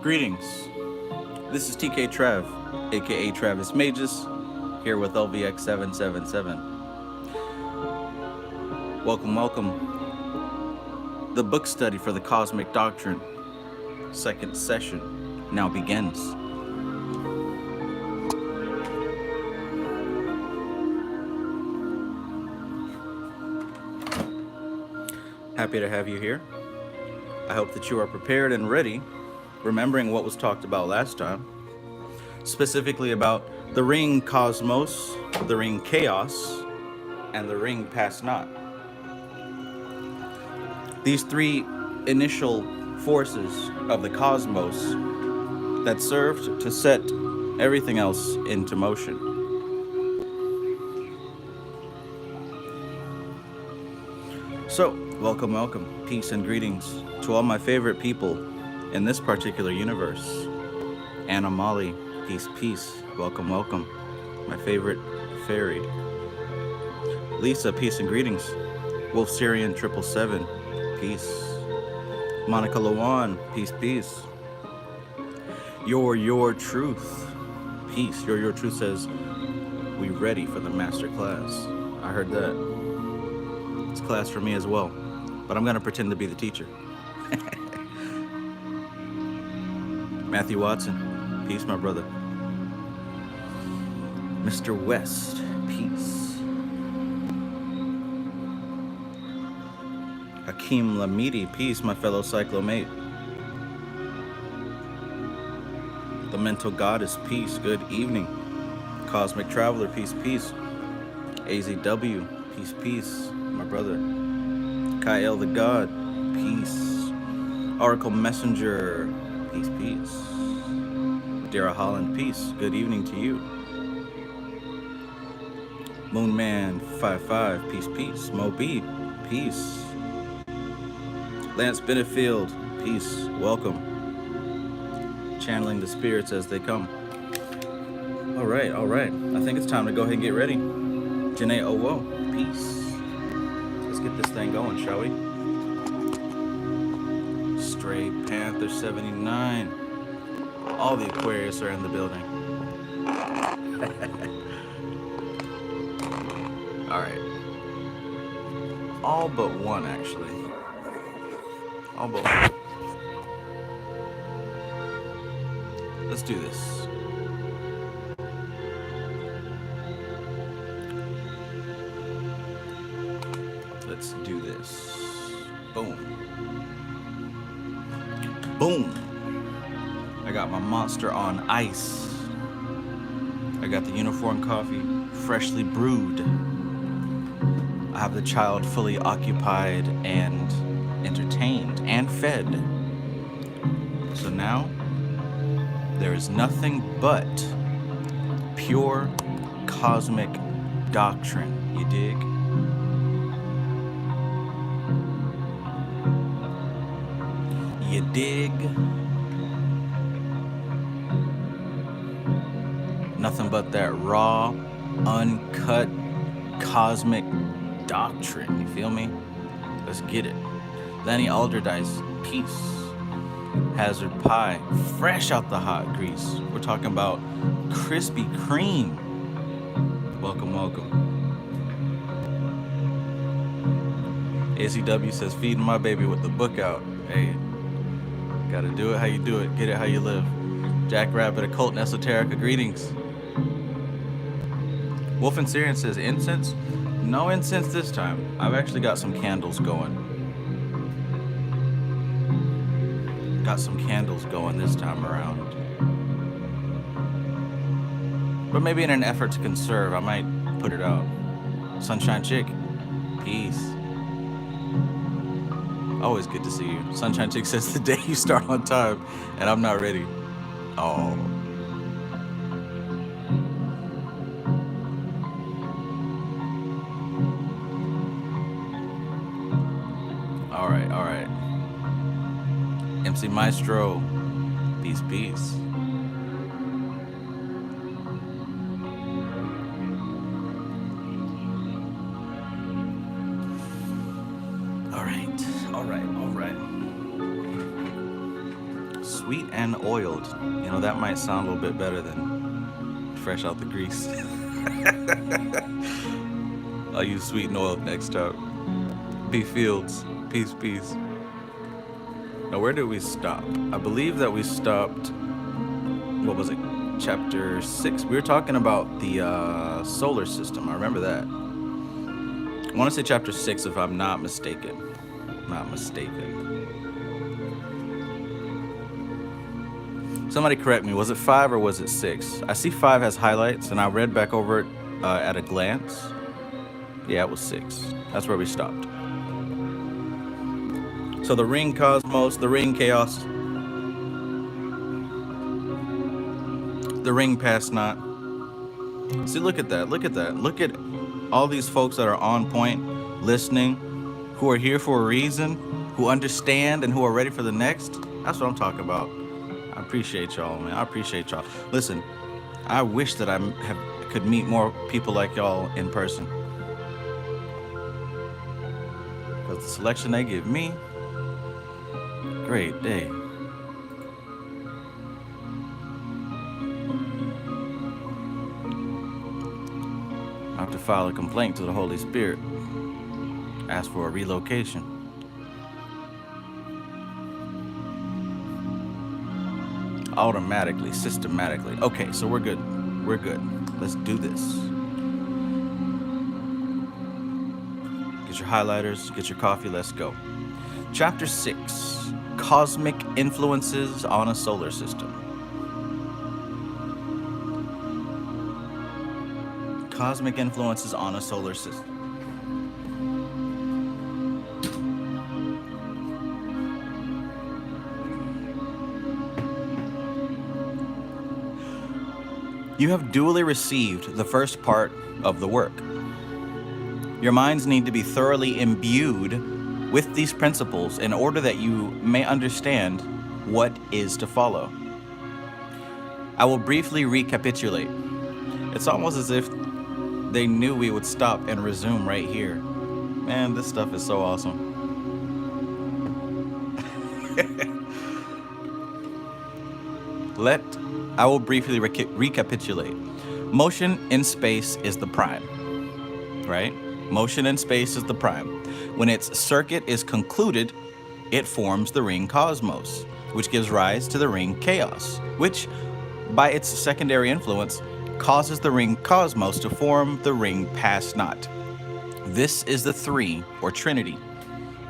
Greetings. This is TK Trav, aka Travis Magus, here with LVX777. Welcome. The book study for the Cosmic Doctrine, second session, now begins. Happy to have you here. I hope that you are prepared and ready, remembering what was talked about last time, specifically about the ring cosmos, the ring chaos, and the ring pass not. These three initial forces of the cosmos that served to set everything else into motion. So, welcome, peace and greetings to all my favorite people in this particular universe. Anna Molly, peace, welcome, my favorite fairy. Lisa, peace and greetings. Wolf Syrian 777, peace. Monica Lawan, peace. Your truth, peace. Your truth says, we ready for the master class. I heard that. It's class for me as well, but I'm gonna pretend to be the teacher. Matthew Watson, peace, my brother. Mr. West, peace. Hakeem Lamidi, peace, my fellow cyclomate. The Mental Goddess, peace, good evening. Cosmic Traveler, peace. AZW, peace, my brother. Kyle the God, peace. Oracle Messenger, peace. Dara Holland, peace, good evening to you. Moonman 55, peace. Mo B, peace. Lance Benefield, peace, welcome. Channeling the spirits as they come. All right. I think it's time to go ahead and get ready. Janae Owo, peace. Let's get this thing going, shall we? Stray Panther 79. All the Aquarius are in the building. All right. All but one, actually. All but one. Let's do this. Let's do this. Boom. I got my monster on ice. I got the uniform coffee freshly brewed. I have the child fully occupied and entertained and fed. So now there is nothing but pure cosmic doctrine, you dig? You dig? Nothing but that raw, uncut, cosmic doctrine, you feel me? Let's get it. Lenny Alderdice, peace. Hazard Pie, fresh out the hot grease. We're talking about Krispy Kreme. Welcome. ACW says, feeding my baby with the book out. Hey, gotta do it how you do it. Get it how you live. Jack Rabbit, Occult and Esoterica, greetings. Wolf and Syrian says, incense? No incense this time. I've actually got some candles going. This time around. But maybe in an effort to conserve, I might put it out. Sunshine Chick, peace. Always good to see you. Sunshine Chick says, the day you start on time, and I'm not ready. Oh. All right. MC Maestro, peace. All right. Sweet and oiled. You know, that might sound a little bit better than fresh out the grease. I'll use sweet and oiled next time. B Fields. Peace, peace. Now, where did we stop? I believe that we stopped, what was it? Chapter 6. We were talking about the solar system. I remember that. I want to say chapter 6 if I'm not mistaken. Not mistaken. Somebody correct me. Was it 5 or was it 6? I see 5 has highlights, and I read back over it at a glance. Yeah, it was 6. That's where we stopped. So the ring cosmos, the ring chaos, the ring past not. See, look at that. Look at that. Look at all these folks that are on point, listening, who are here for a reason, who understand and who are ready for the next. That's what I'm talking about. I appreciate y'all, man. I appreciate y'all. Listen, I wish that I could meet more people like y'all in person. Because the selection they give me, great day. I have to file a complaint to the Holy Spirit. Ask for a relocation. Automatically, systematically. Okay, so we're good. We're good. Let's do this. Get your highlighters, get your coffee, let's go. Chapter 6, Cosmic Influences on a Solar System. Cosmic influences on a solar system. You have duly received the first part of the work. Your minds need to be thoroughly imbued with these principles in order that you may understand what is to follow. I will briefly recapitulate. It's almost as if they knew we would stop and resume right here. Man, this stuff is so awesome. I will briefly recapitulate. Motion in space is the prime, right? Motion in space is the prime. When its circuit is concluded, it forms the ring cosmos, which gives rise to the ring chaos, which, by its secondary influence, causes the ring cosmos to form the ring past not. This is the 3, or Trinity.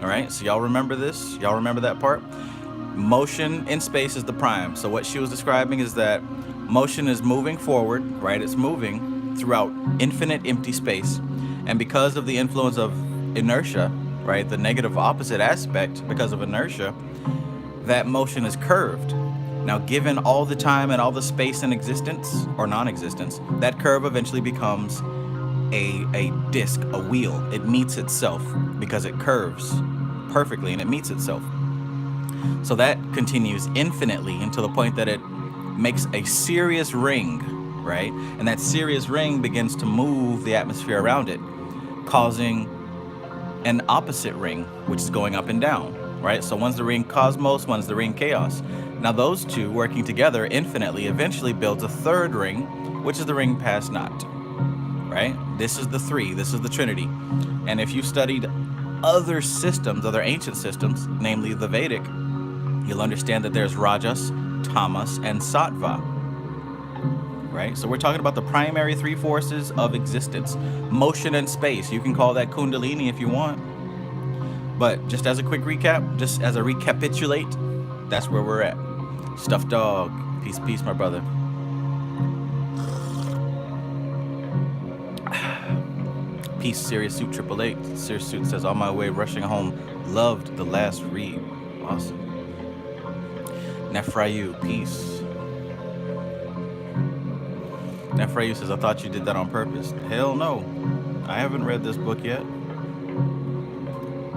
All right, so y'all remember this? Y'all remember that part? Motion in space is the prime. So what she was describing is that motion is moving forward, right? It's moving throughout infinite empty space. And because of the influence of inertia, right, the negative opposite aspect, because of inertia, that motion is curved. Now, given all the time and all the space in existence or non-existence, that curve eventually becomes a disc, a wheel. It meets itself because it curves perfectly and it meets itself. So that continues infinitely until the point that it makes a serious ring, right? And that serious ring begins to move the atmosphere around it, causing an opposite ring, which is going up and down, right? So one's the ring cosmos, one's the ring chaos. Now those two working together infinitely eventually builds a third ring, which is the ring past not, right? This is the 3, this is the Trinity. And if you studied other systems, other ancient systems, namely the Vedic, you'll understand that there's Rajas, Tamas, and Sattva, right? So we're talking about the primary 3 forces of existence. Motion and space, you can call that Kundalini if you want. But just as a quick recap, just as a recapitulate, that's where we're at. Stuffed dog, peace, peace, my brother. Peace, Serious Suit 888. Serious Suit says, on my way, rushing home. Loved the last read. Awesome. Nephrayu, peace. Nephrayu says, I thought you did that on purpose. Hell no. I haven't read this book yet.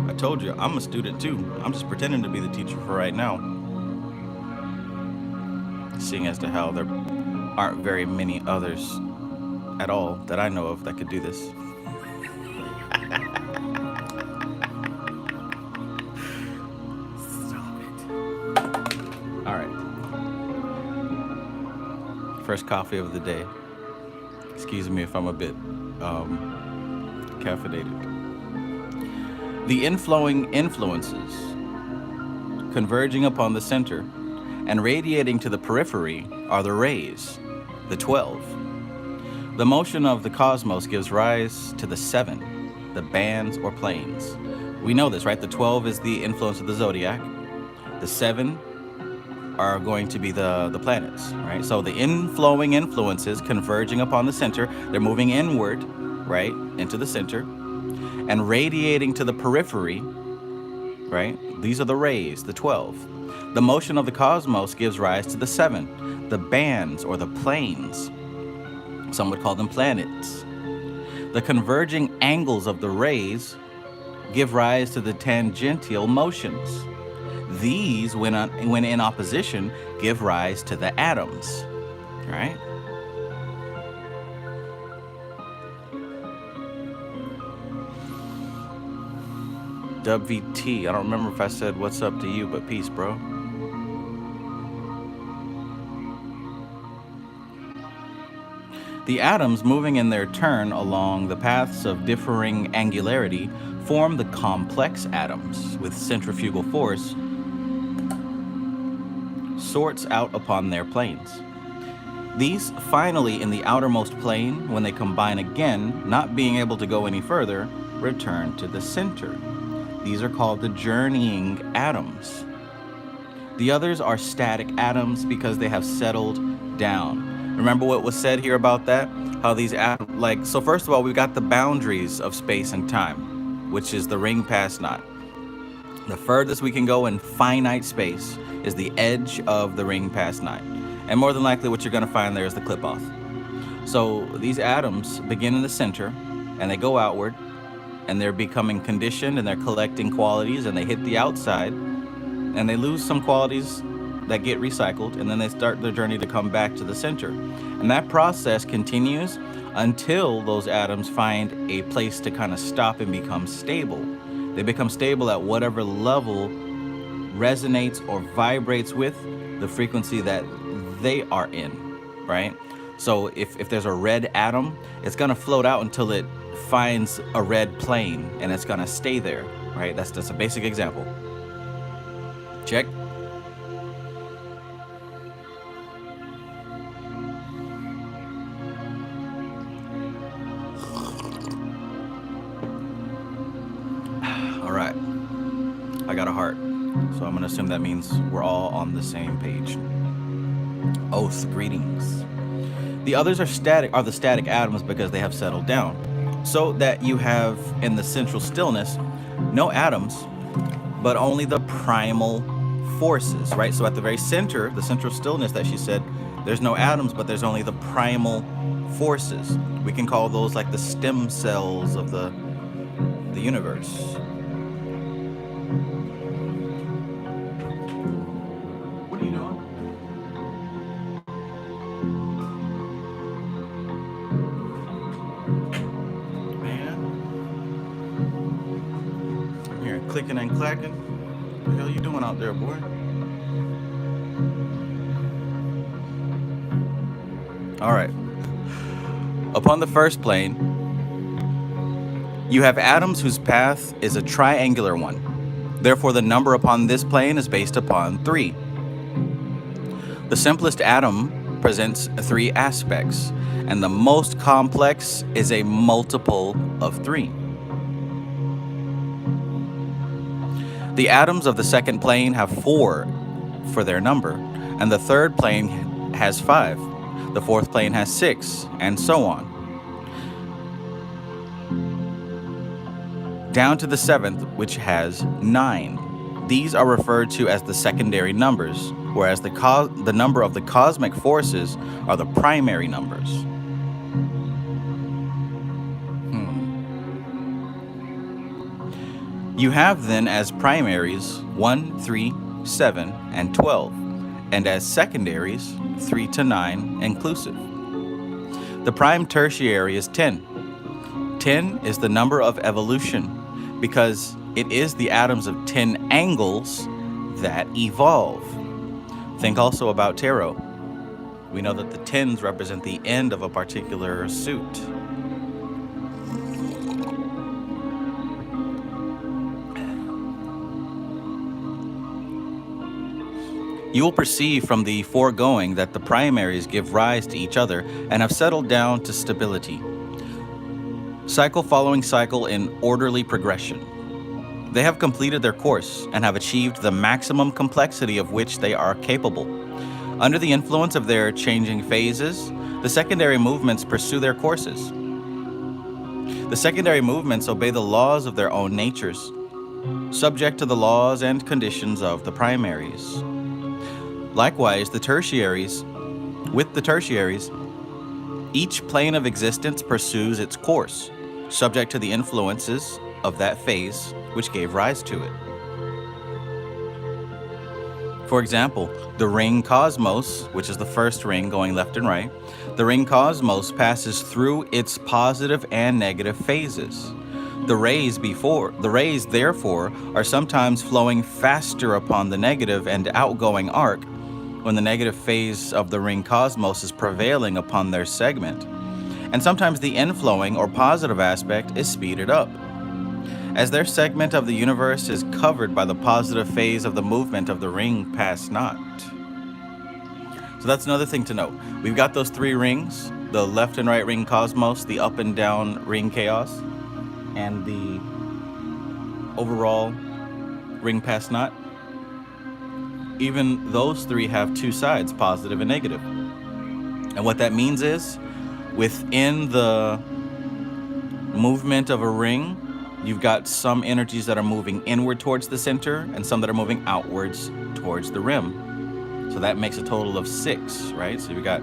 I told you, I'm a student too. I'm just pretending to be the teacher for right now. Seeing as to how there aren't very many others at all that I know of that could do this. Stop it. All right. First coffee of the day. Excuse me if I'm a bit caffeinated. The inflowing influences converging upon the center and radiating to the periphery are the rays, the 12. The motion of the cosmos gives rise to the 7, the bands or planes. We know this, right? The 12 is the influence of the zodiac. The 7 are going to be the planets, right? So the inflowing influences converging upon the center, they're moving inward, right, into the center, and radiating to the periphery, right? These are the rays, the 12. The motion of the cosmos gives rise to the 7, the bands or the planes. Some would call them planets. The converging angles of the rays give rise to the tangential motions. These, when in opposition, give rise to the atoms, right? WT, I don't remember if I said what's up to you, but peace, bro. The atoms, moving in their turn along the paths of differing angularity, form the complex atoms with centrifugal force sorts out upon their planes. These finally in the outermost plane, when they combine again, not being able to go any further, return to the center. These are called the journeying atoms. The others are static atoms because they have settled down. Remember what was said here about that? How these atoms, so first of all, we've got the boundaries of space and time, which is the ring past knot. The furthest we can go in finite space is the edge of the ring past knot. And more than likely what you're going to find there is the clip off. So these atoms begin in the center and they go outward and they're becoming conditioned and they're collecting qualities and they hit the outside and they lose some qualities that get recycled, and then they start their journey to come back to the center. And that process continues until those atoms find a place to kind of stop and become stable. They become stable at whatever level resonates or vibrates with the frequency that they are in, right? So if there's a red atom, it's gonna float out until it finds a red plane and it's gonna stay there, right? That's just a basic example. Check. Alright, I got a heart, so I'm gonna assume that means we're all on the same page. Oath, greetings. The others are the static atoms because they have settled down. So that you have in the central stillness, no atoms, but only the primal forces, right? So at the very center, the central stillness that she said, there's no atoms, but there's only the primal forces. We can call those like the stem cells of the universe. What are you doing? Man. I'm here clicking and clacking. What the hell you doing out there, boy? All right. Upon the first plane, you have atoms whose path is a triangular one. Therefore, the number upon this plane is based upon 3. The simplest atom presents 3 aspects, and the most complex is a multiple of 3. The atoms of the second plane have 4 for their number, and the third plane has 5. The fourth plane has 6, and so on. Down to the 7th, which has 9. These are referred to as the secondary numbers, whereas the number of the cosmic forces are the primary numbers. You have then as primaries 1, 3, 7, and 12, and as secondaries 3 to 9 inclusive. The prime tertiary is 10. 10 is the number of evolution because it is the atoms of 10 angles that evolve. Think also about tarot. We know that the 10s represent the end of a particular suit. You will perceive from the foregoing that the primaries give rise to each other and have settled down to stability, cycle following cycle in orderly progression. They have completed their course and have achieved the maximum complexity of which they are capable. Under the influence of their changing phases, the secondary movements pursue their courses. The secondary movements obey the laws of their own natures, subject to the laws and conditions of the primaries. Likewise, with the tertiaries, each plane of existence pursues its course, subject to the influences of that phase which gave rise to it. For example, the ring cosmos, which is the first ring going left and right, the ring cosmos passes through its positive and negative phases. The rays, therefore, are sometimes flowing faster upon the negative and outgoing arc when the negative phase of the ring cosmos is prevailing upon their segment, and sometimes the inflowing or positive aspect is speeded up, as their segment of the universe is covered by the positive phase of the movement of the ring pass not. So that's another thing to note. We've got those 3 rings, the left and right ring cosmos, the up and down ring chaos, and the overall ring pass not. Even those 3 have 2 sides, positive and negative. And what that means is, within the movement of a ring, you've got some energies that are moving inward towards the center and some that are moving outwards towards the rim. So that makes a total of 6, right? So we've got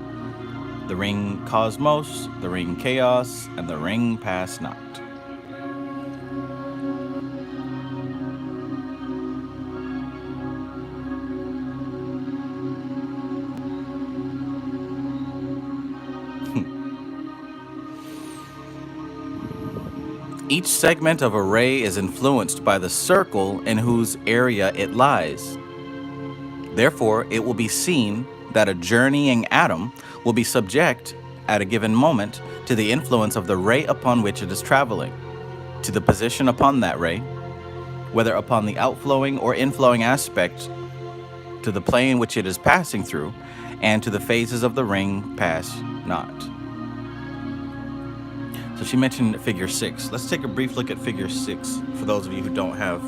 the ring cosmos, the ring chaos, and the ring pass not. Each segment of a ray is influenced by the circle in whose area it lies. Therefore, it will be seen that a journeying atom will be subject, at a given moment, to the influence of the ray upon which it is traveling, to the position upon that ray, whether upon the outflowing or inflowing aspect, to the plane which it is passing through, and to the phases of the ring pass not. So she mentioned figure 6. Let's take a brief look at figure 6 for those of you who don't have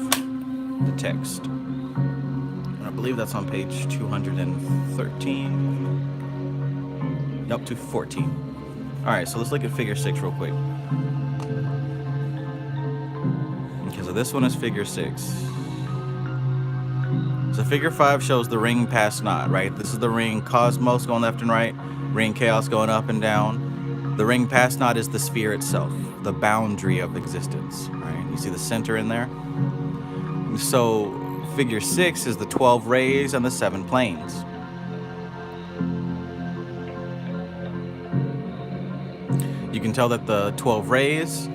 the text. And I believe that's on page 213. Nope, 214. All right, so let's look at figure 6 real quick. Okay, so this one is figure 6. So figure 5 shows the ring pass not, right? This is the ring cosmos going left and right, ring chaos going up and down. The ring pass not is the sphere itself, the boundary of existence, right? You see the center in there? So figure 6 is the 12 rays and the 7 planes. You can tell that the 12 rays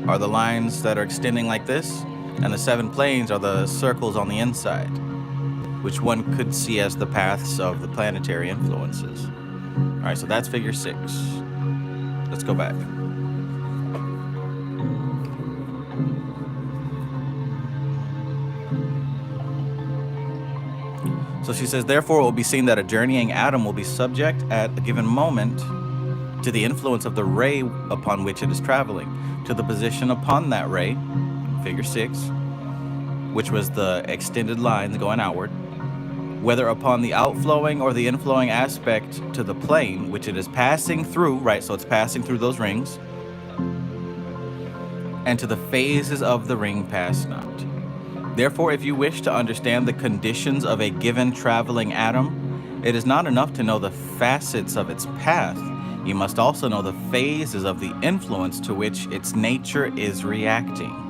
are the lines that are extending like this, and the 7 planes are the circles on the inside, which one could see as the paths of the planetary influences. All right, so that's figure 6. Let's go back. So she says, therefore, it will be seen that a journeying atom will be subject at a given moment to the influence of the ray upon which it is traveling, to the position upon that ray, figure 6, which was the extended lines going outward, whether upon the outflowing or the inflowing aspect to the plane which it is passing through, right? So it's passing through those rings, and to the phases of the ring pass not. Therefore, if you wish to understand the conditions of a given traveling atom, it is not enough to know the facets of its path. You must also know the phases of the influence to which its nature is reacting.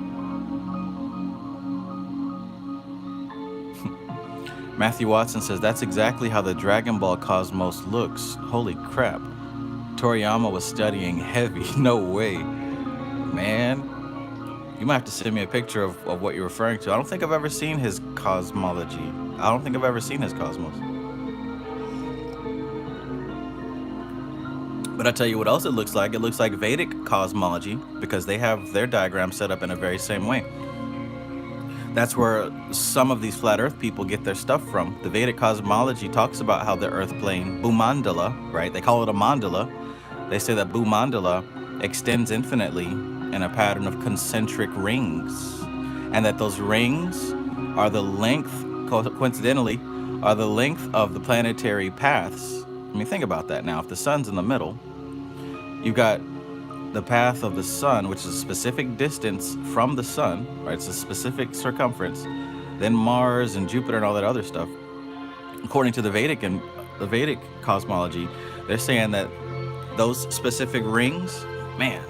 Matthew Watson says, that's exactly how the Dragon Ball cosmos looks. Holy crap. Toriyama was studying heavy. No way. Man, you might have to send me a picture of what you're referring to. I don't think I've ever seen his cosmology. I don't think I've ever seen his cosmos. But I tell you what else it looks like. It looks like Vedic cosmology, because they have their diagram set up in a very same way. That's where some of these flat earth people get their stuff from. The Vedic cosmology talks about how the earth plane, Bhumandala, right? They call it a mandala. They say that Bhumandala extends infinitely in a pattern of concentric rings. And that those rings are the length, coincidentally, are the length of the planetary paths. I mean, think about that now. If the sun's in the middle, you've got the path of the sun, which is a specific distance from the sun, right? It's a specific circumference. Then Mars and Jupiter and all that other stuff. According to the Vedic cosmology, they're saying that those specific rings, man,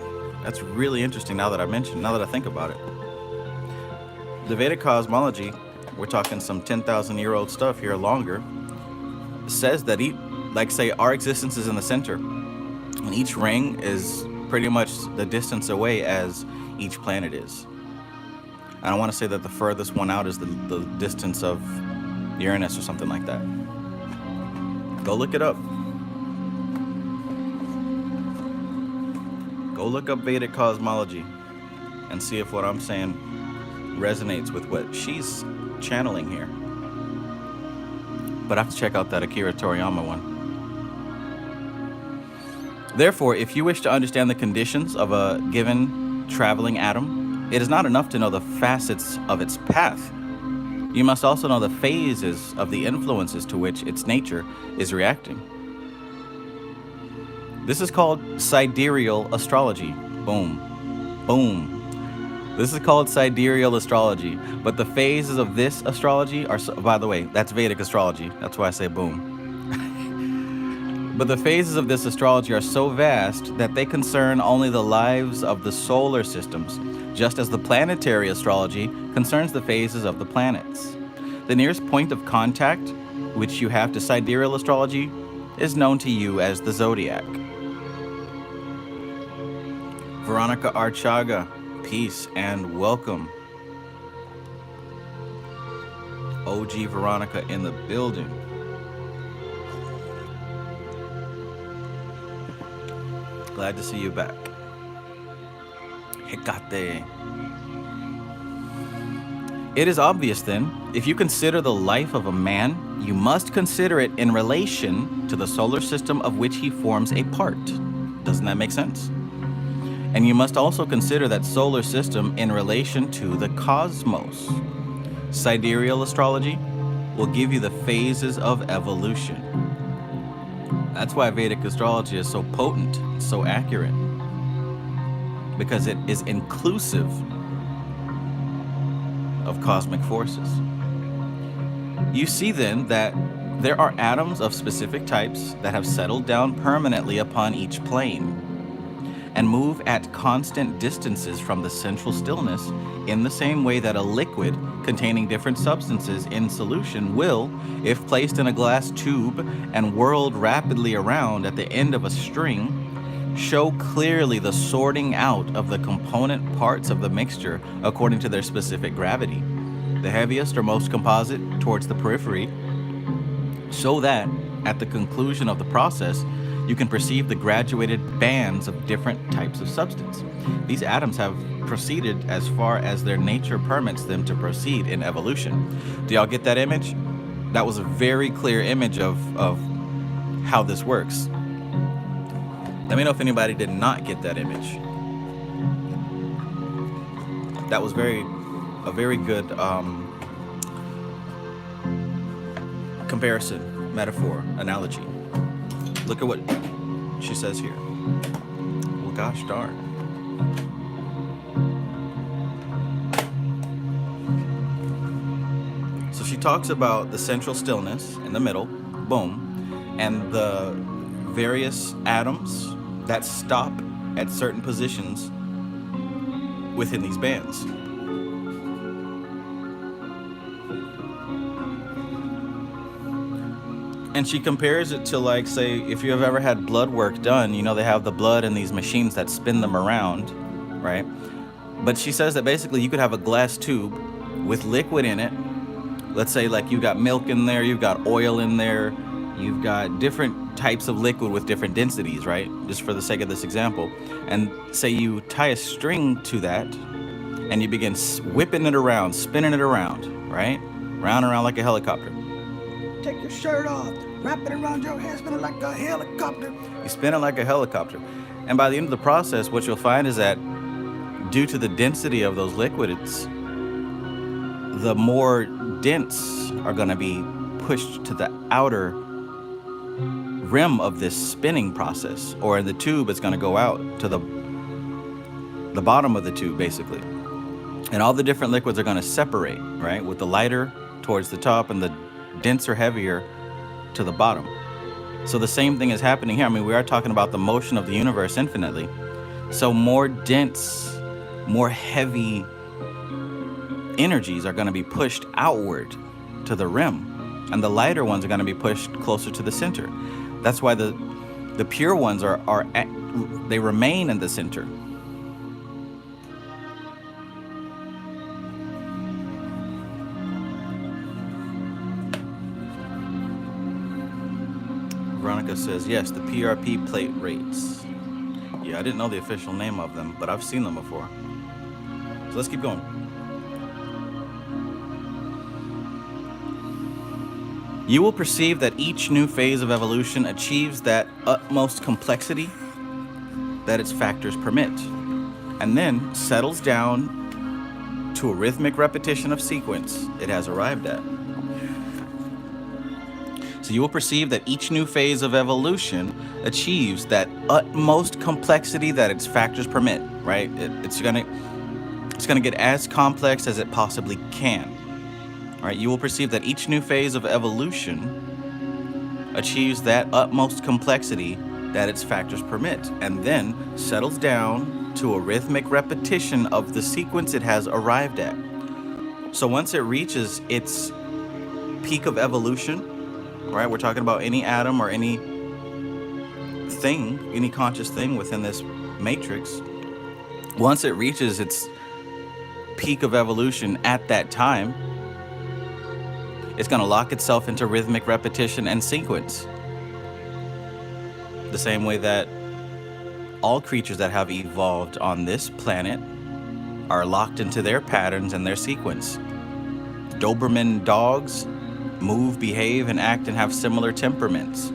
that's really interesting now that I think about it. The Vedic cosmology, we're talking some 10,000-year-old stuff here longer, says that like say our existence is in the center, and each ring is pretty much the distance away as each planet is. And I want to say that the furthest one out is the distance of Uranus or something like that. Go look it up. Go look up Vedic cosmology and see if what I'm saying resonates with what she's channeling here. But I have to check out that Akira Toriyama one. Therefore, if you wish to understand the conditions of a given traveling atom, it is not enough to know the facets of its path. You must also know the phases of the influences to which its nature is reacting. This is called sidereal astrology. Boom. Boom. This is called sidereal astrology. But the phases of this astrology are, by the way, that's Vedic astrology. That's why I say boom. But the phases of this astrology are so vast that they concern only the lives of the solar systems, just as the planetary astrology concerns the phases of the planets. The nearest point of contact, which you have to sidereal astrology, is known to you as the zodiac. Veronica Archaga, peace and welcome. OG Veronica in the building. Glad to see you back. Hecate. It is obvious then, if you consider the life of a man, you must consider it in relation to the solar system of which he forms a part. Doesn't that make sense? And you must also consider that solar system in relation to the cosmos. Sidereal astrology will give you the phases of evolution. That's why Vedic astrology is so potent, so accurate, because it is inclusive of cosmic forces. You see then that there are atoms of specific types that have settled down permanently upon each plane and move at constant distances from the central stillness in the same way that a liquid containing different substances in solution will, if placed in a glass tube and whirled rapidly around at the end of a string, show clearly the sorting out of the component parts of the mixture according to their specific gravity, the heaviest or most composite towards the periphery, so that at the conclusion of the process, you can perceive the graduated bands of different types of substance. These atoms have proceeded as far as their nature permits them to proceed in evolution. Do y'all get that image? That was a very clear image of how this works. Let me know if anybody did not get that image. That was a very good comparison, metaphor, analogy. Look at what she says here. Well, gosh darn. So she talks about the central stillness in the middle, boom, and the various atoms that stop at certain positions within these bands. And she compares it to, like, say, if you have ever had blood work done, you know, they have the blood in these machines that spin them around, right? But she says that basically you could have a glass tube with liquid in it. Let's say, like, you got milk in there, you've got oil in there, you've got different types of liquid with different densities, right? Just for the sake of this example. And say you tie a string to that and you begin whipping it around, spinning it around, right? Round and around like a helicopter. Take your shirt off, wrap it around your head, spin it like a helicopter. You spin it like a helicopter. And by the end of the process, what you'll find is that due to the density of those liquids, the more dense are going to be pushed to the outer rim of this spinning process, or in the tube, it's going to go out to the bottom of the tube, basically. And all the different liquids are going to separate, right? With the lighter towards the top and the denser, heavier to the bottom. So the same thing is happening here. I mean, we are talking about the motion of the universe infinitely. So more dense, more heavy energies are going to be pushed outward to the rim, and the lighter ones are going to be pushed closer to the center. That's why the pure ones they remain in the center. Veronica says, yes, the PRP plate rates. Yeah, I didn't know the official name of them, but I've seen them before. So let's keep going. You will perceive that each new phase of evolution achieves that utmost complexity that its factors permit, and then settles down to a rhythmic repetition of sequence it has arrived at. So you will perceive that each new phase of evolution achieves that utmost complexity that its factors permit, right? It's gonna get as complex as it possibly can. All right, you will perceive that each new phase of evolution achieves that utmost complexity that its factors permit, and then settles down to a rhythmic repetition of the sequence it has arrived at. So once it reaches its peak of evolution, right, we're talking about any atom or any thing, any conscious thing within this matrix, once it reaches its peak of evolution at that time, it's going to lock itself into rhythmic repetition and sequence. The same way that all creatures that have evolved on this planet are locked into their patterns and their sequence. Doberman dogs move, behave, and act and have similar temperaments.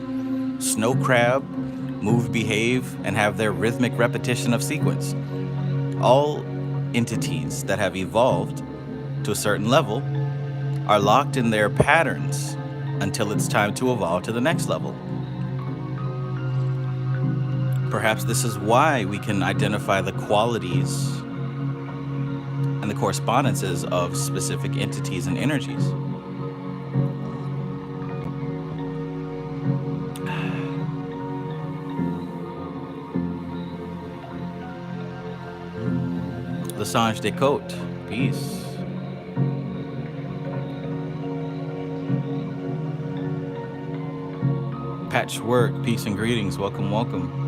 Snow crab move, behave, and have their rhythmic repetition of sequence. All entities that have evolved to a certain level are locked in their patterns until it's time to evolve to the next level. Perhaps this is why we can identify the qualities and the correspondences of specific entities and energies. Lasange Descote, peace. Patchwork, peace and greetings. Welcome, welcome.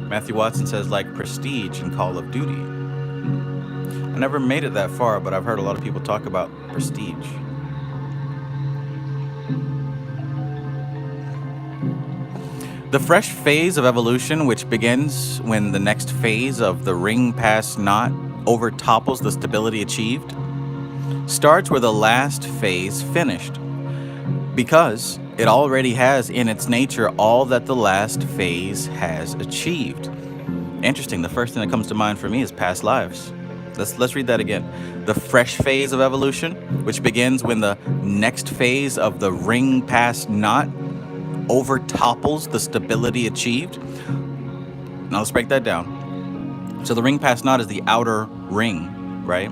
Matthew Watson says, like Prestige in Call of Duty. I never made it that far, but I've heard a lot of people talk about Prestige. The fresh phase of evolution, which begins when the next phase of the ring past knot overtopples the stability achieved, starts where the last phase finished, because it already has in its nature all that the last phase has achieved. Interesting. The first thing that comes to mind for me is past lives. Let's read that again. The fresh phase of evolution, which begins when the next phase of the ring past knot overtopples the stability achieved. Now let's break that down. So the ring past knot is the outer ring, right?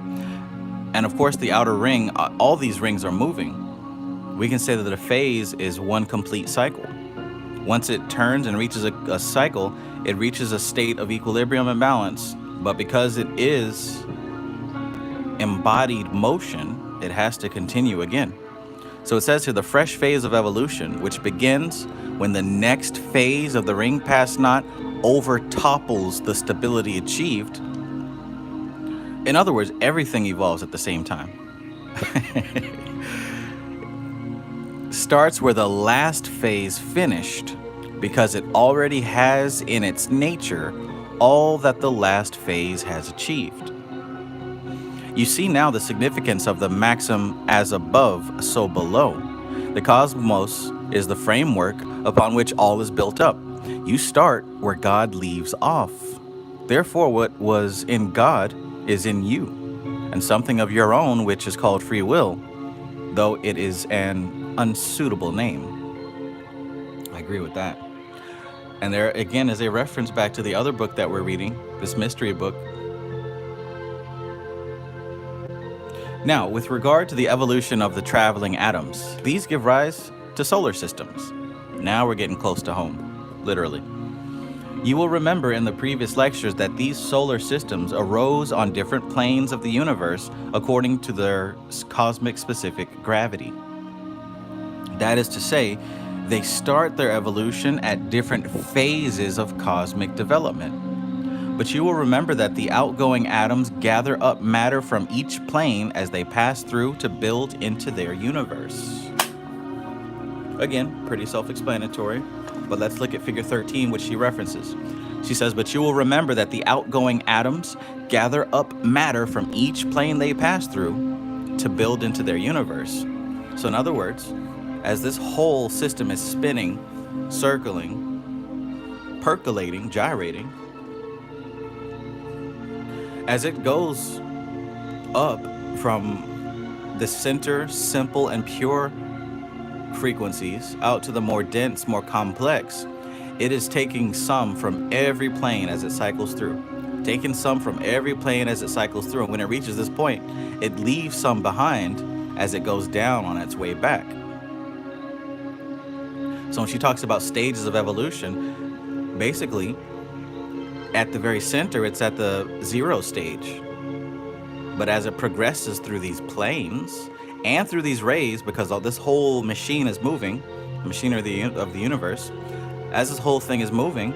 And of course the outer ring, all these rings are moving. We can say that a phase is one complete cycle. Once it turns and reaches a cycle, it reaches a state of equilibrium and balance. But because it is embodied motion, it has to continue again. So it says here, the fresh phase of evolution, which begins when the next phase of the ring past knot overtopples the stability achieved. In other words, everything evolves at the same time. starts where the last phase finished, because it already has in its nature all that the last phase has achieved. You see now the significance of the maxim, as above, so below. The cosmos is the framework upon which all is built up. You start where God leaves off. Therefore, what was in God is in you, and something of your own, which is called free will, though it is an unsuitable name. I agree with that. And there again is a reference back to the other book that we're reading, this mystery book. Now, with regard to the evolution of the traveling atoms, these give rise to solar systems. Now we're getting close to home, literally. You will remember in the previous lectures that these solar systems arose on different planes of the universe according to their cosmic specific gravity. That is to say, they start their evolution at different phases of cosmic development. But you will remember that the outgoing atoms gather up matter from each plane as they pass through to build into their universe. Again, pretty self-explanatory, but let's look at figure 13, which she references. She says, but you will remember that the outgoing atoms gather up matter from each plane they pass through to build into their universe. So in other words, as this whole system is spinning, circling, percolating, gyrating, as it goes up from the center, simple and pure frequencies out to the more dense, more complex, it is taking some from every plane as it cycles through. Taking some from every plane as it cycles through. And when it reaches this point, it leaves some behind as it goes down on its way back. So when she talks about stages of evolution, basically, at the very center, it's at the 0 stage. But as it progresses through these planes and through these rays, because all this whole machine is moving, the machinery of the universe, as this whole thing is moving,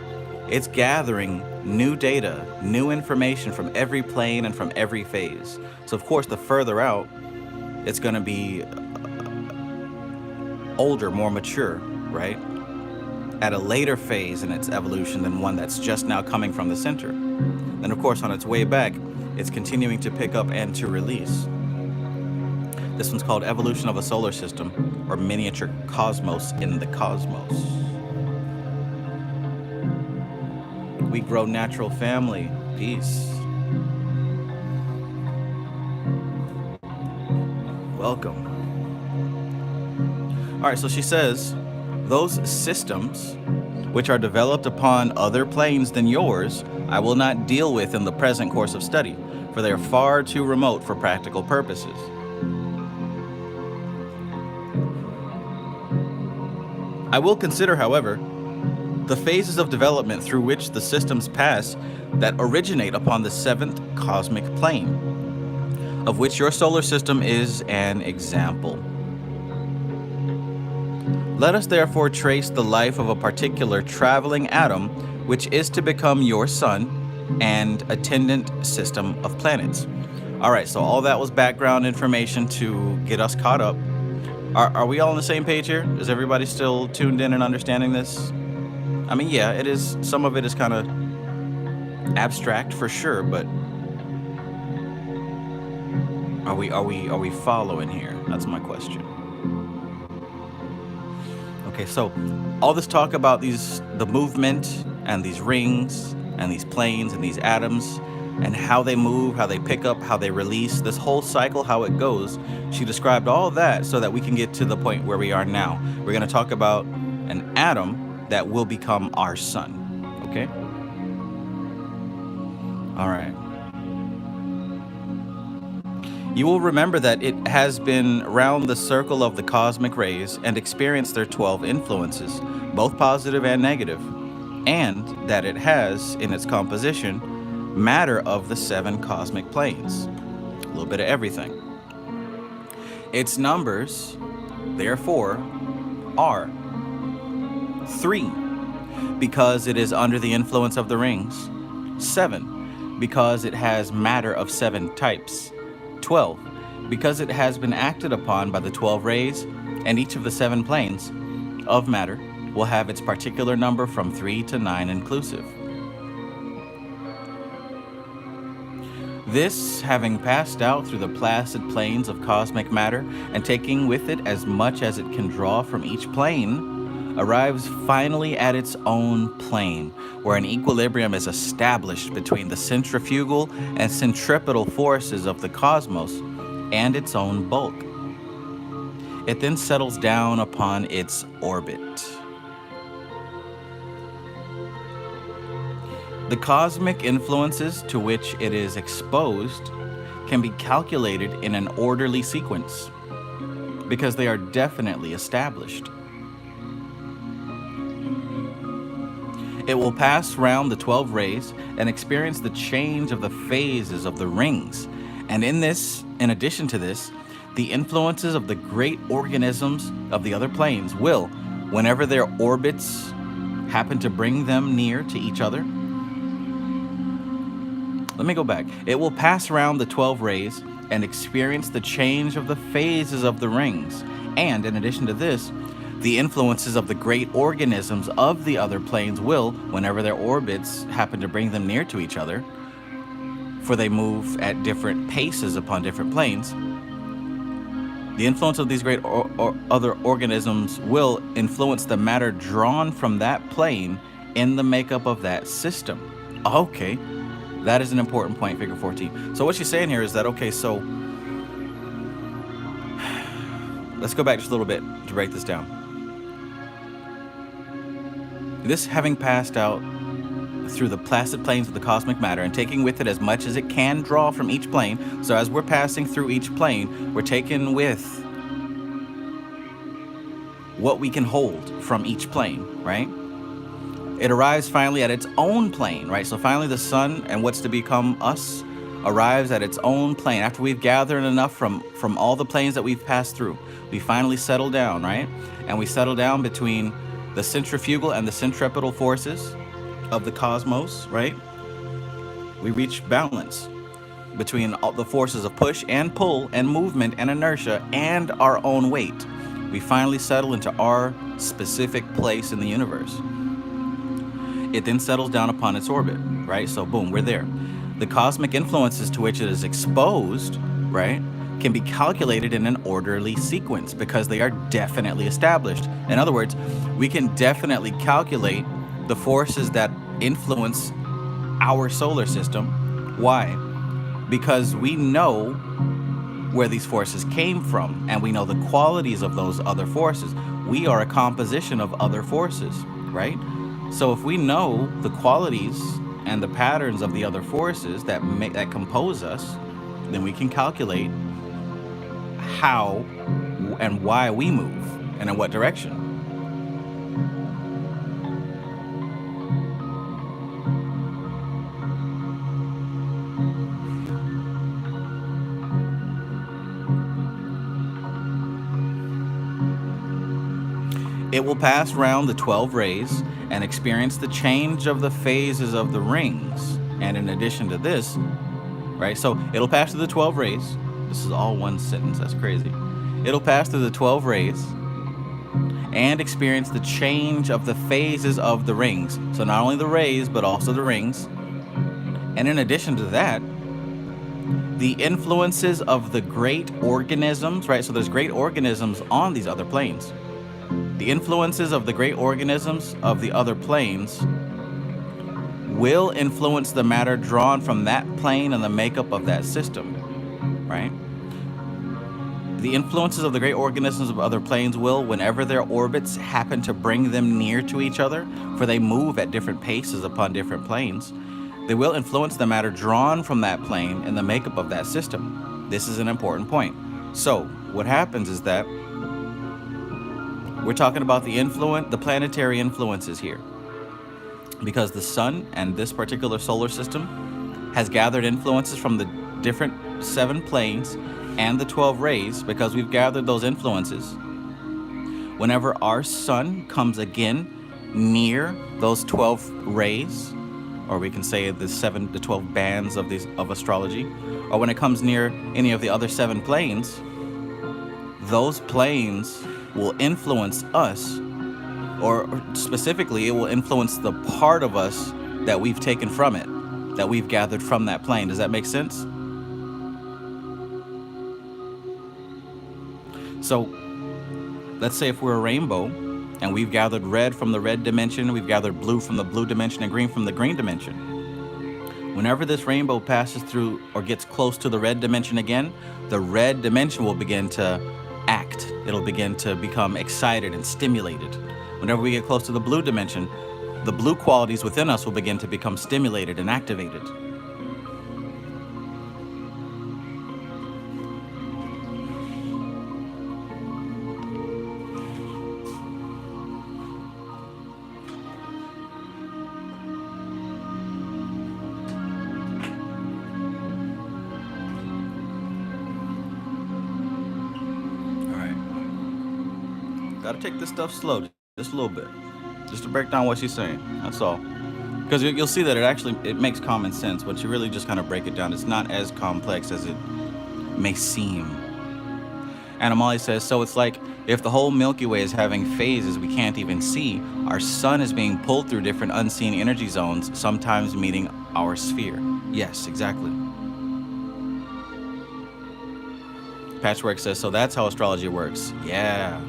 it's gathering new data, new information from every plane and from every phase. So of course, the further out, it's going to be older, more mature, right? At a later phase in its evolution than one that's just now coming from the center. Then of course, on its way back, it's continuing to pick up and to release. This one's called Evolution of a Solar System, or Miniature Cosmos in the Cosmos. We grow natural family. Peace. Welcome. All right, so she says, those systems which are developed upon other planes than yours, I will not deal with in the present course of study, for they are far too remote for practical purposes. I will consider, however, the phases of development through which the systems pass that originate upon the 7th cosmic plane, of which your solar system is an example. Let us therefore trace the life of a particular traveling atom, which is to become your sun and attendant system of planets. All right, so all that was background information to get us caught up. Are we all on the same page here? Is everybody still tuned in and understanding this? I mean, yeah, it is. Some of it is kind of abstract for sure, but are we following here? That's my question. Okay, so all this talk about the movement and these rings and these planes and these atoms and how they move, how they pick up, how they release, this whole cycle, how it goes, she described all of that so that we can get to the point where we are now. We're going to talk about an atom that will become our sun, okay? All right. You will remember that it has been round the circle of the cosmic rays and experienced their 12 influences, both positive and negative, and that it has, in its composition, matter of the 7 cosmic planes. A little bit of everything. Its numbers, therefore, are 3, because it is under the influence of the rings. 7, because it has matter of 7 types. 12, because it has been acted upon by the 12 rays And each of the 7 planes of matter will have its particular number from 3 to 9 inclusive. This, having passed out through the placid planes of cosmic matter and taking with it as much as it can draw from each plane, arrives finally at its own plane, where an equilibrium is established between the centrifugal and centripetal forces of the cosmos and its own bulk. It then settles down upon its orbit. The cosmic influences to which it is exposed can be calculated in an orderly sequence because they are definitely established. It will pass round the 12 rays and experience the change of the phases of the rings. And in addition to this, the influences of the great organisms of the other planes will, whenever their orbits happen to bring them near to each other. Let me go back. It will pass around the 12 rays and experience the change of the phases of the rings. And in addition to this, the influences of the great organisms of the other planes will, whenever their orbits happen to bring them near to each other, for they move at different paces upon different planes, the influence of these great other organisms will influence the matter drawn from that plane in the makeup of that system. Okay. That is an important point, figure 14. So what she's saying here is that, okay, so let's go back just a little bit to break this down. This having passed out through the placid planes of the cosmic matter and taking with it as much as it can draw from each plane. So as we're passing through each plane, we're taking with what we can hold from each plane, right? It arrives finally at its own plane, right? So finally the sun and what's to become us arrives at its own plane. After we've gathered enough from all the planes that we've passed through, we finally settle down, right? And we settle down between the centrifugal and the centripetal forces of the cosmos, right? We reach balance between all the forces of push and pull and movement and inertia and our own weight. We finally settle into our specific place in the universe. It then settles down upon its orbit, right? So boom, we're there. The cosmic influences to which it is exposed, right, can be calculated in an orderly sequence because they are definitely established. In other words, we can definitely calculate the forces that influence our solar system. Why? Because we know where these forces came from and we know the qualities of those other forces. We are a composition of other forces, right? So if we know the qualities and the patterns of the other forces that compose us, then we can calculate how and why we move and in what direction. It will pass round the 12 rays and experience the change of the phases of the rings. And in addition to this, right, so it'll pass through the 12 rays. This is all one sentence, that's crazy. It'll pass through the 12 rays and experience the change of the phases of the rings. So not only the rays, but also the rings. And in addition to that, the influences of the great organisms, right? So there's great organisms on these other planes. The influences of the great organisms of the other planes will influence the matter drawn from that plane and the makeup of that system, right? The influences of the great organisms of other planes will, whenever their orbits happen to bring them near to each other, for they move at different paces upon different planes, they will influence the matter drawn from that plane and the makeup of that system. This is an important point. So what happens is that we're talking about the planetary influences here, because the sun and this particular solar system has gathered influences from the different 7 planes and the 12 rays. Because we've gathered those influences, whenever our sun comes again near those 12 rays, or we can say the 12 bands of astrology, or when it comes near any of the other 7 planes, those planes will influence us, or specifically, it will influence the part of us that we've taken from it, that we've gathered from that plane. Does that make sense? So let's say if we're a rainbow and we've gathered red from the red dimension, we've gathered blue from the blue dimension, and green from the green dimension. Whenever this rainbow passes through or gets close to the red dimension again, the red dimension will begin to act. It'll begin to become excited and stimulated. Whenever we get close to the blue dimension, the blue qualities within us will begin to become stimulated and activated. Gotta take this stuff slow, just a little bit, just to break down what she's saying. That's all. Because you'll see that it makes common sense. Once you really just kind of break it down, it's not as complex as it may seem. And Amali says, so it's like if the whole Milky Way is having phases we can't even see, our sun is being pulled through different unseen energy zones, sometimes meeting our sphere. Yes, exactly. Patchwork says, so that's how astrology works. Yeah.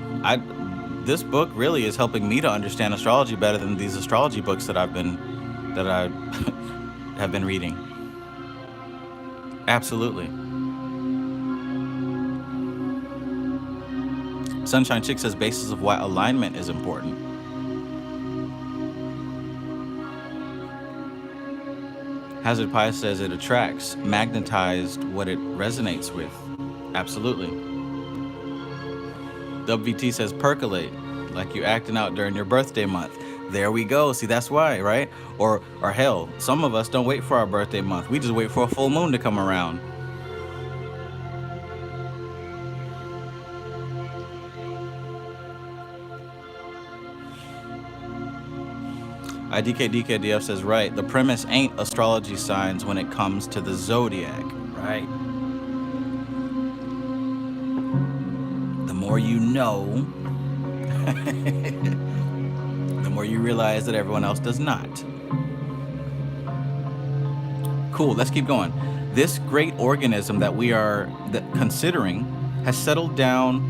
This book really is helping me to understand astrology better than these astrology books that I have been reading. Absolutely. Sunshine Chick says basis of why alignment is important. Hazard Pie says it attracts, magnetized what it resonates with. Absolutely. WVT says percolate, like you acting out during your birthday month. There we go. See, that's why, right? Or hell, some of us don't wait for our birthday month. We just wait for a full moon to come around. IDKDKDF says, right, the premise ain't astrology signs when it comes to the zodiac, right? The more you know, the more you realize that everyone else does not. Cool, let's keep going. This great organism that we are considering has settled down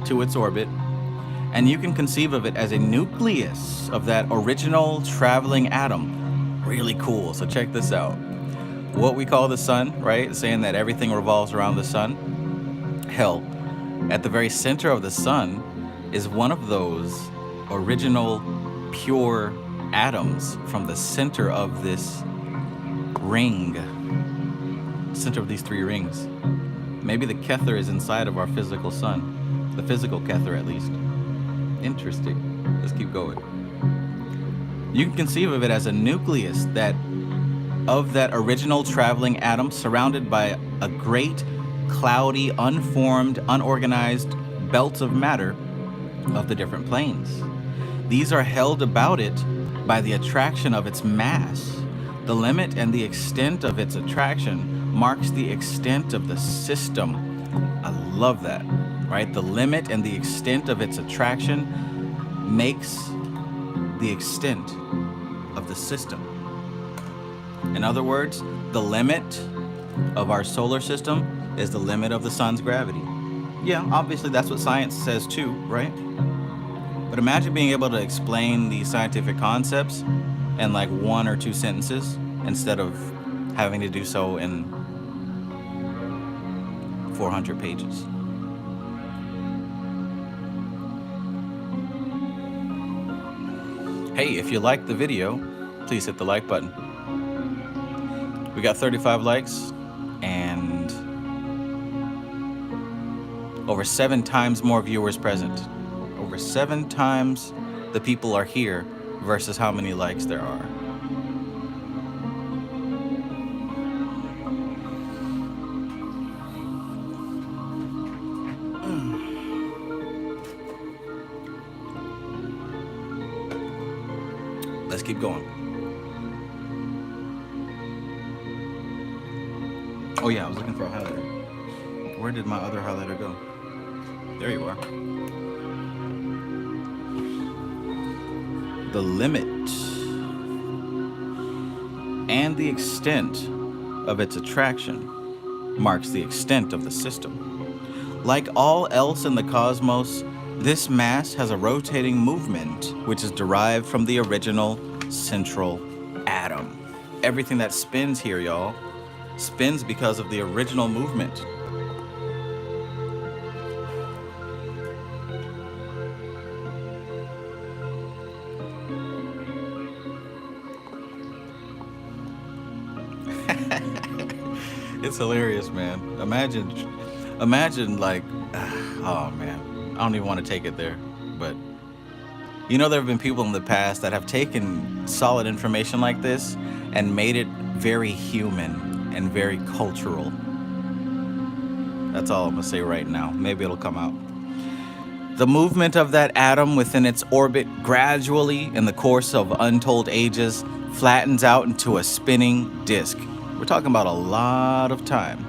to its orbit, and you can conceive of it as a nucleus of that original traveling atom. Really cool. So check this out. What we call the sun, right? Saying that everything revolves around the sun. Hell, at the very center of the sun is one of those original pure atoms from the center of this ring. Center of these three rings. Maybe the Kether is inside of our physical sun. The physical Kether, at least. Interesting. Let's keep going. You can conceive of it as a nucleus of that original traveling atom, surrounded by a great, cloudy, unformed, unorganized belts of matter of the different planes. These are held about it by the attraction of its mass. The limit and the extent of its attraction marks the extent of the system. I love that. Right? The limit and the extent of its attraction makes the extent of the system. In other words, the limit of our solar system is the limit of the sun's gravity. Yeah, obviously that's what science says too, right? But imagine being able to explain these scientific concepts in like 1 or 2 sentences instead of having to do so in 400 pages. Hey, if you liked the video, please hit the like button. We got 35 likes and over 7 times more viewers present. Over 7 times the people are here versus how many likes there are. Let's keep going. Oh yeah, I was looking for a highlighter. Where did my other highlighter go? There you are. The limit and the extent of its attraction marks the extent of the system. Like all else in the cosmos, this mass has a rotating movement which is derived from the original central atom. Everything that spins here, y'all, spins because of the original movement. It's hilarious, man. Imagine like, oh man, I don't even want to take it there, but you know, there have been people in the past that have taken solid information like this and made it very human and very cultural. That's all I'm gonna say right now. Maybe it'll come out. The movement of that atom within its orbit gradually, in the course of untold ages, flattens out into a spinning disk. We're talking about a lot of time.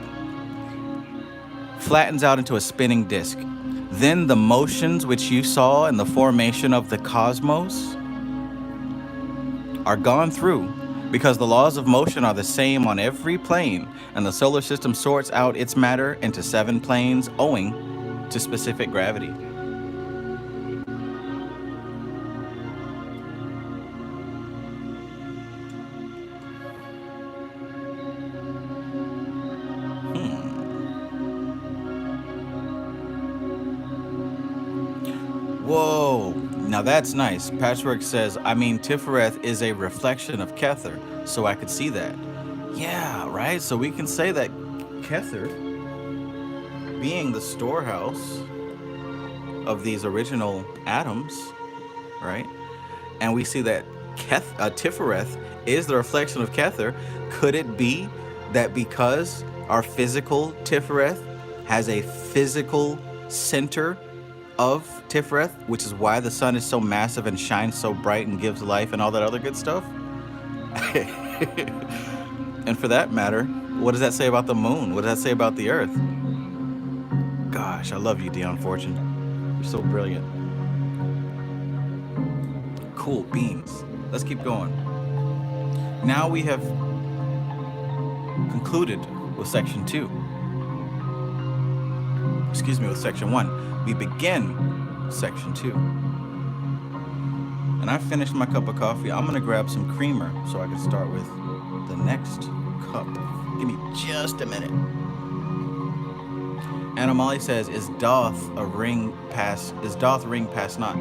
Flattens out into a spinning disk. Then the motions which you saw in the formation of the cosmos are gone through because the laws of motion are the same on every plane, and the solar system sorts out its matter into 7 planes owing to specific gravity. Whoa, now that's nice. Patchwork says, I mean, Tifereth is a reflection of Kether, so I could see that. Yeah, right? So we can say that Kether, being the storehouse of these original atoms, right? And we see that Tifereth is the reflection of Kether. Could it be that because our physical Tifereth has a physical center of Tifereth, which is why the sun is so massive and shines so bright and gives life and all that other good stuff? And for that matter, what does that say about the moon? What does that say about the earth? Gosh, I love you, Dion Fortune. You're so brilliant. Cool beans. Let's keep going. Now we have concluded with section 2. Excuse me, with section 1. We begin section 2. And I finished my cup of coffee. I'm gonna grab some creamer so I can start with the next cup. Give me just a minute. Anna Molly says, is Doth ring past not?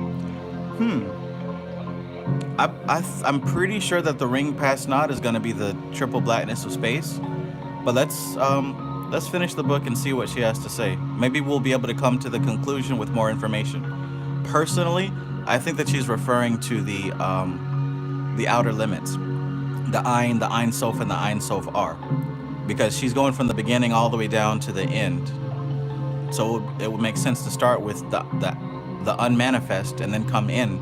I'm pretty sure that the ring past not is gonna be the triple blackness of space. But let's finish the book and see what she has to say. Maybe we'll be able to come to the conclusion with more information. Personally, I think that she's referring to the outer limits, the Ein Sof, and the Ein Sof are, because she's going from the beginning all the way down to the end. So it would make sense to start with the unmanifest and then come in.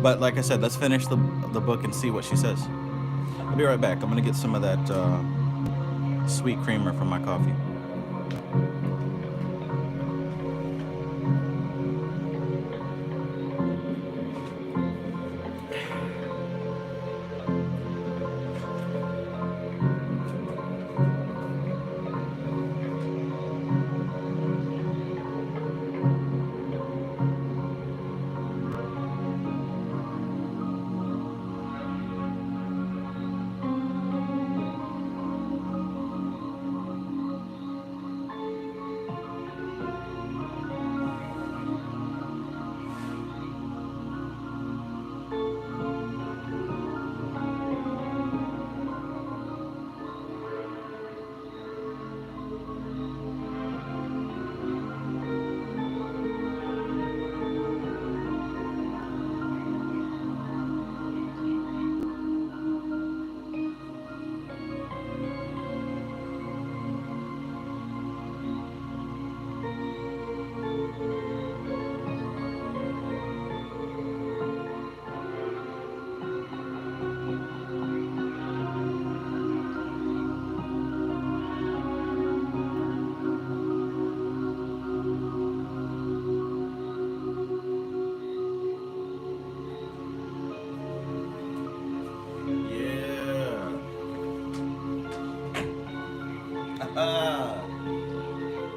But like I said, let's finish the book and see what she says. I'll be right back. I'm gonna get some of that sweet creamer from my coffee.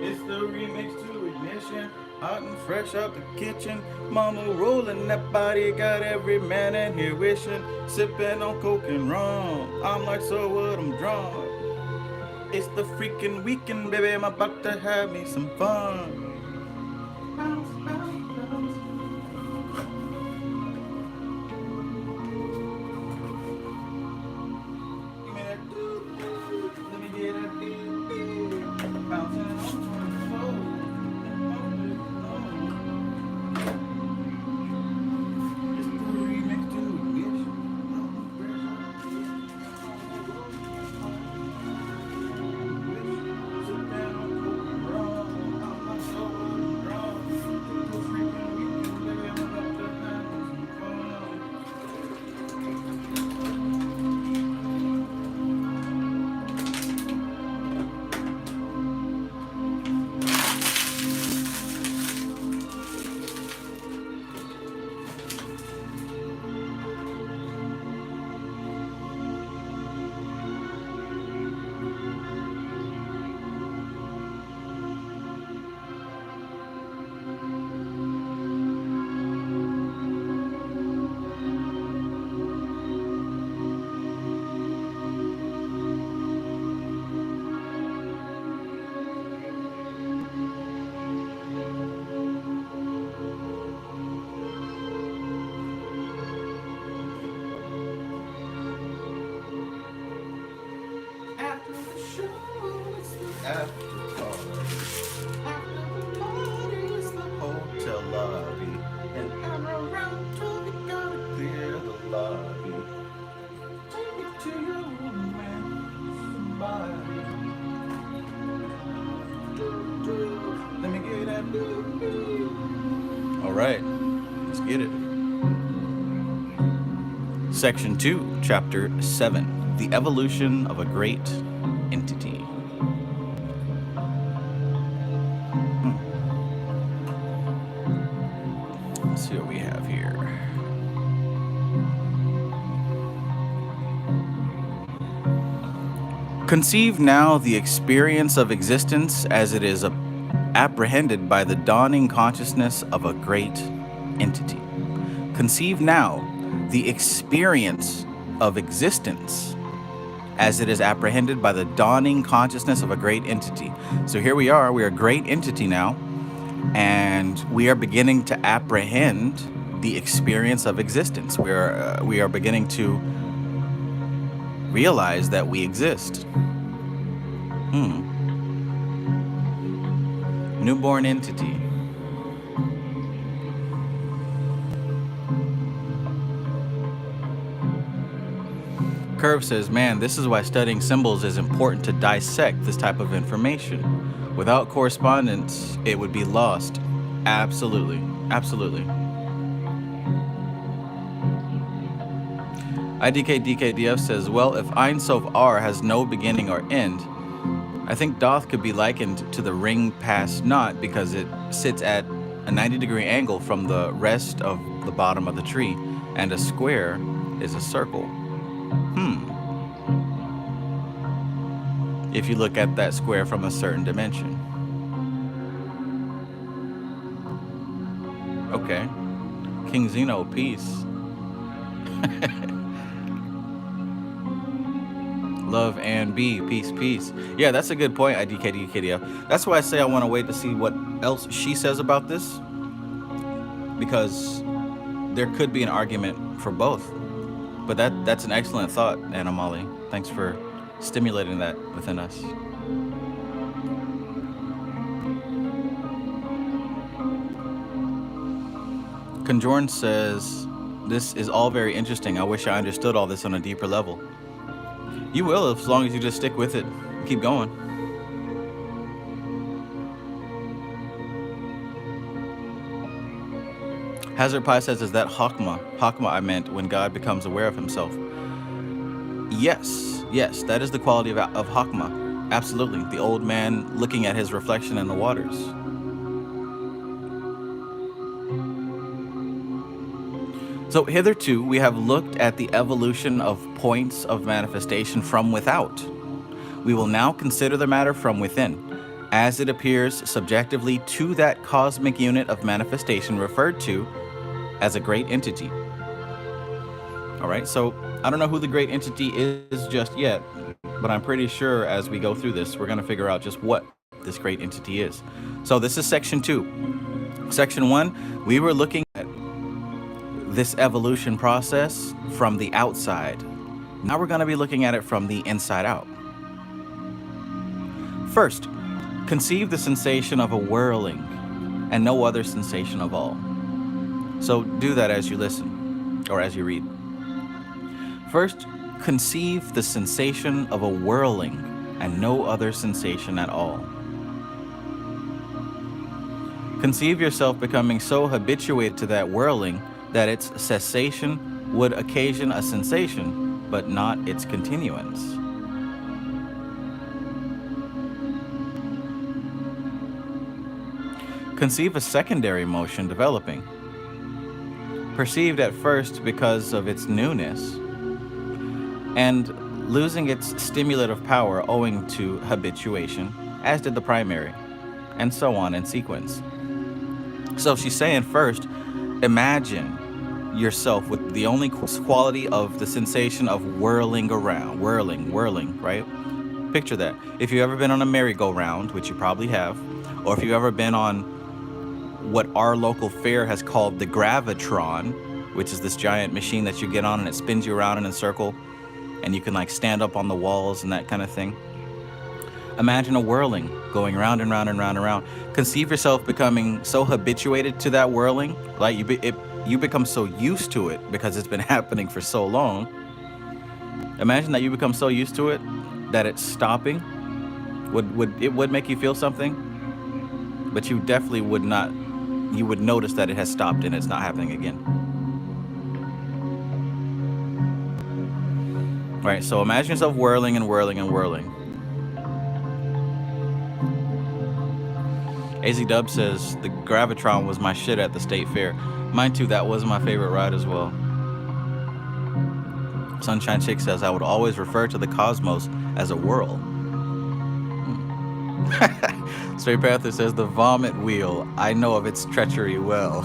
It's the remix to Ignition, hot and fresh out the kitchen. Mama rolling that body, got every man in here wishing. Sipping on coke and rum, I'm like, so what, I'm drunk. It's the freaking weekend, baby, I'm about to have me some fun. Bounce, bounce, bounce. Give me that doo-doo, let me get that doo-doo. Bouncing on the floor. It's the remix to Ignition. After the show, it's the after party. After the party, it's the hotel lobby. And I'm around till we gotta clear the lobby. Take it to your room and somebody. Let me get that doo-doo. All right, let's get it. Section 2, Chapter 7. The evolution of a great entity. Let's see what we have here. Conceive now the experience of existence as it is apprehended by the dawning consciousness of a great entity. Conceive now the experience of existence as it is apprehended by the dawning consciousness of a great entity. So here we are a great entity now, and we are beginning to apprehend the experience of existence. We are beginning to realize that we exist. Newborn entity. Curve says, man, this is why studying symbols is important to dissect this type of information. Without correspondence, it would be lost. Absolutely. Absolutely. IDKDKDF says, well, if Ein Sof R has no beginning or end, I think Doth could be likened to the ring past knot because it sits at a 90-degree angle from the rest of the bottom of the tree, and a square is a circle. If you look at that square from a certain dimension. Okay. King Zeno, peace. Love and be, peace, peace. Yeah, that's a good point, IDKDKDF. That's why I say I want to wait to see what else she says about this, because there could be an argument for both. But that's an excellent thought, Anna Molly. Thanks for stimulating that within us. Conjorn says, this is all very interesting. I wish I understood all this on a deeper level. You will, as long as you just stick with it. Keep going. Hazard Pie says, is that Hakma? Hakma I meant when God becomes aware of himself. Yes, that is the quality of Hakma. Absolutely. The old man looking at his reflection in the waters. So hitherto, we have looked at the evolution of points of manifestation from without. We will now consider the matter from within. as it appears subjectively to that cosmic unit of manifestation referred to as a great entity. All right, so I don't know who the great entity is just yet, but I'm pretty sure as we go through this, we're going to figure out just what this great entity is. So this is section 2. Section 1, we were looking at this evolution process from the outside. Now we're going to be looking at it from the inside out. First, conceive the sensation of a whirling and no other sensation of all. So do that as you listen or as you read. First, conceive the sensation of a whirling and no other sensation at all. Conceive yourself becoming so habituated to that whirling that its cessation would occasion a sensation, but not its continuance. Conceive a secondary motion developing, perceived at first because of its newness, and losing its stimulative power owing to habituation, as did the primary, and so on in sequence. So she's saying first, imagine yourself with the only quality of the sensation of whirling around, whirling, right? Picture that. If you've ever been on a merry-go-round, which you probably have, or if you've ever been on what our local fair has called the gravitron, which is this giant machine that you get on and it spins you around in a circle, and you can like stand up on the walls and that kind of thing. Imagine a whirling going round and round and round and round. Conceive yourself becoming so habituated to that whirling, like you become so used to it because it's been happening for so long. Imagine that you become so used to it that it's stopping. It would make you feel something, but you definitely would not. You would notice that it has stopped and it's not happening again. All right, so imagine yourself whirling and whirling and whirling. AZ Dub says the Gravitron was my shit at the state fair. Mine too, that was my favorite ride as well. Sunshine Chick says I would always refer to the cosmos as a whirl. Straight Panther says the vomit wheel. I know of its treachery well.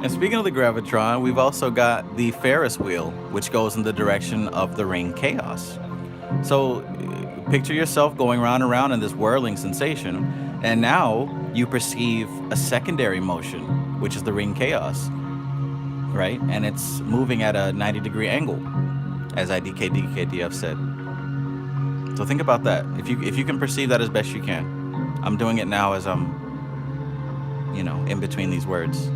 And speaking of the Gravitron, we've also got the Ferris wheel, which goes in the direction of the ring chaos. So picture yourself going round and round in this whirling sensation, and now you perceive a secondary motion, which is the ring chaos, right? And it's moving at a 90-degree angle, as IDKDKDF said. So think about that. If you can perceive that as best you can. I'm doing it now as I'm, in between these words.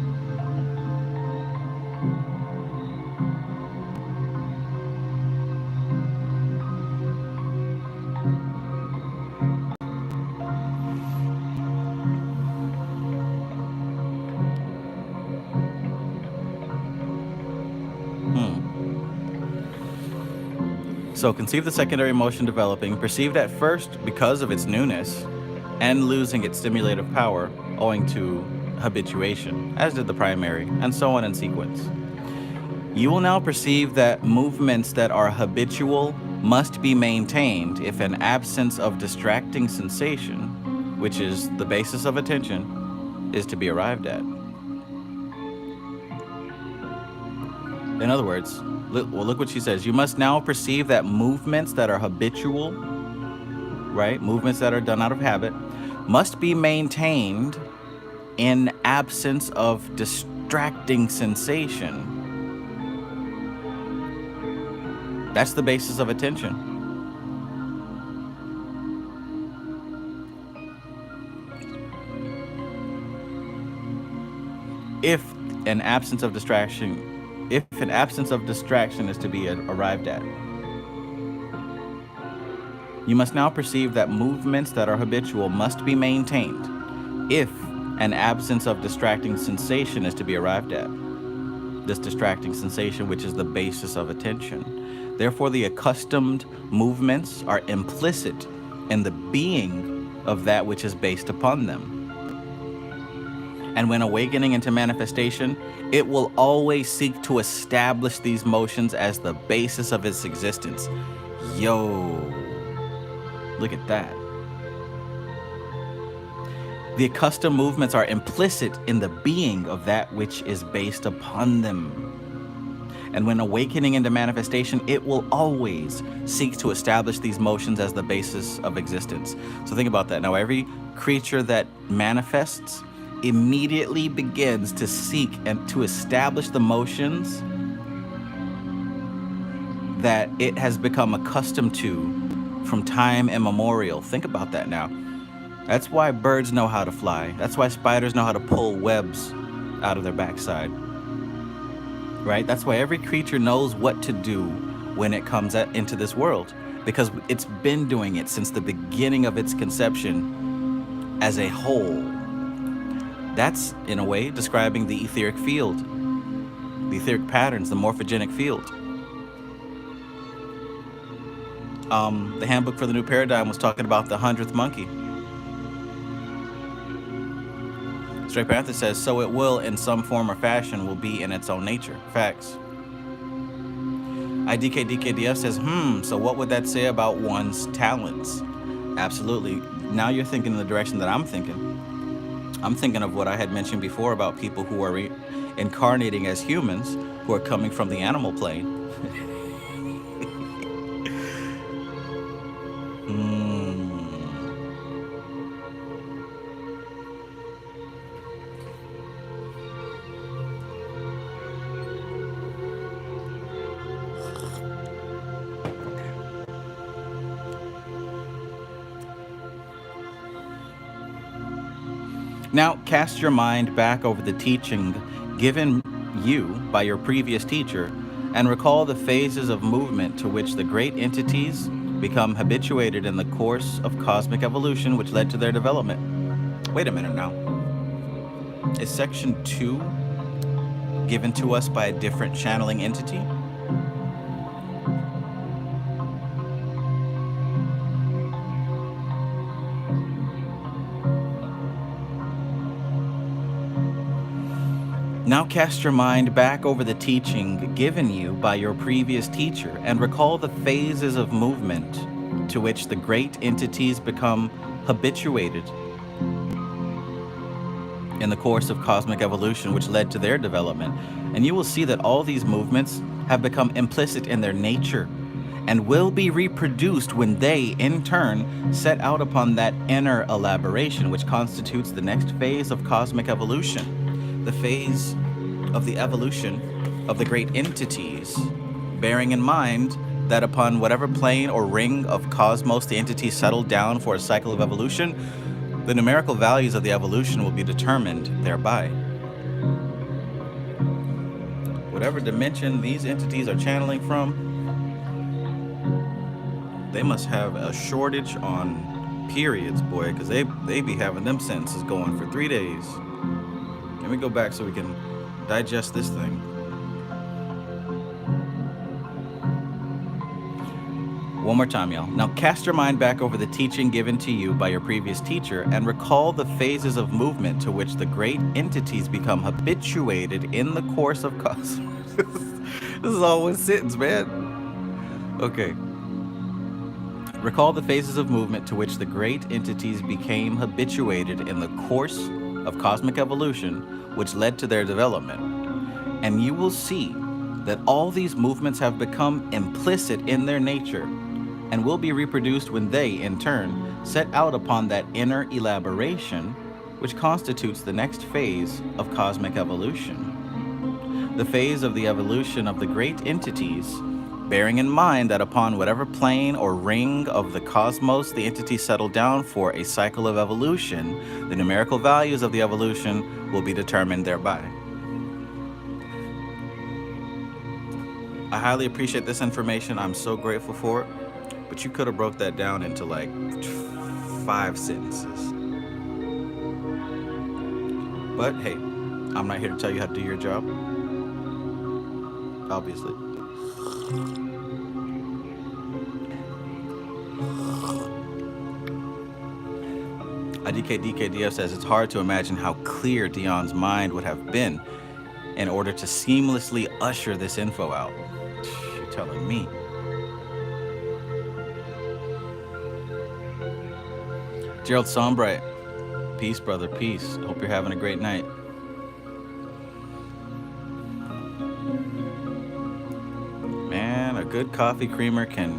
So conceive the secondary motion developing, perceived at first because of its newness, and losing its stimulative power owing to habituation, as did the primary, and so on in sequence. You will now perceive that movements that are habitual must be maintained if an absence of distracting sensation, which is the basis of attention, is to be arrived at. In other words, look what she says. You must now perceive that movements that are habitual, right? Movements that are done out of habit, must be maintained in absence of distracting sensation. That's the basis of attention. If an absence of distraction is to be arrived at. You must now perceive that movements that are habitual must be maintained if an absence of distracting sensation is to be arrived at. This distracting sensation, which is the basis of attention. Therefore, the accustomed movements are implicit in the being of that which is based upon them. And when awakening into manifestation, it will always seek to establish these motions as the basis of its existence. Yo, look at that. The accustomed movements are implicit in the being of that which is based upon them. And when awakening into manifestation, it will always seek to establish these motions as the basis of existence. So think about that. Now, every creature that manifests immediately begins to seek and to establish the motions that it has become accustomed to from time immemorial. Think about that now. That's why birds know how to fly. That's why spiders know how to pull webs out of their backside. Right? That's why every creature knows what to do when it comes into this world, because it's been doing it since the beginning of its conception as a whole. That's, in a way, describing the etheric field, the etheric patterns, the morphogenic field. The handbook for the new paradigm was talking about the 100th monkey. Straight Panther says, so it will, in some form or fashion, will be in its own nature. Facts. IDKDKDF says, so what would that say about one's talents? Absolutely. Now you're thinking in the direction that I'm thinking. I'm thinking of what I had mentioned before about people who are incarnating as humans, who are coming from the animal plane. Now cast your mind back over the teaching given you by your previous teacher and recall the phases of movement to which the great entities become habituated in the course of cosmic evolution which led to their development. Wait a minute now. Is section 2 given to us by a different channeling entity? Now cast your mind back over the teaching given you by your previous teacher and recall the phases of movement to which the great entities become habituated in the course of cosmic evolution which led to their development. And you will see that all these movements have become implicit in their nature and will be reproduced when they, in turn, set out upon that inner elaboration which constitutes the next phase of cosmic evolution. The phase of the evolution of the great entities, bearing in mind that upon whatever plane or ring of cosmos the entities settle down for a cycle of evolution, the numerical values of the evolution will be determined thereby. Whatever dimension these entities are channeling from, they must have a shortage on periods, boy, because they be having them sentences going for 3 days. Let me go back so we can digest this thing. One more time, y'all. Now cast your mind back over the teaching given to you by your previous teacher and recall the phases of movement to which the great entities become habituated in the course of cosmos. This is all one sentence, man. Okay. Recall the phases of movement to which the great entities became habituated in the course of cosmic evolution, which led to their development. And you will see that all these movements have become implicit in their nature and will be reproduced when they, in turn, set out upon that inner elaboration, which constitutes the next phase of cosmic evolution. The phase of the evolution of the great entities, bearing in mind that upon whatever plane or ring of the cosmos the entities settle down for a cycle of evolution, the numerical values of the evolution will be determined thereby. I highly appreciate this information. I'm so grateful for it. But you could have broke that down into like 5 sentences. But hey, I'm not here to tell you how to do your job. Obviously. IDKDKDF says it's hard to imagine how clear Dion's mind would have been in order to seamlessly usher this info out. You're telling me. Gerald Sombright, Peace, brother. Peace. Hope you're having a great night. Man, a good coffee creamer can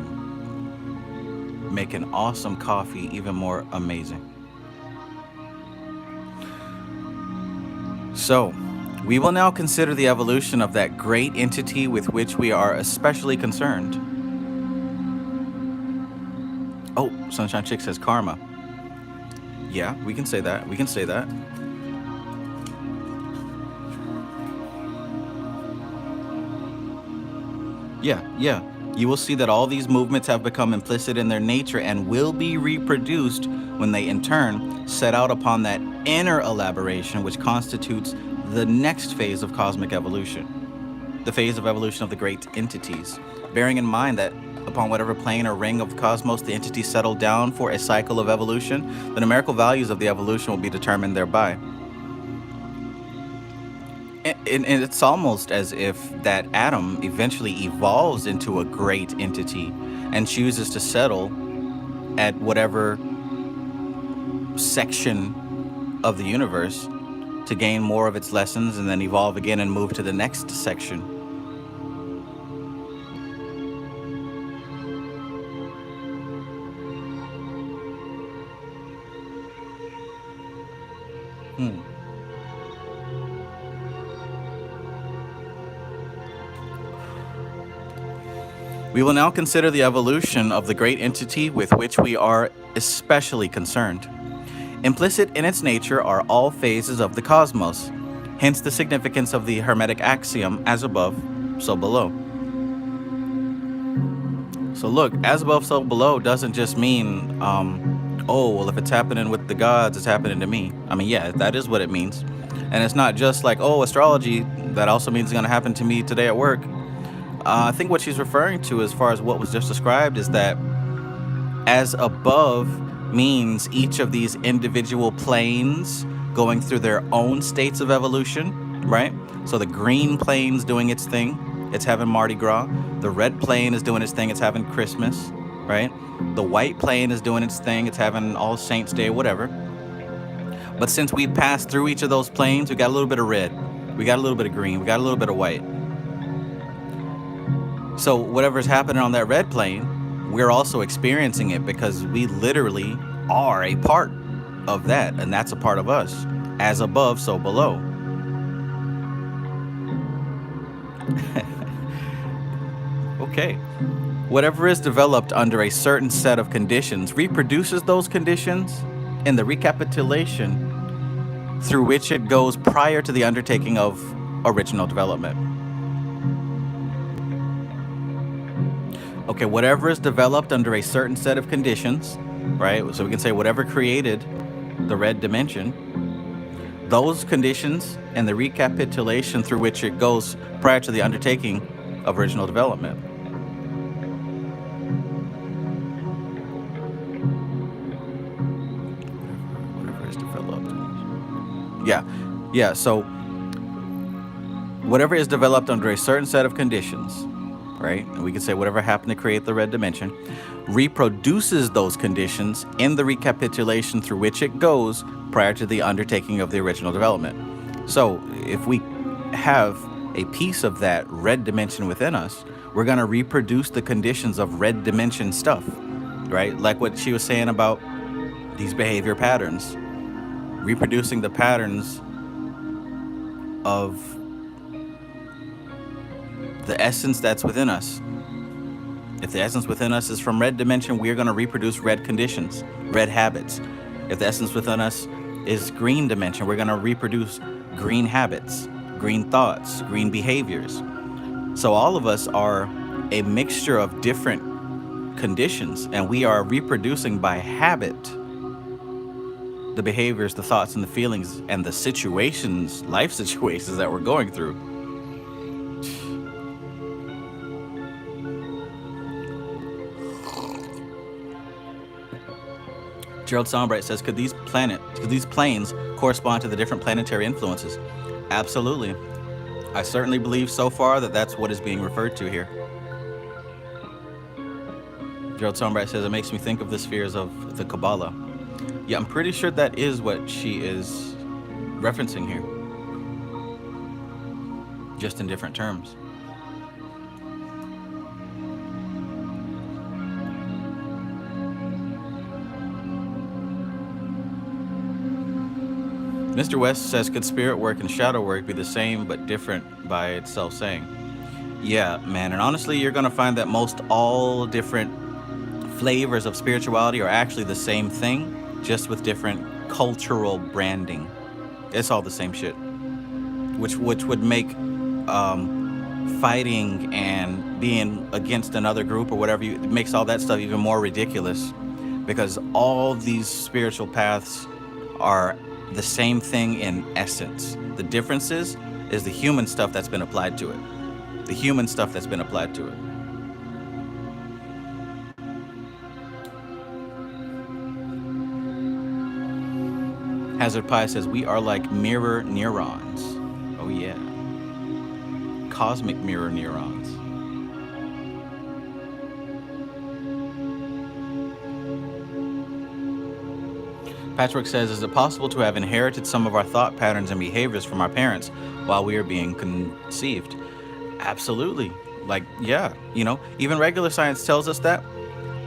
make an awesome coffee even more amazing. So, we will now consider the evolution of that great entity with which we are especially concerned. Oh, Sunshine Chick says karma. Yeah, we can say that. We can say that. Yeah. You will see that all these movements have become implicit in their nature and will be reproduced when they in turn set out upon that inner elaboration which constitutes the next phase of cosmic evolution, the phase of evolution of the great entities, bearing in mind that upon whatever plane or ring of the cosmos the entities settle down for a cycle of evolution, the numerical values of the evolution will be determined thereby. And it's almost as if that atom eventually evolves into a great entity and chooses to settle at whatever section of the universe to gain more of its lessons and then evolve again and move to the next section. We will now consider the evolution of the great entity with which we are especially concerned. Implicit in its nature are all phases of the cosmos, hence the significance of the Hermetic axiom, as above, so below. So look, as above, so below doesn't just mean, oh, well, if it's happening with the gods, it's happening to me. I mean, yeah, that is what it means. And it's not just like, oh, astrology, that also means it's going to happen to me today at work. I think what she's referring to as far as what was just described is that as above means each of these individual planes going through their own states of evolution, right? So the green plane's doing its thing, it's having Mardi Gras. The red plane is doing its thing, it's having Christmas, right? The white plane is doing its thing, it's having All Saints Day, whatever. But since we passed through each of those planes, we got a little bit of red, we got a little bit of green, we got a little bit of white. So whatever's happening on that red plane, we're also experiencing it because we literally are a part of that, and that's a part of us. As above, so below. Okay. Whatever is developed under a certain set of conditions reproduces those conditions in the recapitulation through which it goes prior to the undertaking of original development. Okay, whatever is developed under a certain set of conditions, right? So we can say whatever created the red dimension, those conditions and the recapitulation through which it goes prior to the undertaking of original development. Whatever is developed. Yeah, so whatever is developed under a certain set of conditions, right? And we can say whatever happened to create the red dimension reproduces those conditions in the recapitulation through which it goes prior to the undertaking of the original development. So if we have a piece of that red dimension within us, we're going to reproduce the conditions of red dimension stuff, right? Like what she was saying about these behavior patterns, reproducing the patterns of the essence that's within us. If the essence within us is from red dimension, we're going to reproduce red conditions, red habits. If the essence within us is green dimension, we're going to reproduce green habits, green thoughts, green behaviors. So all of us are a mixture of different conditions, and we are reproducing by habit the behaviors, the thoughts, and the feelings, and the situations, life situations that we're going through. Gerald Soundbright says, could these planes correspond to the different planetary influences? Absolutely. I certainly believe so far that that's what is being referred to here. Gerald Soundbright says, it makes me think of the spheres of the Kabbalah. Yeah, I'm pretty sure that is what she is referencing here, just in different terms. Mr. West says, could spirit work and shadow work be the same but different by itself saying? Yeah, man. And honestly, you're going to find that most all different flavors of spirituality are actually the same thing, just with different cultural branding. It's all the same shit, which would make fighting and being against another group or whatever, it makes all that stuff even more ridiculous, because all these spiritual paths are the same thing in essence. The difference is the human stuff that's been applied to it. The human stuff that's been applied to it. Hazard Pie says, we are like mirror neurons. Oh yeah. Cosmic mirror neurons. Patchwork says, is it possible to have inherited some of our thought patterns and behaviors from our parents while we are being conceived? Absolutely. Like, yeah, even regular science tells us that.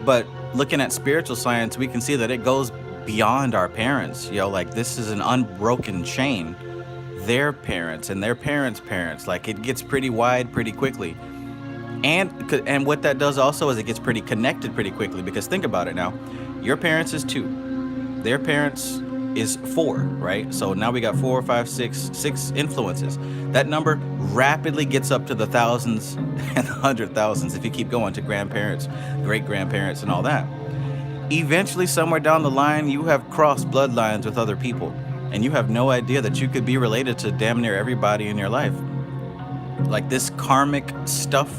But looking at spiritual science, we can see that it goes beyond our parents. Like, this is an unbroken chain. Their parents and their parents' parents. Like, it gets pretty wide pretty quickly. And what that does also is it gets pretty connected pretty quickly, because think about it now. Your parents is 2. Their parents is 4, right? So now we got 4, 5, 6 influences. That number rapidly gets up to the thousands and the 100,000s if you keep going to grandparents, great-grandparents, and all that. Eventually, somewhere down the line, you have crossed bloodlines with other people, and you have no idea that you could be related to damn near everybody in your life. Like, this karmic stuff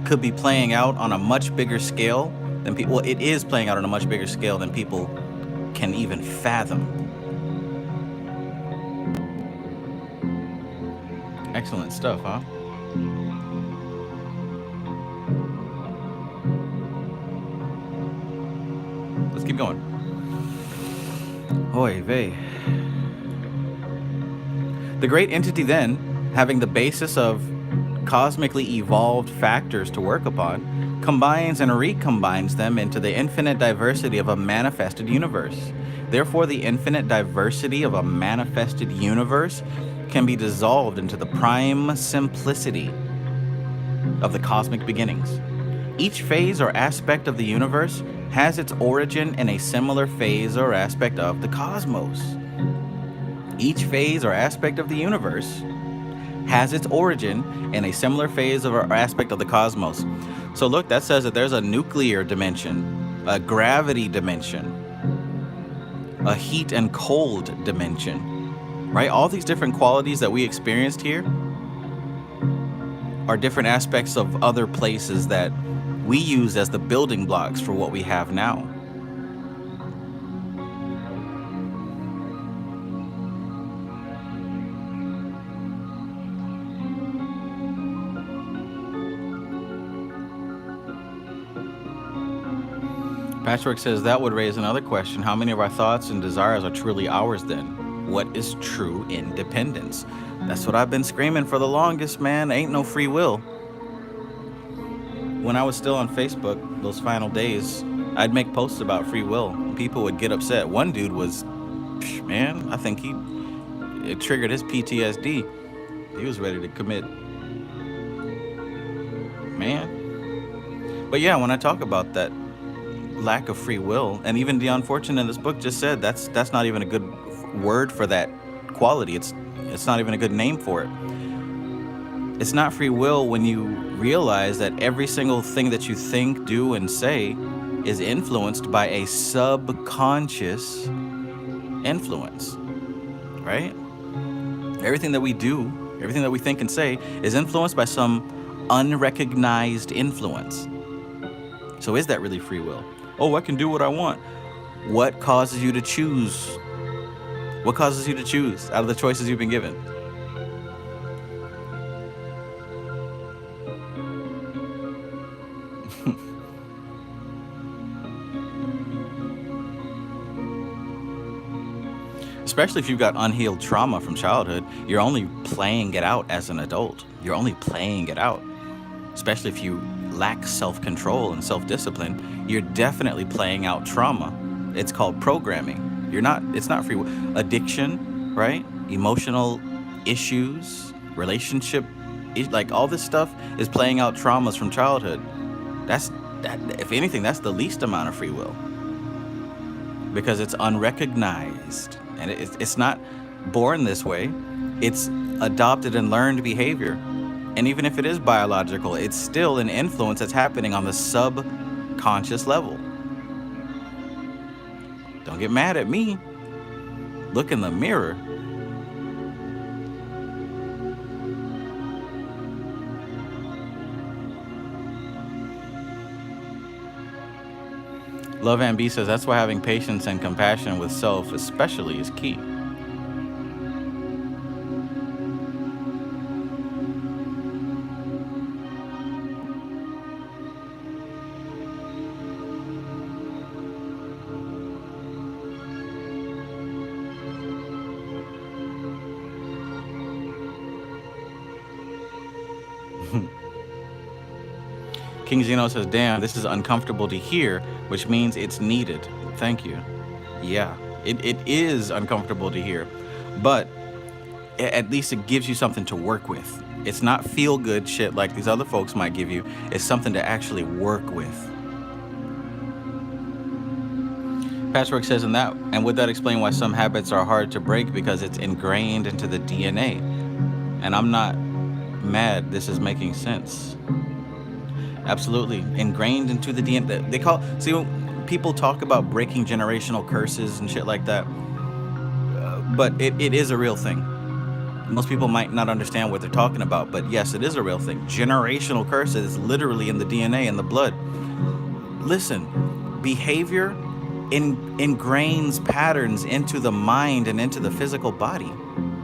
could be playing out on a much bigger scale than people. Well, it is playing out on a much bigger scale than people can even fathom. Excellent stuff, huh? Let's keep going. Oy vey. The great entity then, having the basis of cosmically evolved factors to work upon, combines and recombines them into the infinite diversity of a manifested universe. Therefore, the infinite diversity of a manifested universe can be dissolved into the prime simplicity of the cosmic beginnings. Each phase or aspect of the universe has its origin in a similar phase or aspect of the cosmos. Each phase or aspect of the universe has its origin in a similar phase or aspect of the cosmos. So look, that says that there's a nuclear dimension, a gravity dimension, a heat and cold dimension, right? All these different qualities that we experienced here are different aspects of other places that we use as the building blocks for what we have now. Patchwork says that would raise another question. How many of our thoughts and desires are truly ours then? What is true independence? That's what I've been screaming for the longest, man. Ain't no free will. When I was still on Facebook, those final days, I'd make posts about free will. People would get upset. One dude was, man, I think it triggered his PTSD. He was ready to commit. Man. But yeah, when I talk about that lack of free will, and even the unfortunate in this book just said that's not even a good word for that quality. It's not even a good name for it. It's not free will when you realize that every single thing that you think, do, and say is influenced by a subconscious influence, right? Everything that we do, everything that we think and say is influenced by some unrecognized influence. So is that really free will? Oh, I can do what I want. What causes you to choose? What causes you to choose out of the choices you've been given? especially if you've got unhealed trauma from childhood, you're only playing it out as an adult. You're only playing it out. Especially if you lack self-control and self-discipline, you're definitely playing out trauma. It's called programming. It's not free will. Addiction, right? Emotional issues, relationship, like all this stuff is playing out traumas from childhood. If anything, that's the least amount of free will, because it's unrecognized and it's not born this way. It's adopted and learned behavior. And even if it is biological, it's still an influence that's happening on the subconscious level. Don't get mad at me. Look in the mirror. Love and B says, that's why having patience and compassion with self especially is key. King Zeno says, damn, this is uncomfortable to hear, which means it's needed. Thank you. Yeah, it is uncomfortable to hear, but at least it gives you something to work with. It's not feel good shit like these other folks might give you. It's something to actually work with. Patchwork says, and would that explain why some habits are hard to break? Because it's ingrained into the DNA. And I'm not mad. This is making sense. Absolutely. Ingrained into the DNA. See, when people talk about breaking generational curses and shit like that, but it is a real thing. Most people might not understand what they're talking about, but yes, it is a real thing. Generational curses is literally in the DNA, in the blood. Listen, behavior ingrains patterns into the mind and into the physical body.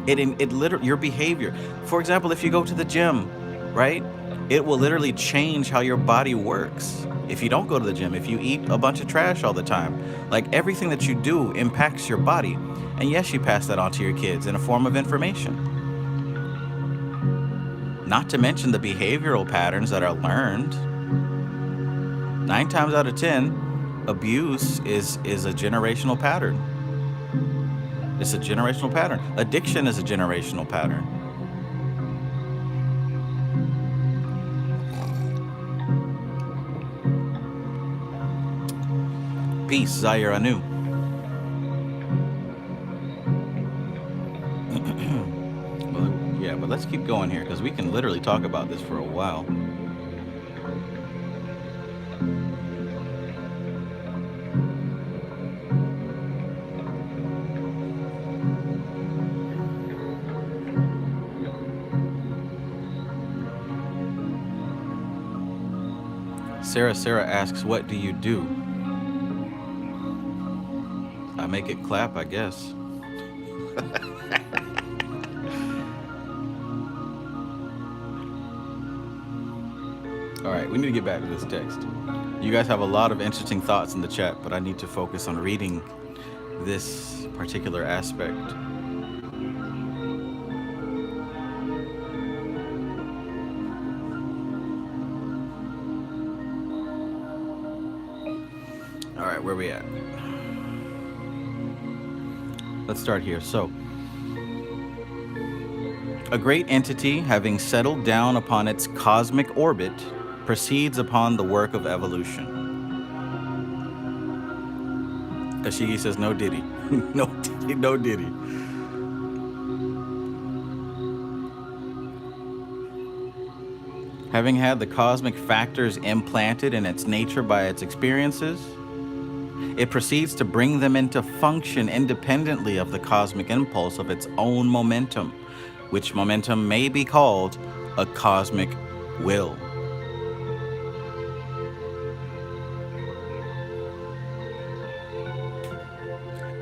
It literally, your behavior. For example, if you go to the gym, right? It will literally change how your body works. If you don't go to the gym, if you eat a bunch of trash all the time, like everything that you do impacts your body. And yes, you pass that on to your kids in a form of information. Not to mention the behavioral patterns that are learned. 9 times out of 10, abuse is a generational pattern. It's a generational pattern. Addiction is a generational pattern. Peace, Zaire Anu. Well, yeah, but let's keep going here, because we can literally talk about this for a while. Sarah asks, what do you do? I make it clap, I guess. All right, we need to get back to this text. You guys have a lot of interesting thoughts in the chat, but I need to focus on reading this particular aspect. All right, where are we at? Let's start here. So, a great entity, having settled down upon its cosmic orbit, proceeds upon the work of evolution. Ashigi says, no diddy. No diddy, no diddy. Having had the cosmic factors implanted in its nature by its experiences, it proceeds to bring them into function independently of the cosmic impulse of its own momentum, which momentum may be called a cosmic will.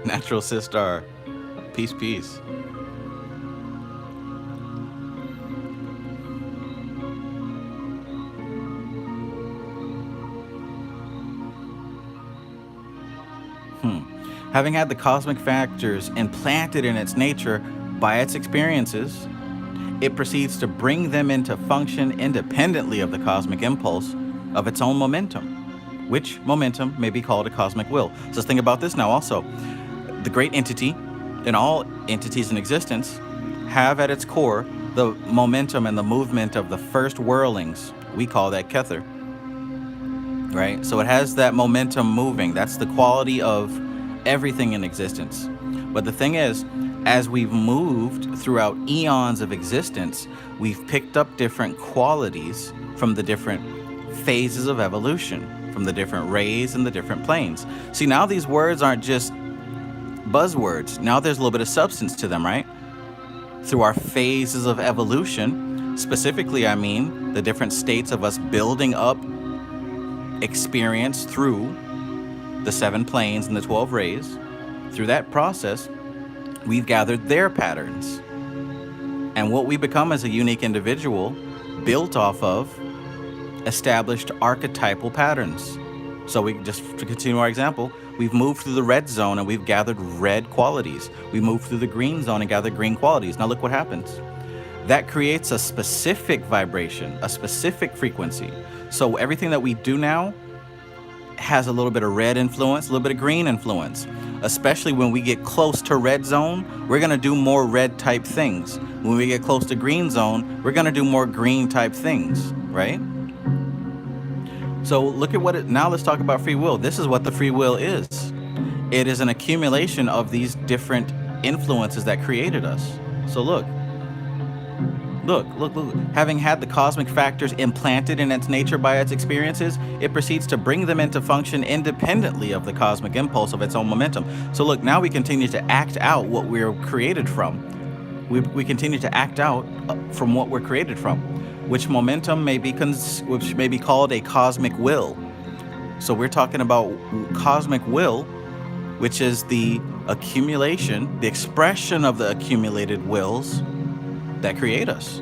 Natural Sistar, peace, peace. Having had the cosmic factors implanted in its nature by its experiences, it proceeds to bring them into function independently of the cosmic impulse of its own momentum, which momentum may be called a cosmic will. So let's think about this now also. The great entity and all entities in existence have at its core the momentum and the movement of the first whirlings. We call that Kether, right? So it has that momentum moving. That's the quality of everything in existence. But the thing is, as we've moved throughout eons of existence, we've picked up different qualities from the different phases of evolution, from the different rays and the different planes. See, now these words aren't just buzzwords. Now there's a little bit of substance to them, right? Through our phases of evolution, specifically, I mean the different states of us building up experience through the 7 planes and the 12 rays. Through that process, we've gathered their patterns. And what we become as a unique individual built off of established archetypal patterns. So we just, to continue our example, we've moved through the red zone and we've gathered red qualities. We moved through the green zone and gathered green qualities. Now look what happens. That creates a specific vibration, a specific frequency. So everything that we do now has a little bit of red influence, a little bit of green influence. Especially when we get close to red zone, we're gonna do more red type things. When we get close to green zone, we're gonna do more green type things, right? So look at what it, now let's talk about free will. This is what the free will is. It is an accumulation of these different influences that created us. So look. Having had the cosmic factors implanted in its nature by its experiences, it proceeds to bring them into function independently of the cosmic impulse of its own momentum. So look, now we continue to act out what we're created from. We continue to act out from what we're created from, which momentum may be called a cosmic will. So we're talking about cosmic will, which is the accumulation, the expression of the accumulated wills that create us.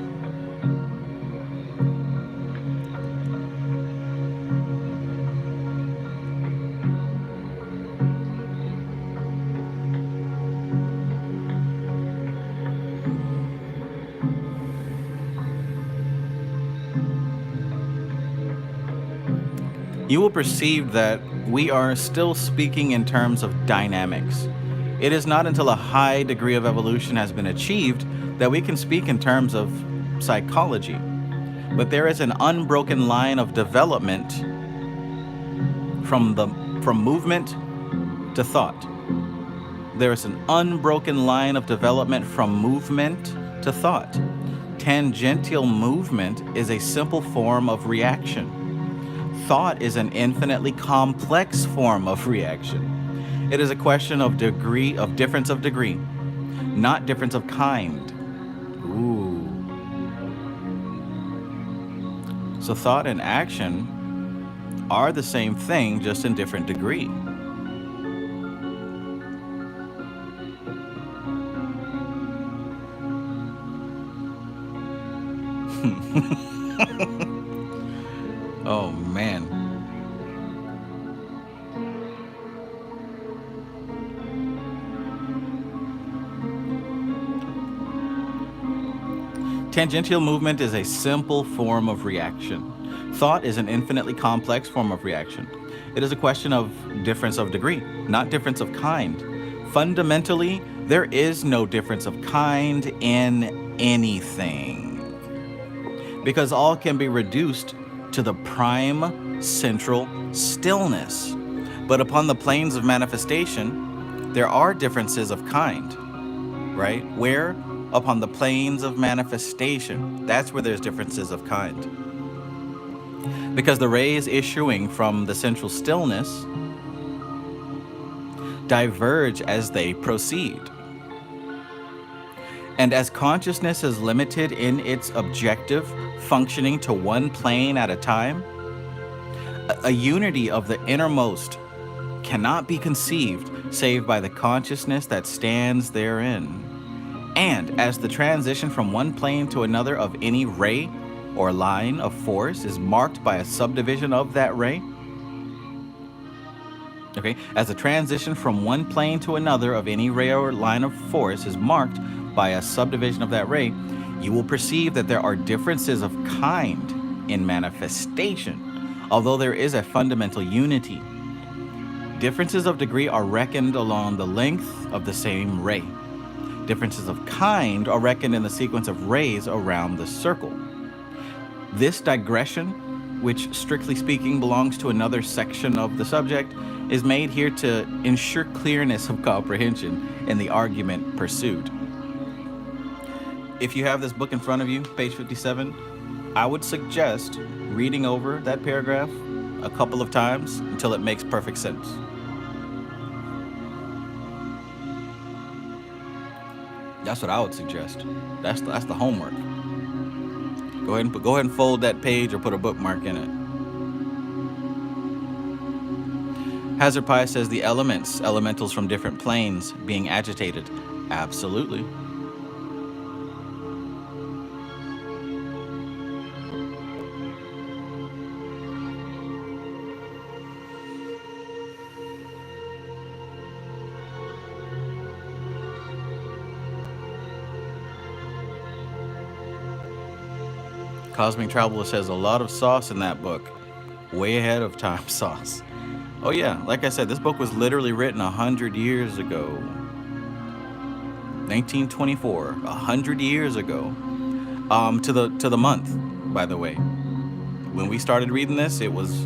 You will perceive that we are still speaking in terms of dynamics. It is not until a high degree of evolution has been achieved that we can speak in terms of psychology. But there is an unbroken line of development from movement to thought. There is an unbroken line of development from movement to thought. Tangential movement is a simple form of reaction. Thought is an infinitely complex form of reaction. It is a question of degree, of difference of degree, not difference of kind. Ooh. So thought and action are the same thing, just in different degree. Oh man. Tangential movement is a simple form of reaction. Thought is an infinitely complex form of reaction. It is a question of difference of degree, not difference of kind. Fundamentally, there is no difference of kind in anything, because all can be reduced to the prime central stillness. But upon the planes of manifestation, there are differences of kind, right? Where? Upon the planes of manifestation, that's where there's differences of kind. Because the rays issuing from the central stillness diverge as they proceed. And as consciousness is limited in its objective, functioning to one plane at a time, a unity of the innermost cannot be conceived save by the consciousness that stands therein. And as the transition from one plane to another of any ray or line of force is marked by a subdivision of that ray, Okay, as the transition from one plane to another of any ray or line of force is marked by a subdivision of that ray, you will perceive that there are differences of kind in manifestation, although there is a fundamental unity. Differences of degree are reckoned along the length of the same ray. Differences of kind are reckoned in the sequence of rays around the circle. This digression, which strictly speaking belongs to another section of the subject, is made here to ensure clearness of comprehension in the argument pursued. If you have this book in front of you, page 57, I would suggest reading over that paragraph a couple of times until it makes perfect sense. That's what I would suggest. That's the homework. Go ahead and fold that page or put a bookmark in it. Hazard Pi says the elementals from different planes being agitated. Absolutely. Cosmic Traveler says a lot of sauce in that book. Way ahead of time sauce. Oh yeah, like I said, this book was literally written 100 years ago. 1924, 100 years ago. To the month, by the way. When we started reading this, it was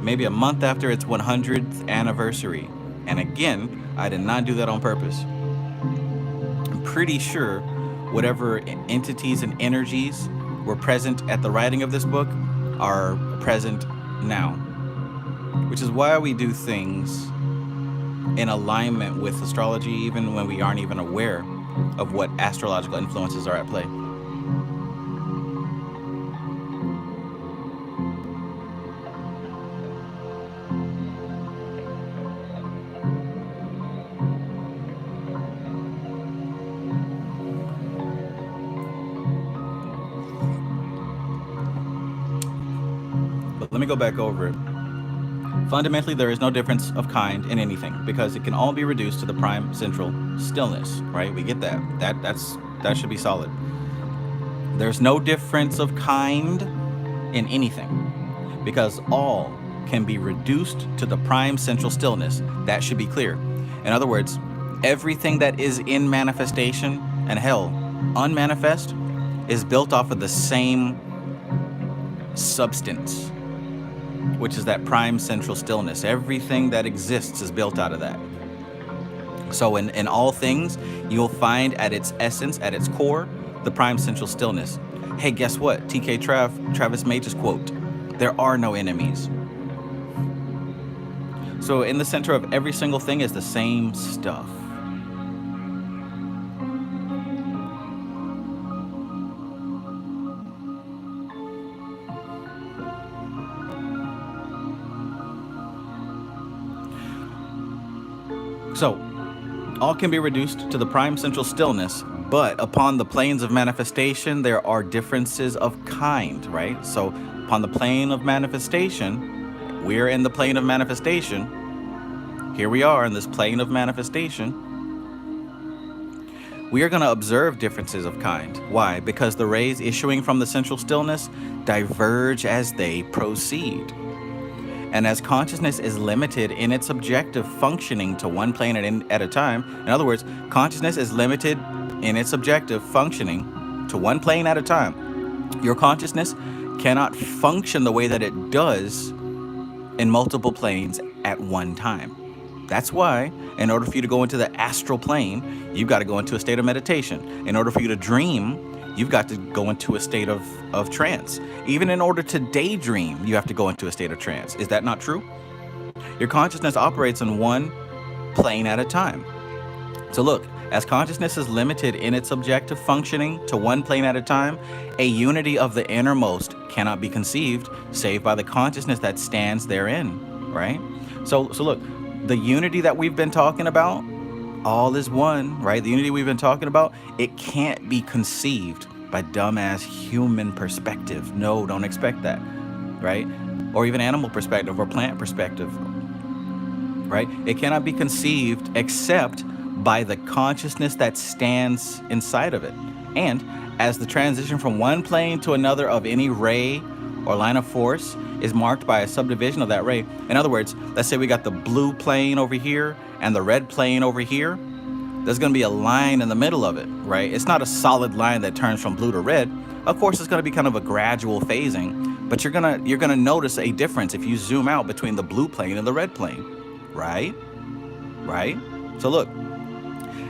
maybe a month after its 100th anniversary. And again, I did not do that on purpose. I'm pretty sure whatever entities and energies were present at the writing of this book are present now. Which is why we do things in alignment with astrology, even when we aren't even aware of what astrological influences are at play. But let me go back over it. Fundamentally, there is no difference of kind in anything because it can all be reduced to the prime central stillness, right? We get that. That should be solid. There's no difference of kind in anything because all can be reduced to the prime central stillness. That should be clear. In other words, everything that is in manifestation and hell, unmanifest, is built off of the same substance, which is that prime central stillness. Everything that exists is built out of that. So in all things, you'll find at its essence, at its core, the prime central stillness. Hey, guess what? TK Travis Mage's quote, there are no enemies. So in the center of every single thing is the same stuff. So, all can be reduced to the prime central stillness, but upon the planes of manifestation, there are differences of kind, right? So, upon the plane of manifestation, we're in the plane of manifestation. Here we are in this plane of manifestation. We are going to observe differences of kind. Why? Because the rays issuing from the central stillness diverge as they proceed. And as consciousness is limited in its objective functioning to one plane at a time, in other words, consciousness is limited in its objective functioning to one plane at a time. Your consciousness cannot function the way that it does in multiple planes at one time. That's why, in order for you to go into the astral plane, you've got to go into a state of meditation. In order for you to dream, you've got to go into a state of trance. Even in order to daydream, you have to go into a state of trance. Is that not true? Your consciousness operates on one plane at a time. So look, as consciousness is limited in its objective functioning to one plane at a time, a unity of the innermost cannot be conceived save by the consciousness that stands therein, right? So look, the unity that we've been talking about, all is one, right? The unity we've been talking about, it can't be conceived by dumbass human perspective. No, don't expect that, right? Or even animal perspective or plant perspective. right? It cannot be conceived except by the consciousness that stands inside of it. And as the transition from one plane to another of any ray or line of force is marked by a subdivision of that ray. In other words, let's say we got the blue plane over here and the red plane over here. There's going to be a line in the middle of it, right? It's not a solid line that turns from blue to red. Of course, it's going to be kind of a gradual phasing, but you're gonna notice a difference if you zoom out between the blue plane and the red plane, right? Right? So look,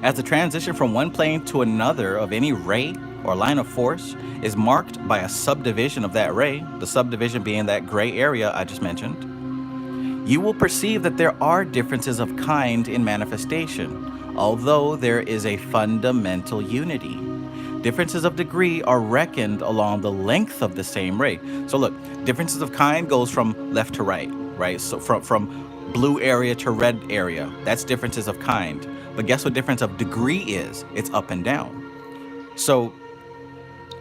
as the transition from one plane to another of any ray or line of force is marked by a subdivision of that ray, the subdivision being that gray area I just mentioned, you will perceive that there are differences of kind in manifestation, although there is a fundamental unity. Differences of degree are reckoned along the length of the same ray. So look, differences of kind goes from left to right, right? So from blue area to red area, that's differences of kind. But guess what difference of degree is? It's up and down. So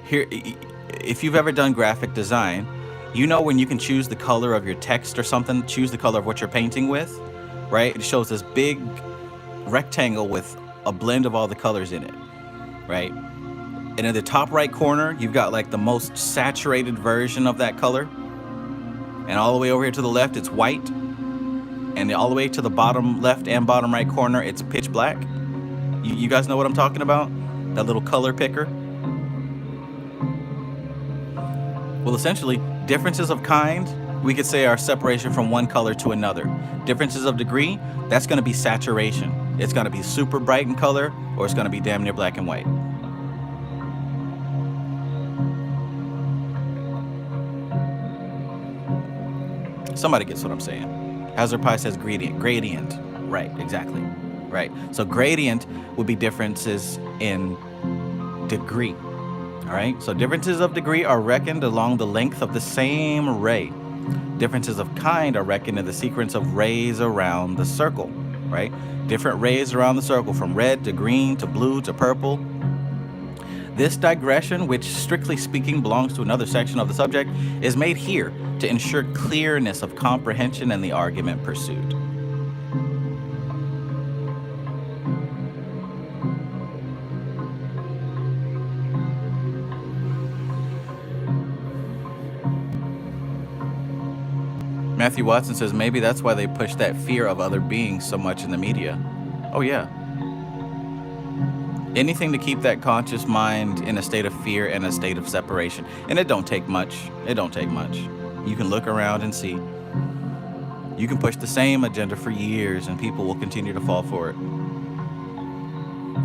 here, if you've ever done graphic design, you know when you can choose the color of your text or something, choose the color of what you're painting with, right? It shows this big rectangle with a blend of all the colors in it, right? And in the top right corner, you've got like the most saturated version of that color. And all the way over here to the left, it's white. And all the way to the bottom left and bottom right corner, it's pitch black. You guys know what I'm talking about? That little color picker. Well, essentially, differences of kind, we could say, are separation from one color to another. Differences of degree, that's going to be saturation. It's going to be super bright in color, or it's going to be damn near black and white. Somebody gets what I'm saying. Hazard Pi says gradient. Gradient. Right, exactly. Right. So gradient would be differences in degree. All right. So differences of degree are reckoned along the length of the same ray. Differences of kind are reckoned in the sequence of rays around the circle. Right. Different rays around the circle, from red to green to blue to purple. This digression, which strictly speaking belongs to another section of the subject, is made here to ensure clearness of comprehension and the argument pursued. Matthew Watson says maybe that's why they push that fear of other beings so much in the media. Oh yeah. Anything to keep that conscious mind in a state of fear and a state of separation. And it don't take much. It don't take much. You can look around and see. You can push the same agenda for years and people will continue to fall for it.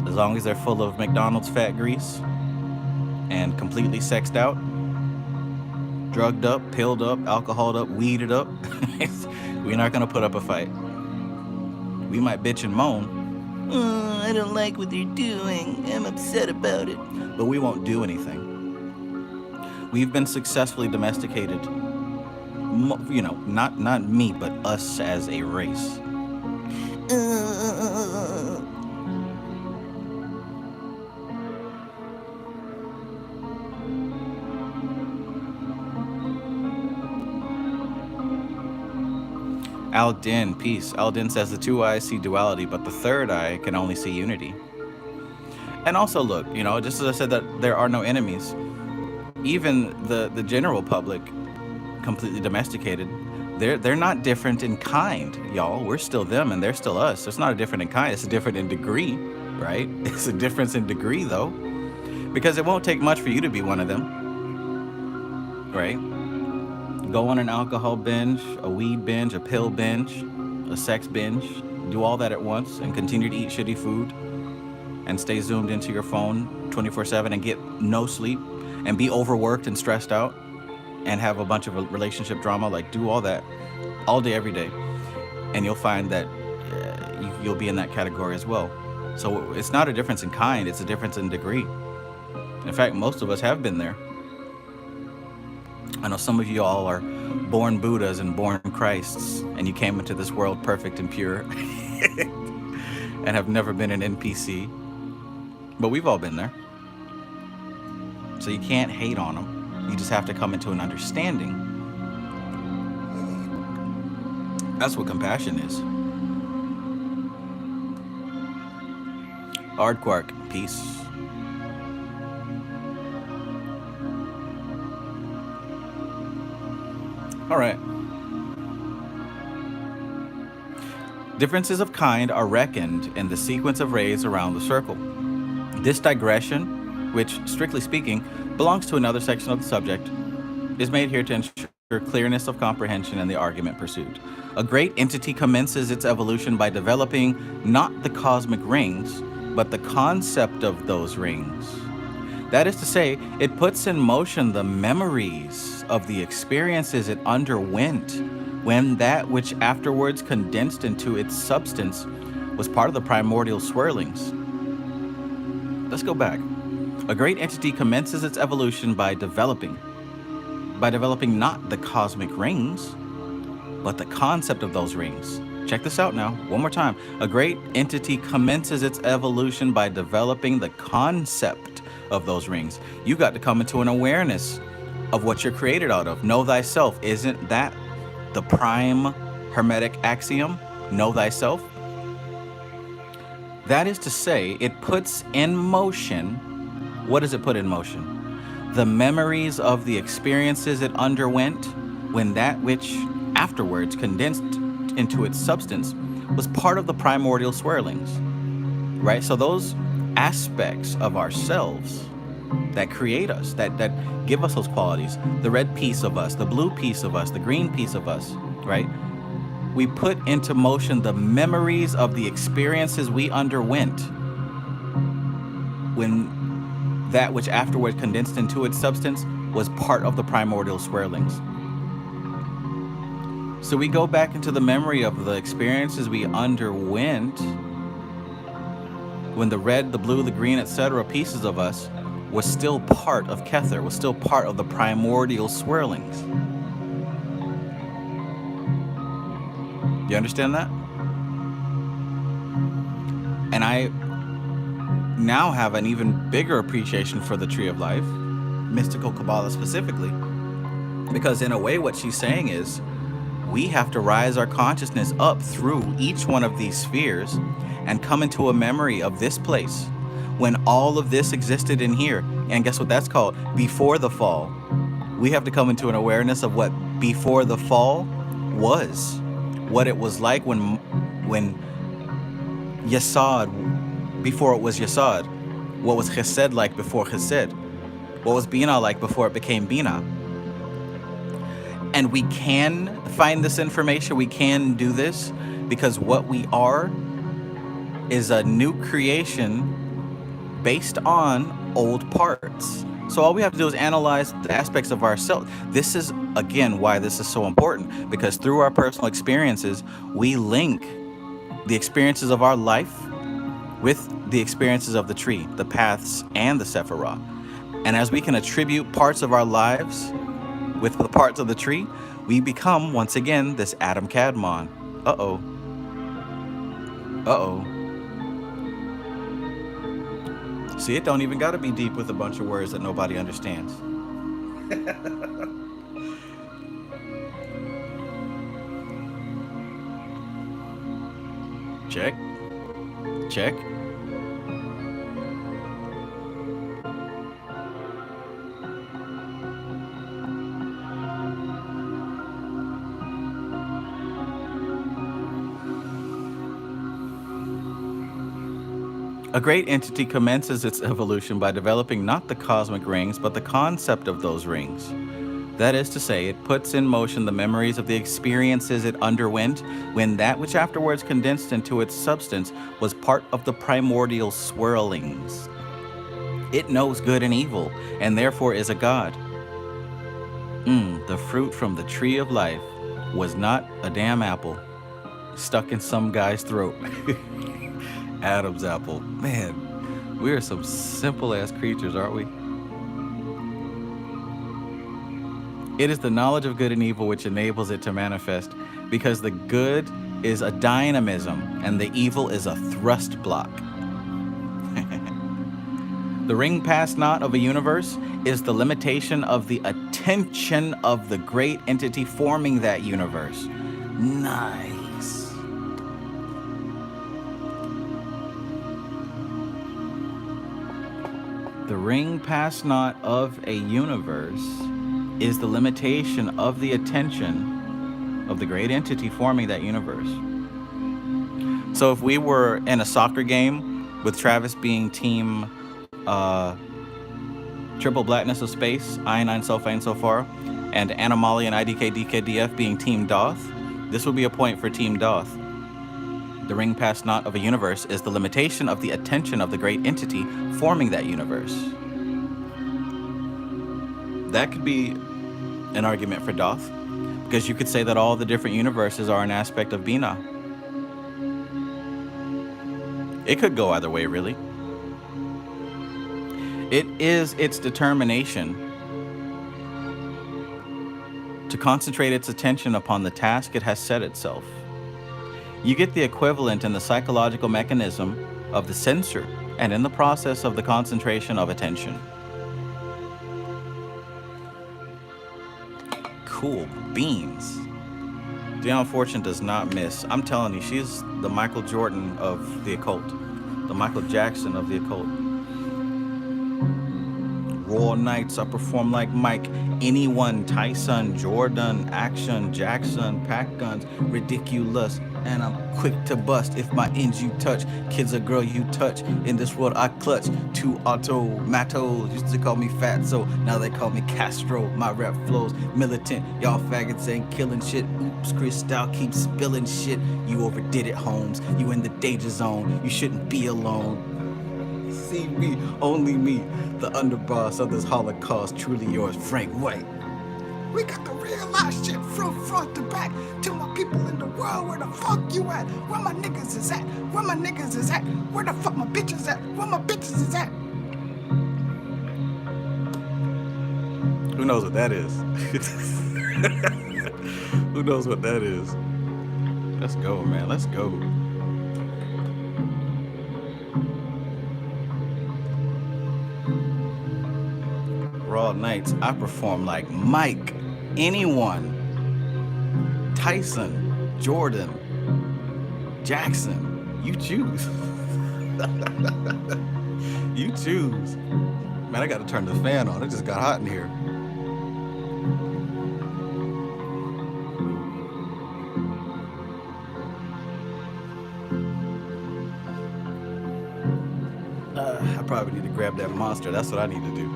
As long as they're full of McDonald's fat grease and completely sexed out, drugged up, pilled up, alcoholed up, weeded up, we're not going to put up a fight. We might bitch and moan. Oh, I don't like what they're doing. I'm upset about it. But we won't do anything. We've been successfully domesticated. You know, not me, but us as a race. Aldin, peace. Aldin says the two eyes see duality, but the third eye can only see unity. And also look, you know, just as I said that there are no enemies, even the general public, completely domesticated, they're not different in kind, y'all. We're still them and they're still us. So it's not a different in kind, it's a different in degree, right? It's a difference in degree though, because it won't take much for you to be one of them, right? Go on an alcohol binge, a weed binge, a pill binge, a sex binge, do all that at once and continue to eat shitty food and stay zoomed into your phone 24/7 and get no sleep and be overworked and stressed out and have a bunch of relationship drama. Like, do all that all day, every day. And you'll find that you'll be in that category as well. So it's not a difference in kind, it's a difference in degree. In fact, most of us have been there. I know some of you all are born Buddhas and born Christs, and you came into this world perfect and pure and have never been an NPC. But we've all been there. So you can't hate on them. You just have to come into an understanding. That's what compassion is. Aardquark, peace. All right. Differences of kind are reckoned in the sequence of rays around the circle. This digression, which, strictly speaking, belongs to another section of the subject, is made here to ensure clearness of comprehension in the argument pursued. A great entity commences its evolution by developing not the cosmic rings, but the concept of those rings. That is to say, it puts in motion the memories of the experiences it underwent when that which afterwards condensed into its substance was part of the primordial swirlings. Let's go back. A great entity commences its evolution by developing not the cosmic rings, but the concept of those rings. Check this out now, one more time. A great entity commences its evolution by developing the concept of those rings. You got to come into an awareness of what you're created out of. Know thyself. Isn't that the prime hermetic axiom? Know thyself. That is to say, it puts in motion. What does it put in motion? The memories of the experiences it underwent when that which afterwards condensed into its substance was part of the primordial swirlings, right? So those aspects of ourselves that create us, that give us those qualities, the red piece of us, the blue piece of us, the green piece of us, right? We put into motion the memories of the experiences we underwent when that which afterward condensed into its substance was part of the primordial swirlings. So we go back into the memory of the experiences we underwent when the red, the blue, the green, etc. pieces of us was still part of Kether, was still part of the primordial swirlings. You understand that? And I now have an even bigger appreciation for the Tree of Life, mystical Kabbalah specifically, because in a way what she's saying is we have to rise our consciousness up through each one of these spheres and come into a memory of this place when all of this existed in here. And guess what that's called? Before the fall. We have to come into an awareness of what before the fall was, what it was like when Yesod, before it was Yesod, what was Chesed like before Chesed, what was Bina like before it became Bina. And we can find this information, we can do this, because what we are is a new creation based on old parts. So all we have to do is analyze the aspects of ourselves. This is, again, why this is so important, because through our personal experiences, we link the experiences of our life with the experiences of the tree, the paths, and the Sephirah. And as we can attribute parts of our lives with the parts of the tree, we become, once again, this Adam Kadmon. Uh-oh. Uh-oh. See, it don't even got to be deep with a bunch of words that nobody understands. Check. Check. A great entity commences its evolution by developing not the cosmic rings, but the concept of those rings. That is to say, it puts in motion the memories of the experiences it underwent when that which afterwards condensed into its substance was part of the primordial swirlings. It knows good and evil, and therefore is a god. The fruit from the tree of life was not a damn apple stuck in some guy's throat. Adam's apple. Man, we are some simple-ass creatures, aren't we? It is the knowledge of good and evil which enables it to manifest, because the good is a dynamism and the evil is a thrust block. The ring pass not of a universe is the limitation of the attention of the great entity forming that universe. Nice. The ring past naught of a universe is the limitation of the attention of the great entity forming that universe. So if we were in a soccer game with Travis being team triple blackness of space, iodine, sulfide, so far, and Animali and IDK being team Doth, this would be a point for team Doth. The ring past naught of a universe is the limitation of the attention of the great entity forming that universe. That could be an argument for Doth, because you could say that all the different universes are an aspect of Binah. It could go either way, really. It is its determination to concentrate its attention upon the task it has set itself. You get the equivalent in the psychological mechanism of the sensor and in the process of the concentration of attention. Cool beans. Dionne Fortune does not miss. I'm telling you, she's the Michael Jordan of the occult, the Michael Jackson of the occult. Raw nights, I perform like Mike. Anyone, Tyson, Jordan, Action, Jackson, pack guns, ridiculous. And I'm quick to bust if my ends you touch. Kids a girl you touch. In this world I clutch. Two automatos used to call me Fatso. Now they call me Castro. My rap flows militant. Y'all faggots ain't killing shit. Oops, Cristal keeps spilling shit. You overdid it, Holmes. You in the danger zone. You shouldn't be alone. See me, only me, the underboss of this Holocaust. Truly yours, Frank White. We got the real life shit from front to back. Tell my people in the world where the fuck you at. Where my niggas is at. Where my niggas is at. Where the fuck my bitches at. Where my bitches is at. Who knows what that is? Who knows what that is? Let's go, man. Let's go. Raw nights, I perform like Mike. Anyone. Tyson, Jordan, Jackson, you choose. You choose. Man, I gotta turn the fan on. It just got hot in here. I probably need to grab that monster. That's what I need to do.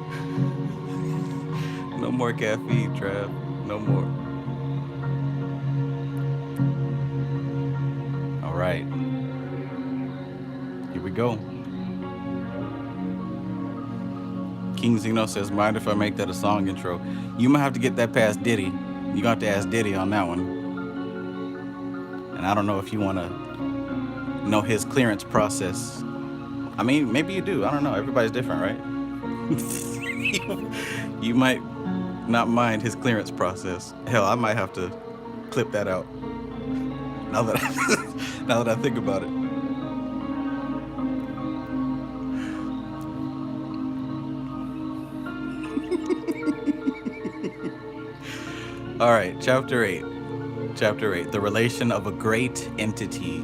No more caffeine, Trav. No more. All right. Here we go. King Zeno says, mind if I make that a song intro? You might have to get that past Diddy. You're going to have to ask Diddy on that one. And I don't know if you want to know his clearance process. I mean, maybe you do. I don't know. Everybody's different, right? You might not mind his clearance process. Hell, I might have to clip that out. Now that I think about it. All right, chapter 8. Chapter 8, the relation of a great entity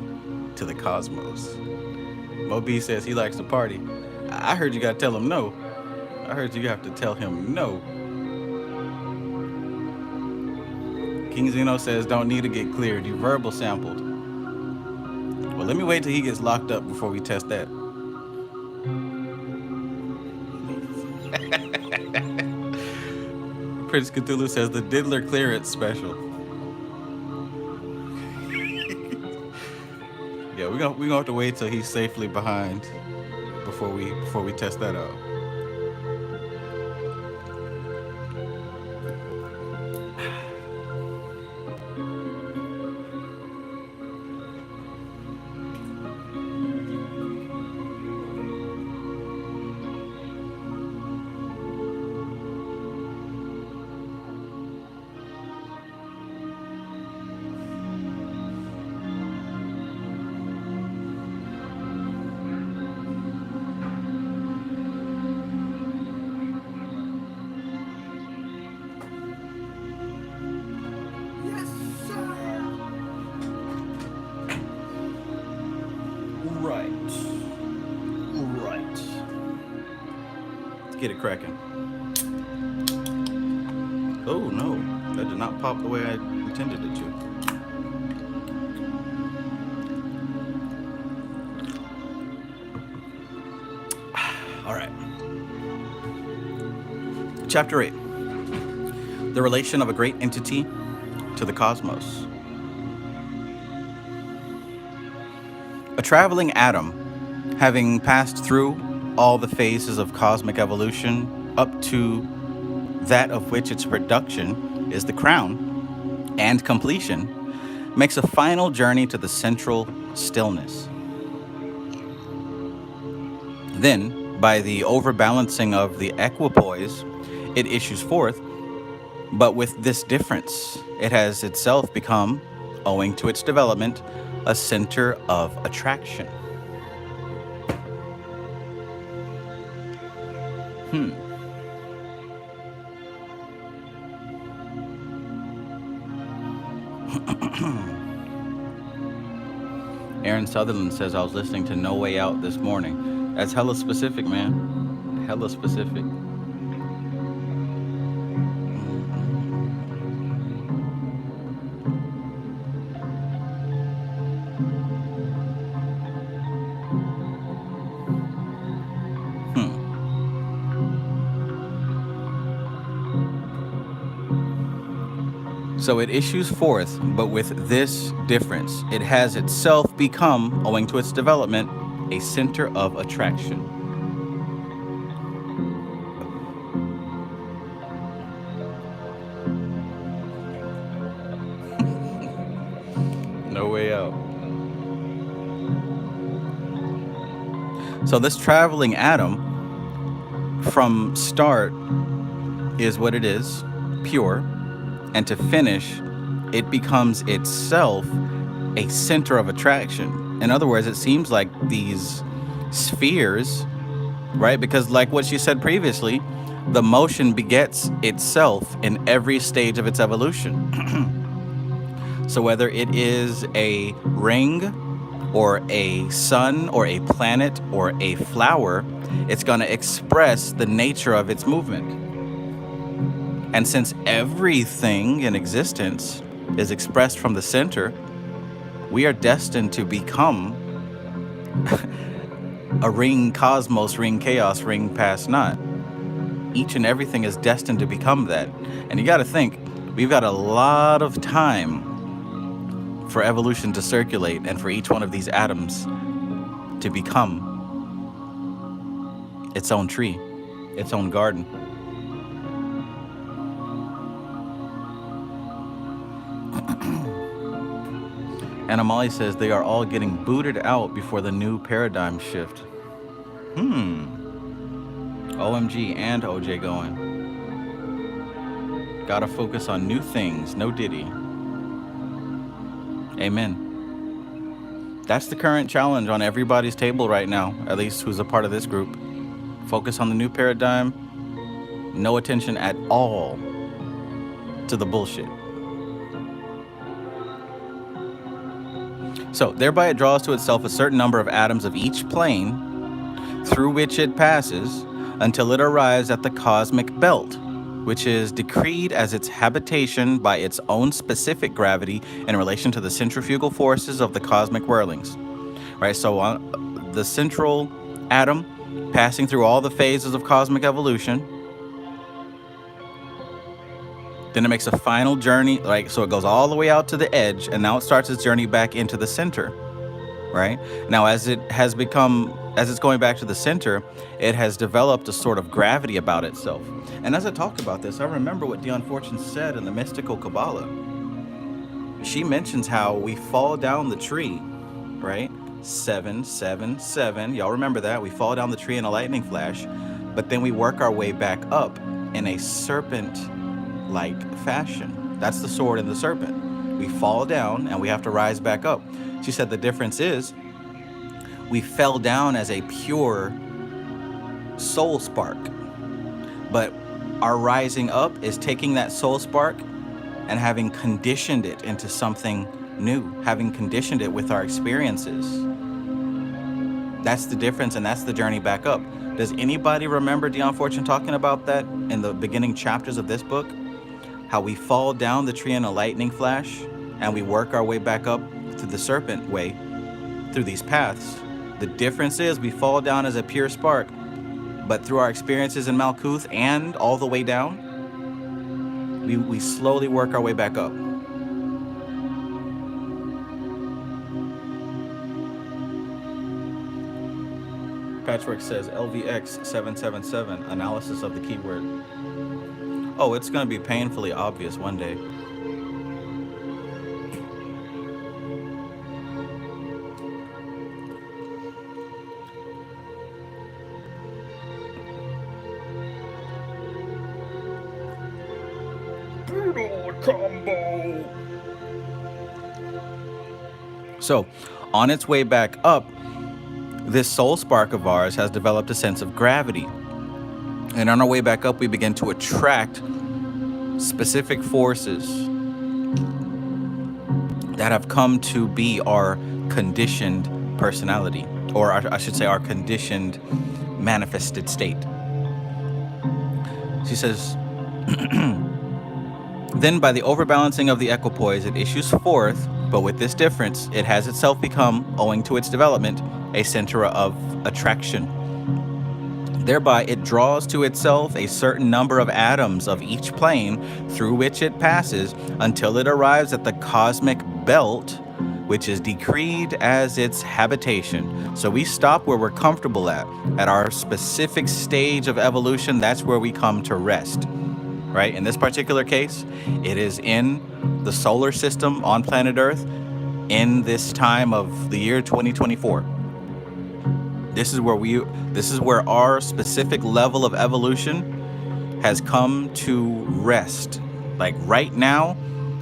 to the cosmos. Mo B says he likes to party. I heard you gotta tell him no. I heard you have to tell him no. King Zeno says don't need to get cleared. You verbal sampled. Well, let me wait till he gets locked up before we test that. Prince Cthulhu says the Diddler clearance special. Yeah, we're gonna have to wait till he's safely behind before we test that out. Let's get it cracking. Oh no, that did not pop the way I intended it to. All right. Chapter 8. The relation of a great entity to the cosmos. A traveling atom, having passed through all the phases of cosmic evolution up to that of which its production is the crown and completion, makes a final journey to the central stillness. Then, by the overbalancing of the equipoise, it issues forth, but with this difference, it has itself become, owing to its development, a center of attraction. Aaron Sutherland says, I was listening to No Way Out this morning. That's hella specific, man. Hella specific. So it issues forth, but with this difference, it has itself become, owing to its development, a center of attraction. No way out. So this traveling atom, from start, is what it is, pure. And to finish, it becomes itself a center of attraction. In other words, it seems like these spheres, right? Because like what she said previously, the motion begets itself in every stage of its evolution. So whether it is a ring or a sun or a planet or a flower, it's going to express the nature of its movement. And since everything in existence is expressed from the center, we are destined to become a ring cosmos, ring chaos, ring past not. Each and everything is destined to become that. And you got to think, we've got a lot of time for evolution to circulate and for each one of these atoms to become its own tree, its own garden. And Amali says they are all getting booted out before the new paradigm shift. OMG and OJ going. Gotta focus on new things, no Diddy. Amen. That's the current challenge on everybody's table right now, at least who's a part of this group. Focus on the new paradigm, no attention at all to the bullshit. So, thereby it draws to itself a certain number of atoms of each plane through which it passes until it arrives at the cosmic belt, which is decreed as its habitation by its own specific gravity in relation to the centrifugal forces of the cosmic whirlings. Right, so the central atom passing through all the phases of cosmic evolution. Then it makes a final journey, like, so it goes all the way out to the edge, and now it starts its journey back into the center, right? Now, as it's going back to the center, it has developed a sort of gravity about itself. And as I talk about this, I remember what Dion Fortune said in the Mystical Kabbalah. She mentions how we fall down the tree, right? 777, y'all remember that? We fall down the tree in a lightning flash, but then we work our way back up in a serpent-like fashion. That's the sword and the serpent. We fall down and we have to rise back up. She said the difference is we fell down as a pure soul spark, but our rising up is taking that soul spark and having conditioned it into something new, having conditioned it with our experiences. That's the difference, and that's the journey back up. Does anybody remember Dion Fortune talking about that in the beginning chapters of this book? How we fall down the tree in a lightning flash and we work our way back up to the serpent way through these paths. The difference is we fall down as a pure spark, but through our experiences in Malkuth and all the way down, we slowly work our way back up. Patchwork says LVX777, analysis of the keyword. Oh, it's going to be painfully obvious one day. Brutal combo. So, on its way back up, this soul spark of ours has developed a sense of gravity. And on our way back up, we begin to attract specific forces that have come to be our conditioned personality, or I should say our conditioned manifested state. She says, then by the overbalancing of the equipoise, it issues forth, but with this difference, it has itself become, owing to its development, a center of attraction. Thereby, it draws to itself a certain number of atoms of each plane through which it passes until it arrives at the cosmic belt, which is decreed as its habitation. So we stop where we're comfortable at our specific stage of evolution. That's where we come to rest, right? In this particular case, it is in the solar system on planet Earth in this time of the year 2024. This is where our specific level of evolution has come to rest. Like right now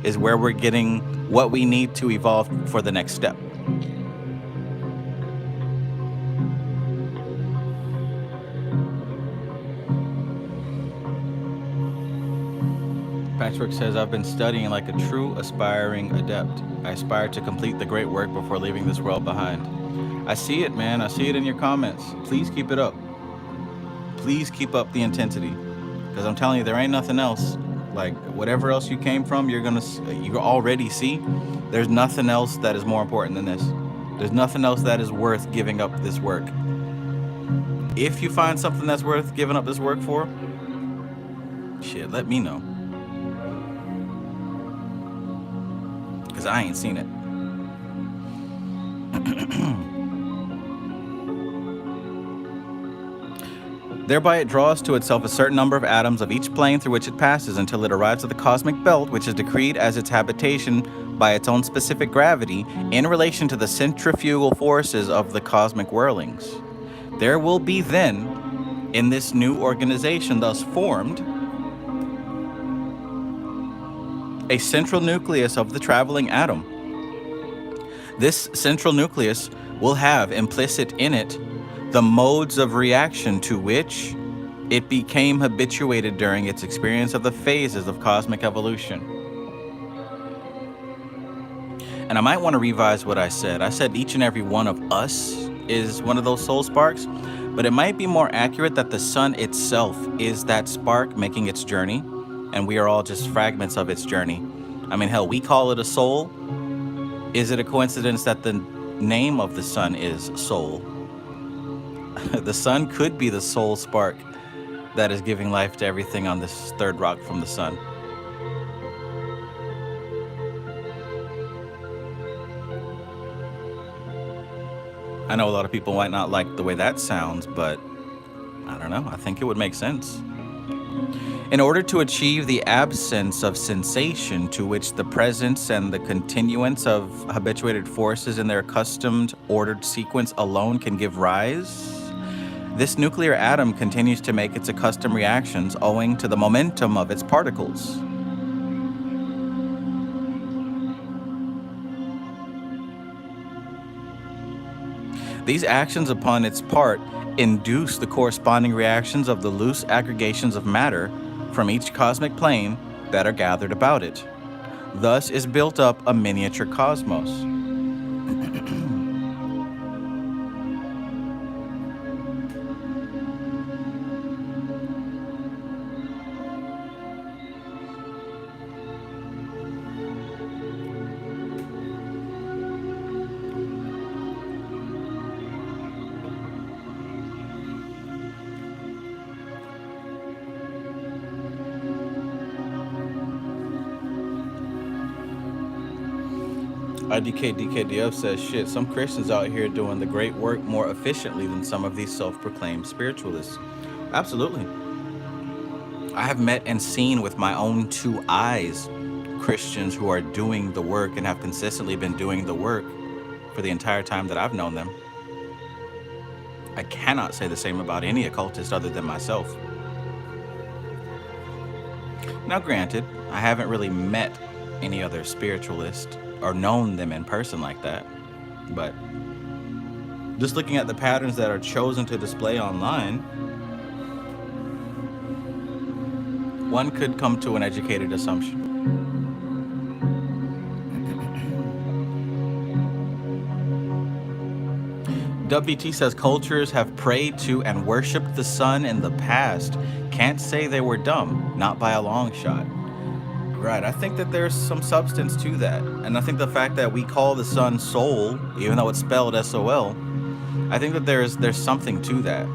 is where we're getting what we need to evolve for the next step. Patchwork says, I've been studying like a true aspiring adept. I aspire to complete the great work before leaving this world behind. I see it, man. I see it in your comments. Please keep it up. Please keep up the intensity. Because I'm telling you, there ain't nothing else. Like, whatever else you came from, you already see. There's nothing else that is more important than this. There's nothing else that is worth giving up this work. If you find something that's worth giving up this work for, shit, let me know. Because I ain't seen it. Thereby it draws to itself a certain number of atoms of each plane through which it passes until it arrives at the cosmic belt, which is decreed as its habitation by its own specific gravity in relation to the centrifugal forces of the cosmic whirlings. There will be then, in this new organization thus formed, a central nucleus of the traveling atom. This central nucleus will have implicit in it the modes of reaction to which it became habituated during its experience of the phases of cosmic evolution. And I might want to revise what I said. I said each and every one of us is one of those soul sparks, but it might be more accurate that the sun itself is that spark making its journey, and we are all just fragments of its journey. I mean, hell, we call it a soul. Is it a coincidence that the name of the sun is soul? The sun could be the soul spark that is giving life to everything on this third rock from the sun. I know a lot of people might not like the way that sounds, but I don't know. I think it would make sense. In order to achieve the absence of sensation to which the presence and the continuance of habituated forces in their accustomed ordered sequence alone can give rise, this nuclear atom continues to make its accustomed reactions owing to the momentum of its particles. These actions upon its part induce the corresponding reactions of the loose aggregations of matter from each cosmic plane that are gathered about it. Thus is built up a miniature cosmos. DKDF says, shit, some Christians out here doing the great work more efficiently than some of these self-proclaimed spiritualists. Absolutely. I have met and seen with my own two eyes Christians who are doing the work and have consistently been doing the work for the entire time that I've known them. I cannot say the same about any occultist other than myself. Now, granted, I haven't really met any other spiritualist or known them in person like that, but just looking at the patterns that are chosen to display online, one could come to an educated assumption. WT says cultures have prayed to and worshipped the sun in the past. Can't say they were dumb, not by a long shot. Right, I think that there's some substance to that. And I think the fact that we call the sun Sol, even though it's spelled S-O-L, I think that there's something to that.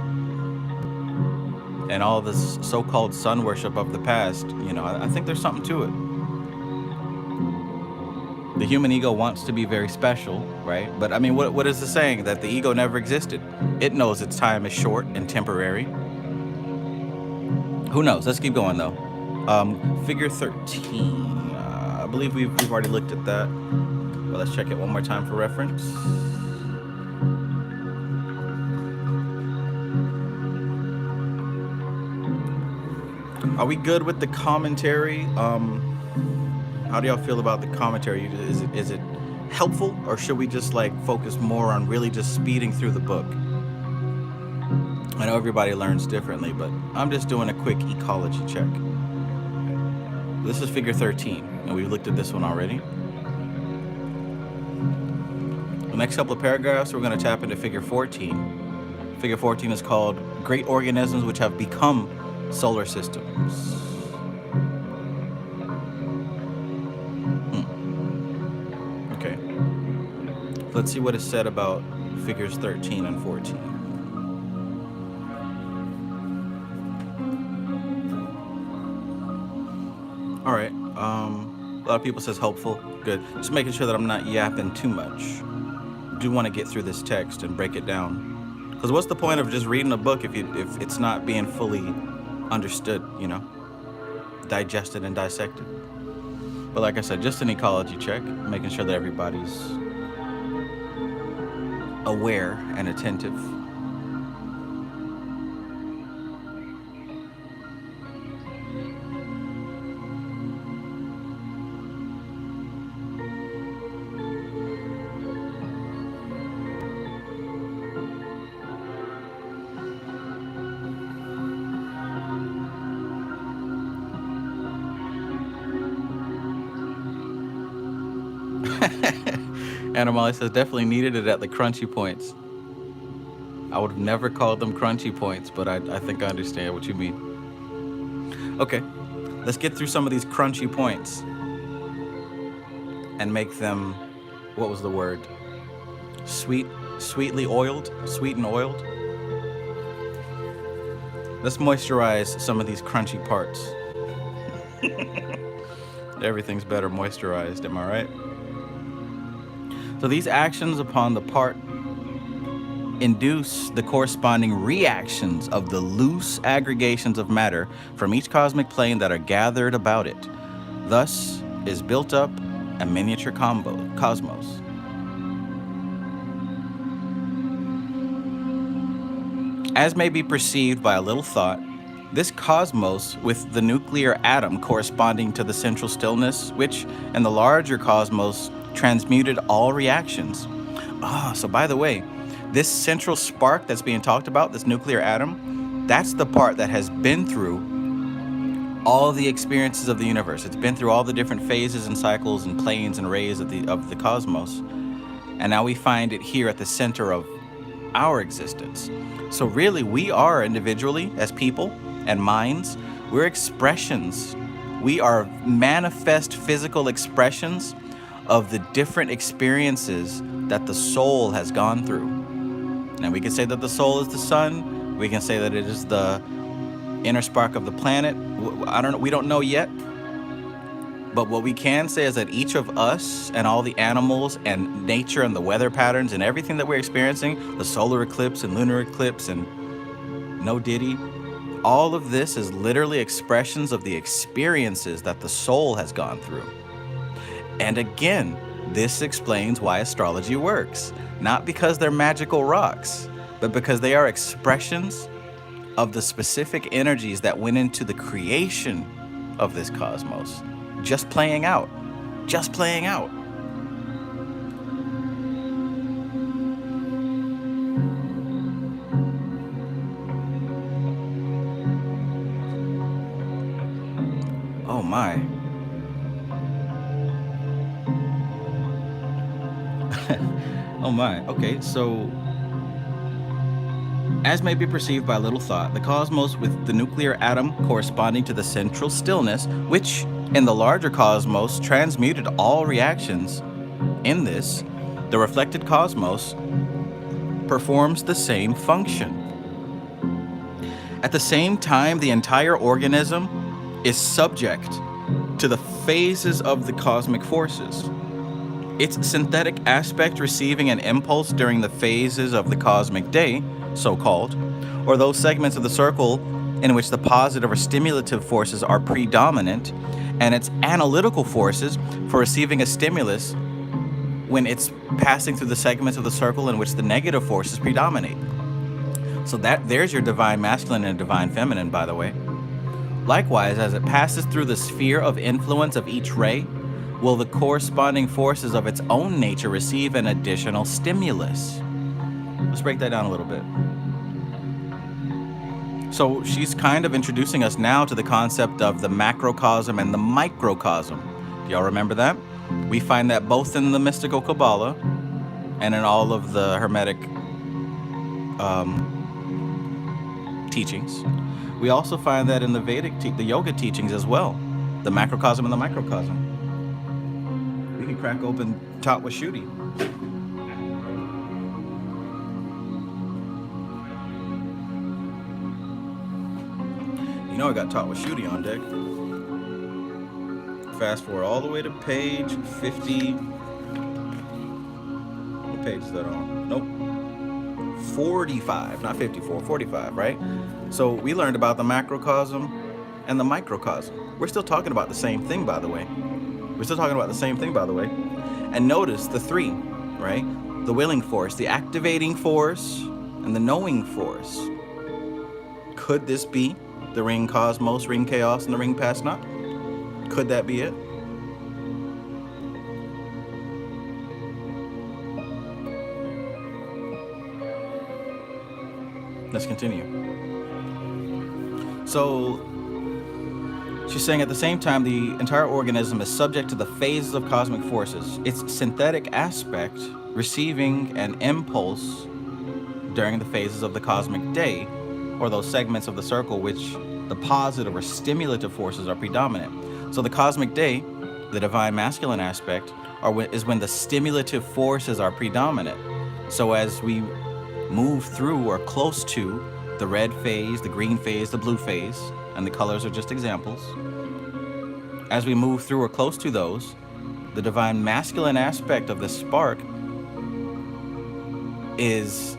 And all this so-called sun worship of the past, you know, I think there's something to it. The human ego wants to be very special, right? But I mean, what is the saying? That the ego never existed. It knows its time is short and temporary. Who knows? Let's keep going though. Figure 13. I believe we've already looked at that. But let's check it one more time for reference. Are we good with the commentary? How do y'all feel about the commentary? Is it helpful, or should we just like focus more on really just speeding through the book? I know everybody learns differently, but I'm just doing a quick ecology check. This is figure 13, and we've looked at this one already. The next couple of paragraphs, we're going to tap into figure 14. Figure 14 is called Great Organisms Which Have Become Solar Systems. Okay. Let's see what is said about figures 13 and 14. All right. A lot of people says helpful. Good. Just making sure that I'm not yapping too much. Do want to get through this text and break it down. Because what's the point of just reading a book if it's not being fully understood, you know, digested and dissected? But like I said, just an ecology check, making sure that everybody's aware and attentive. Animali says definitely needed it at the crunchy points. I would have never called them crunchy points, but I think I understand what you mean. Okay, let's get through some of these crunchy points and make them, what was the word? Sweetly oiled? Sweet and oiled? Let's moisturize some of these crunchy parts. Everything's better moisturized, am I right? So these actions upon the part induce the corresponding reactions of the loose aggregations of matter from each cosmic plane that are gathered about it. Thus is built up a miniature cosmos. As may be perceived by a little thought, this cosmos with the nuclear atom corresponding to the central stillness, which in the larger cosmos transmuted all reactions. So by the way, this central spark that's being talked about, this nuclear atom, that's the part that has been through all the experiences of the universe. It's been through all the different phases and cycles and planes and rays of the cosmos. And now we find it here at the center of our existence. So really, we are individually, as people and minds, we're expressions. We are manifest physical expressions of the different experiences that the soul has gone through. And we can say that the soul is the sun. We can say that it is the inner spark of the planet. I don't know. We don't know yet. But what we can say is that each of us and all the animals and nature and the weather patterns and everything that we're experiencing, the solar eclipse and lunar eclipse and no diddy, all of this is literally expressions of the experiences that the soul has gone through. And again, this explains why astrology works. Not because they're magical rocks, but because they are expressions of the specific energies that went into the creation of this cosmos. Just playing out. Just playing out. Oh my. Oh my. Okay, so as may be perceived by little thought, the cosmos with the nuclear atom corresponding to the central stillness, which in the larger cosmos transmuted all reactions. In this, the reflected cosmos performs the same function. At the same time, the entire organism is subject to the phases of the cosmic forces. Its synthetic aspect receiving an impulse during the phases of the cosmic day, so-called, or those segments of the circle in which the positive or stimulative forces are predominant, and its analytical forces for receiving a stimulus when it's passing through the segments of the circle in which the negative forces predominate. So there's your divine masculine and divine feminine, by the way. Likewise, as it passes through the sphere of influence of each ray, will the corresponding forces of its own nature receive an additional stimulus. Let's break that down a little bit. So she's kind of introducing us now to the concept of the macrocosm and the microcosm. Do y'all remember that? We find that both in the mystical Kabbalah and in all of the Hermetic teachings. We also find that in the Vedic, the yoga teachings as well, the macrocosm and the microcosm. We can crack open Tatwa Shuddhi. You know I got Tatwa Shuddhi on deck. Fast forward all the way to page 50. What page is that on? Nope. 45, not 54, 45, right? So we learned about the macrocosm and the microcosm. We're still talking about the same thing, by the way. And notice the three, right? The willing force, the activating force, and the knowing force. Could this be the ring cosmos, ring chaos, and the ring past not? Could that be it? Let's continue. So she's saying at the same time, the entire organism is subject to the phases of cosmic forces. Its synthetic aspect receiving an impulse during the phases of the cosmic day, or those segments of the circle which the positive or stimulative forces are predominant. So the cosmic day, the divine masculine aspect, is when the stimulative forces are predominant. So as we move through or close to the red phase, the green phase, the blue phase, and the colors are just examples. As we move through or close to those, the divine masculine aspect of the spark is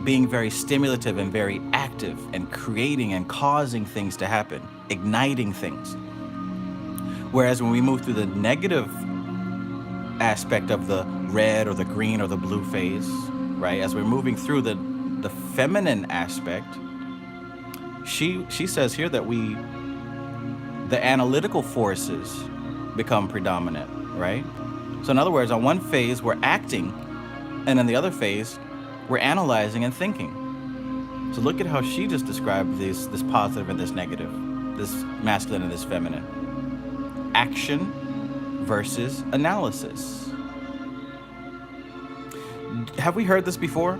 being very stimulative and very active and creating and causing things to happen, igniting things. Whereas when we move through the negative aspect of the red or the green or the blue phase, right, as we're moving through the feminine aspect, she says here that the analytical forces become predominant, right? So in other words, on one phase we're acting, and in the other phase we're analyzing and thinking. So look at how she just described this positive and this negative, this masculine and this feminine. Action versus analysis. Have we heard this before?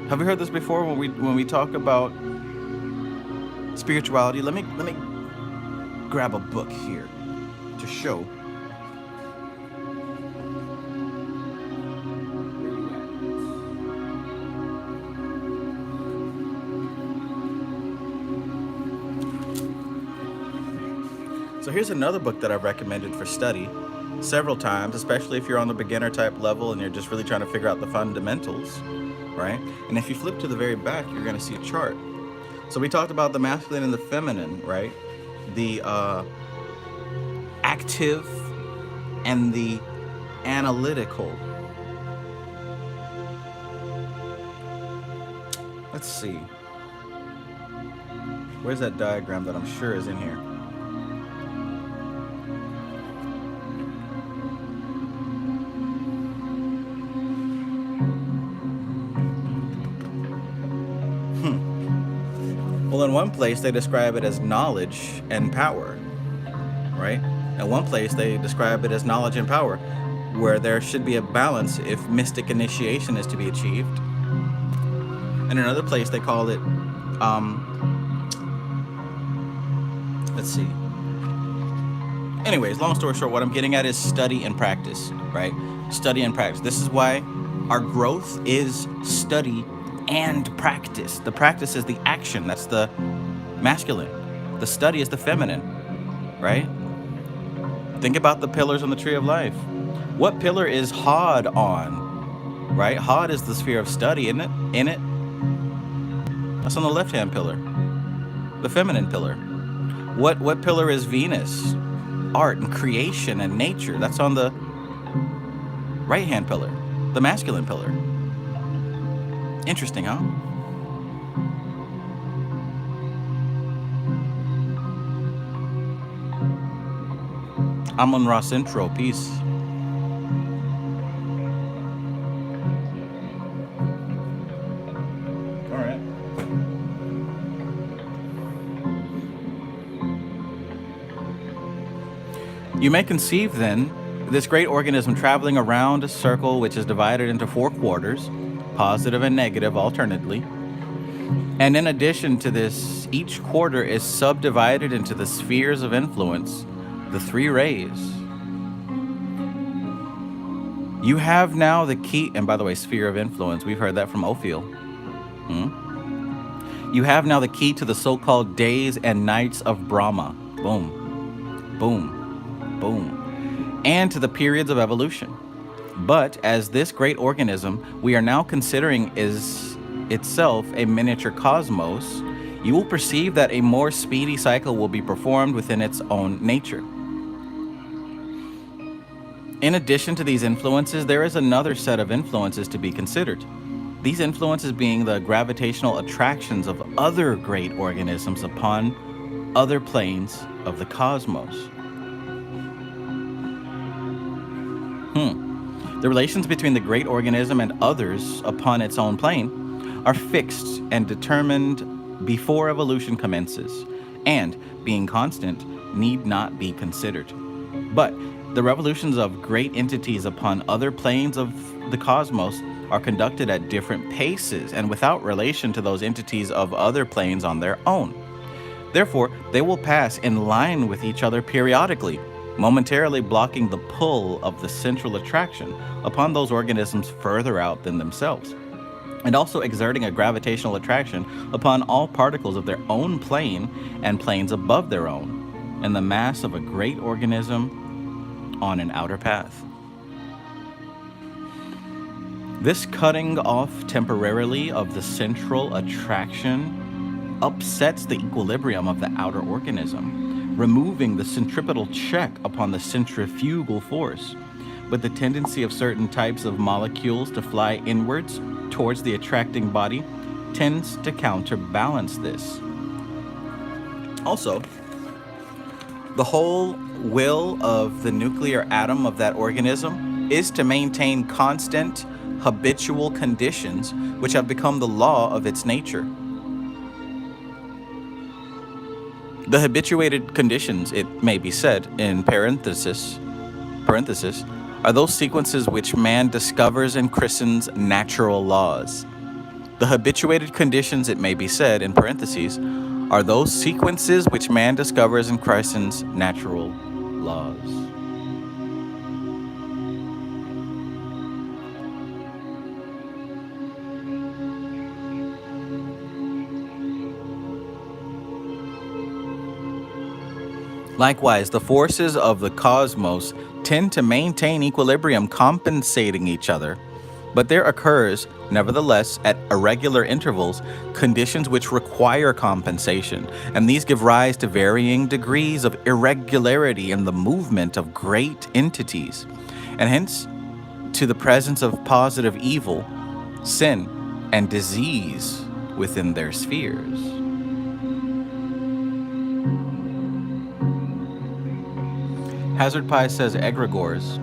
Have we heard this before when we talk about spirituality? Let me grab a book here to show. So here's another book that I've recommended for study several times, especially if you're on the beginner type level and you're just really trying to figure out the fundamentals, right? And if you flip to the very back, you're going to see a chart. So we talked about the masculine and the feminine, right? The active and the analytical. Let's see. Where's that diagram that I'm sure is in here? Well, in one place, they describe it as knowledge and power, right? In one place, they describe it as knowledge and power, where there should be a balance if mystic initiation is to be achieved. In another place, they call it, let's see. Anyways, long story short, what I'm getting at is study and practice, right? Study and practice. This is why our growth is study and practice. The practice is the action. That's the masculine. The study is the feminine, right? Think about the pillars on the tree of life. What pillar is Hod on, right? Hod is the sphere of study, isn't it? In it. That's on the left-hand pillar, the feminine pillar. What pillar is Venus? Art and creation and nature. That's on the right-hand pillar, the masculine pillar. Interesting, huh? Amon Ra Centro, peace. All right. You may conceive then this great organism traveling around a circle which is divided into 4 quarters, positive and negative alternately. And in addition to this, each quarter is subdivided into the spheres of influence, the 3 rays. You have now the key, and by the way, sphere of influence, we've heard that from Ophel. You have now the key to the so-called days and nights of Brahma. Boom, boom, boom. And to the periods of evolution. But as this great organism we are now considering is itself a miniature cosmos, you will perceive that a more speedy cycle will be performed within its own nature. In addition to these influences, there is another set of influences to be considered. These influences being the gravitational attractions of other great organisms upon other planes of the cosmos. The relations between the great organism and others upon its own plane are fixed and determined before evolution commences, and, being constant, need not be considered. But the revolutions of great entities upon other planes of the cosmos are conducted at different paces and without relation to those entities of other planes on their own. Therefore, they will pass in line with each other periodically, momentarily blocking the pull of the central attraction upon those organisms further out than themselves, and also exerting a gravitational attraction upon all particles of their own plane and planes above their own, and the mass of a great organism on an outer path. This cutting off temporarily of the central attraction upsets the equilibrium of the outer organism, removing the centripetal check upon the centrifugal force, but the tendency of certain types of molecules to fly inwards towards the attracting body tends to counterbalance this. Also, the whole will of the nuclear atom of that organism is to maintain constant, habitual conditions which have become the law of its nature. The habituated conditions, it may be said, in parenthesis, are those sequences which man discovers and christens natural laws. The habituated conditions, it may be said, in parentheses, are those sequences which man discovers and christens natural laws. Likewise, the forces of the cosmos tend to maintain equilibrium, compensating each other. But there occurs, nevertheless, at irregular intervals, conditions which require compensation, and these give rise to varying degrees of irregularity in the movement of great entities, and hence to the presence of positive evil, sin, and disease within their spheres. Hazard Pie says egregores.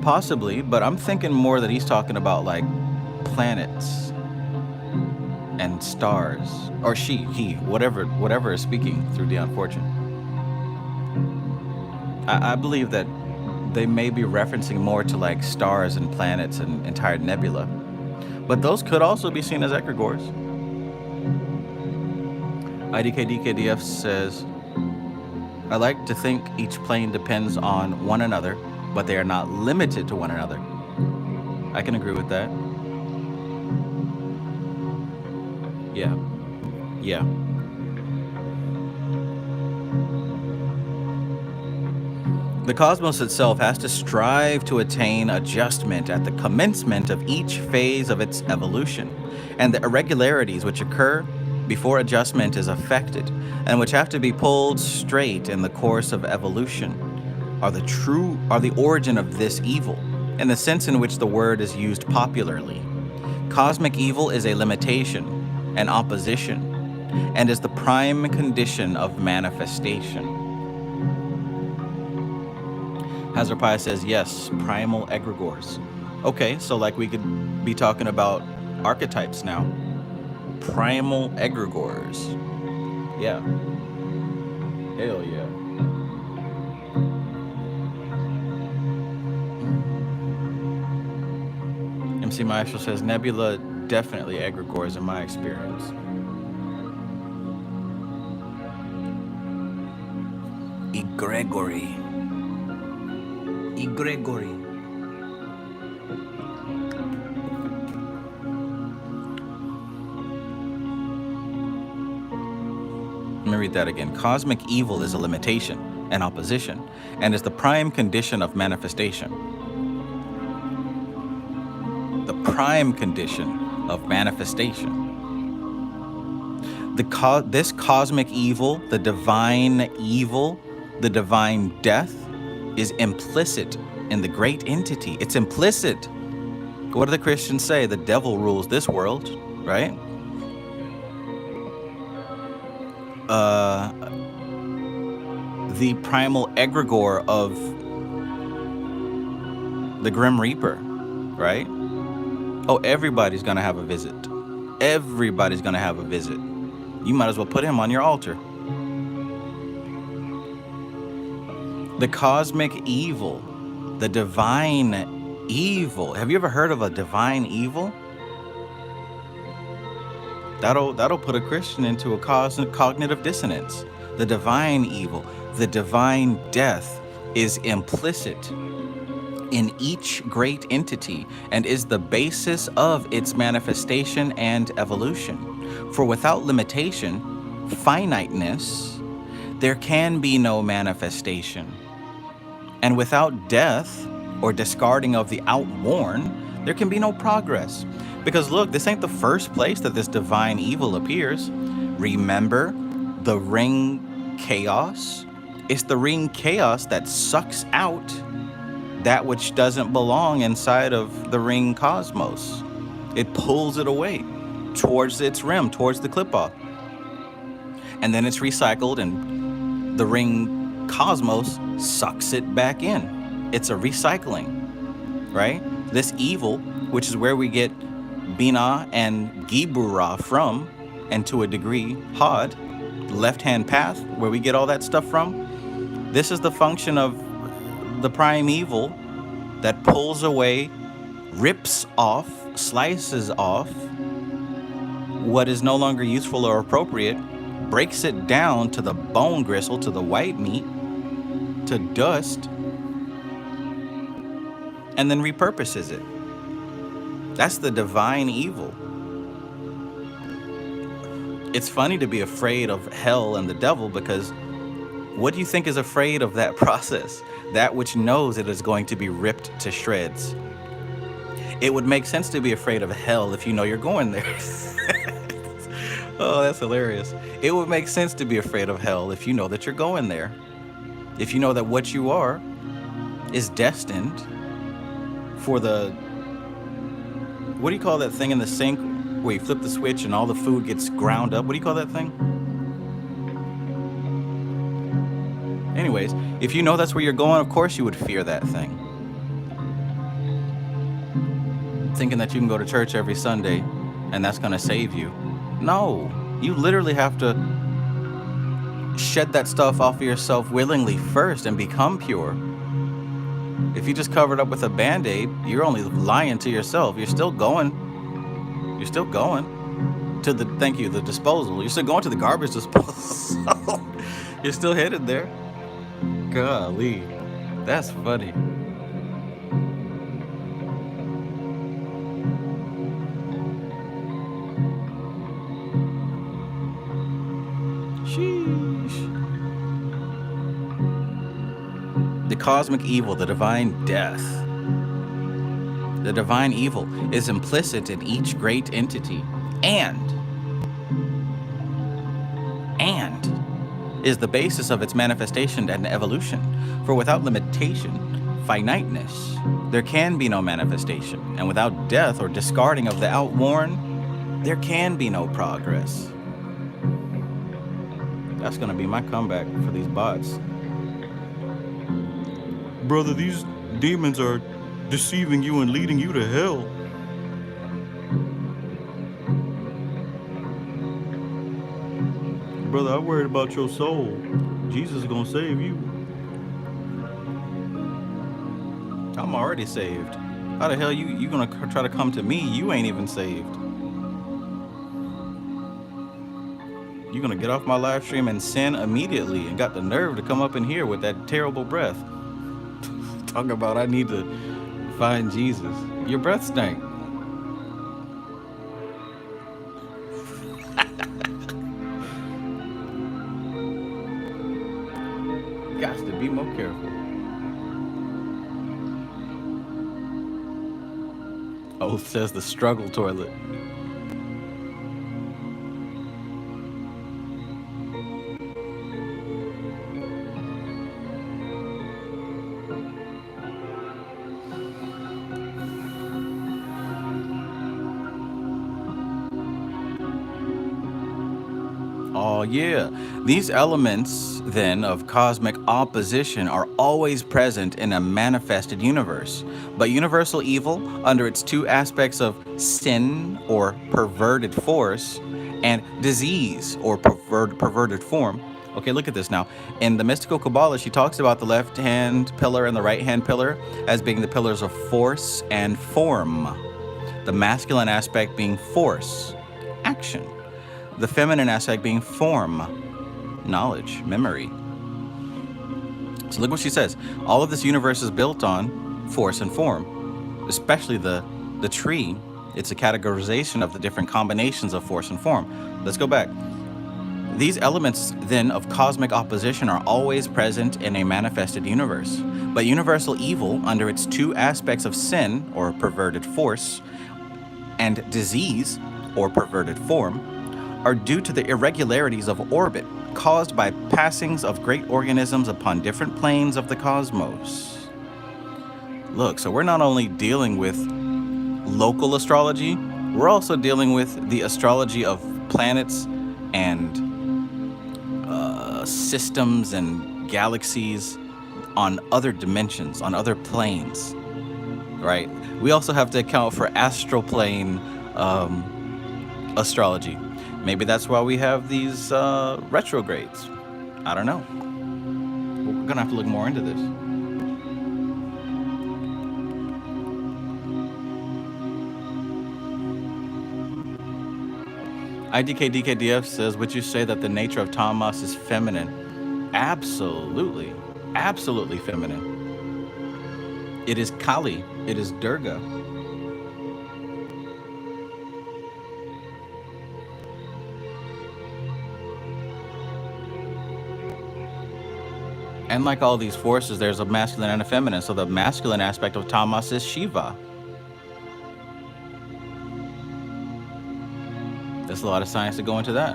Possibly, but I'm thinking more that he's talking about like planets and stars, or he, whatever is speaking through Dion Fortune. I believe that they may be referencing more to like stars and planets and entire nebula, but those could also be seen as egregores. IDKDKDF says, I like to think each plane depends on one another, but they are not limited to one another. I can agree with that. Yeah. Yeah. The cosmos itself has to strive to attain adjustment at the commencement of each phase of its evolution, and the irregularities which occur before adjustment is effected, and which have to be pulled straight in the course of evolution, are the origin of this evil, in the sense in which the word is used popularly. Cosmic evil is a limitation, an opposition, and is the prime condition of manifestation. Hazard Pie says, yes, primal egregores. Okay, so like we could be talking about archetypes now. Primal egregores. Yeah. Hell yeah. MC Maestro says, nebula definitely egregores in my experience. Egregory. Let me read that again. Cosmic evil is a limitation, an opposition, and is the prime condition of manifestation. The prime condition of manifestation. This cosmic evil, the divine death, is implicit in the great entity. It's implicit. What do the Christians say? The devil rules this world, right? The primal egregore of the Grim Reaper, right? Oh, everybody's gonna have a visit. Everybody's gonna have a visit. You might as well put him on your altar. The cosmic evil, the divine evil. Have you ever heard of a divine evil? That'll put a Christian into a cognitive dissonance. The divine evil, the divine death is implicit in each great entity and is the basis of its manifestation and evolution. For without limitation, finiteness, there can be no manifestation. And without death or discarding of the outworn, there can be no progress. Because look, this ain't the first place that this divine evil appears. Remember the ring chaos? It's the ring chaos that sucks out that which doesn't belong inside of the ring cosmos. It pulls it away towards its rim, towards the clip-off. And then it's recycled and the ring cosmos sucks it back in. It's a recycling, right? This evil, which is where we get Bina and Gibura from, and to a degree, Hod, left-hand path, where we get all that stuff from. This is the function of the prime evil that pulls away, rips off, slices off what is no longer useful or appropriate, breaks it down to the bone gristle, to the white meat, to dust, and then repurposes it. That's the divine evil. It's funny to be afraid of hell and the devil, because what do you think is afraid of that process? That which knows it is going to be ripped to shreds. It would make sense to be afraid of hell if you know you're going there. Oh, that's hilarious. It would make sense to be afraid of hell if you know that you're going there. If you know that what you are is destined for the, what do you call that thing in the sink where you flip the switch and all the food gets ground up? What do you call that thing? Anyways, if you know that's where you're going, of course you would fear that thing. Thinking that you can go to church every Sunday and that's going to save you. No, you literally have to shed that stuff off of yourself willingly first and become pure. If you just cover it up with a Band-Aid, you're only lying to yourself. You're still going. You're still going to the, thank you, the disposal. You're still going to the garbage disposal. You're still headed there. Golly, that's funny. Sheesh. The cosmic evil, the divine death. The divine evil is implicit in each great entity and is the basis of its manifestation and evolution. For without limitation, finiteness, there can be no manifestation. And without death or discarding of the outworn, there can be no progress. That's gonna be my comeback for these bots. Brother, these demons are deceiving you and leading you to hell. Brother, I'm worried about your soul. Jesus is gonna save you. I'm already saved. How the hell you gonna try to come to me? You ain't even saved. You gonna get off my live stream and sin immediately and got the nerve to come up in here with that terrible breath. Talking about I need to find Jesus. Your breath stank. Got to be more careful. Oath says the struggle toilet. Oh yeah, these elements then of cosmic opposition are always present in a manifested universe. But universal evil, under its two aspects of sin or perverted force and disease or perverted form. Okay, look at this now. In the mystical Kabbalah, she talks about the left hand pillar and the right hand pillar as being the pillars of force and form. The masculine aspect being force, action. The feminine aspect being form, knowledge, memory. So look what she says. All of this universe is built on force and form, especially the tree. It's a categorization of the different combinations of force and form. Let's go back. These elements then of cosmic opposition are always present in a manifested universe. But universal evil, under its two aspects of sin, or perverted force, and disease, or perverted form, are due to the irregularities of orbit caused by passings of great organisms upon different planes of the cosmos. Look, so we're not only dealing with local astrology, we're also dealing with the astrology of planets and systems and galaxies on other dimensions, on other planes, right? We also have to account for astral plane astrology. Maybe that's why we have these retrogrades. I don't know. We're gonna have to look more into this. IDKDKDF says, would you say that the nature of Tamas is feminine? Absolutely. Absolutely feminine. It is Kali. It is Durga. And like all these forces, there's a masculine and a feminine. So the masculine aspect of Tamas is Shiva. There's a lot of science to go into that.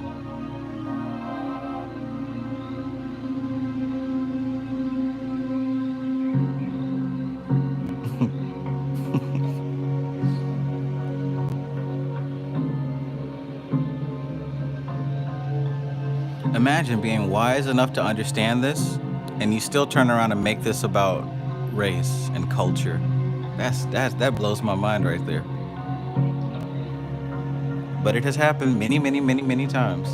Imagine being wise enough to understand this, and you still turn around and make this about race and culture. That blows my mind right there. But it has happened many, many, many, many times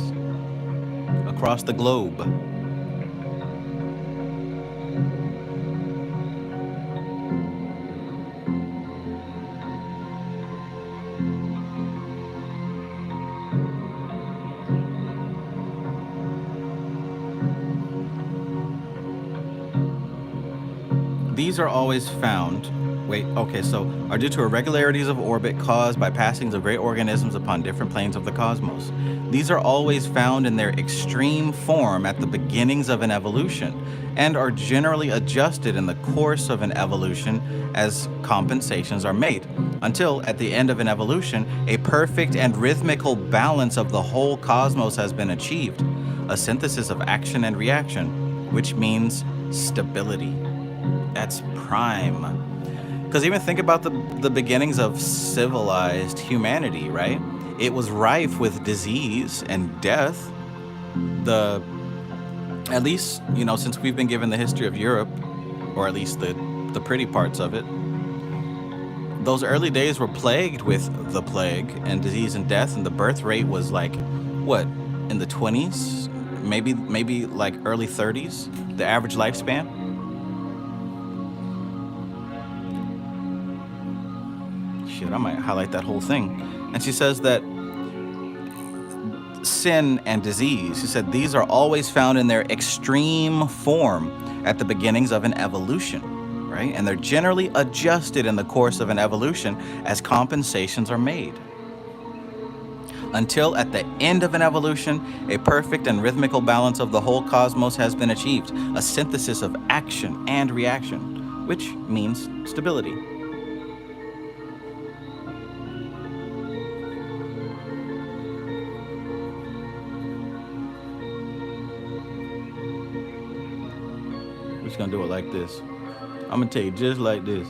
across the globe. These are always found, are due to irregularities of orbit caused by passings of great organisms upon different planes of the cosmos. These are always found in their extreme form at the beginnings of an evolution, and are generally adjusted in the course of an evolution as compensations are made, until at the end of an evolution, a perfect and rhythmical balance of the whole cosmos has been achieved, a synthesis of action and reaction, which means stability. That's prime. Because even think about the beginnings of civilized humanity, right? It was rife with disease and death. At least, since we've been given the history of Europe, or at least the pretty parts of it, those early days were plagued with the plague and disease and death, and the birth rate was like, what, in the 20s? Maybe like early 30s, the average lifespan? Shit, I might highlight that whole thing. And she says that sin and disease, she said, these are always found in their extreme form at the beginnings of an evolution, right? And they're generally adjusted in the course of an evolution as compensations are made, until at the end of an evolution, a perfect and rhythmical balance of the whole cosmos has been achieved, a synthesis of action and reaction, which means stability. Gonna do it like this. I'm gonna tell you just like this.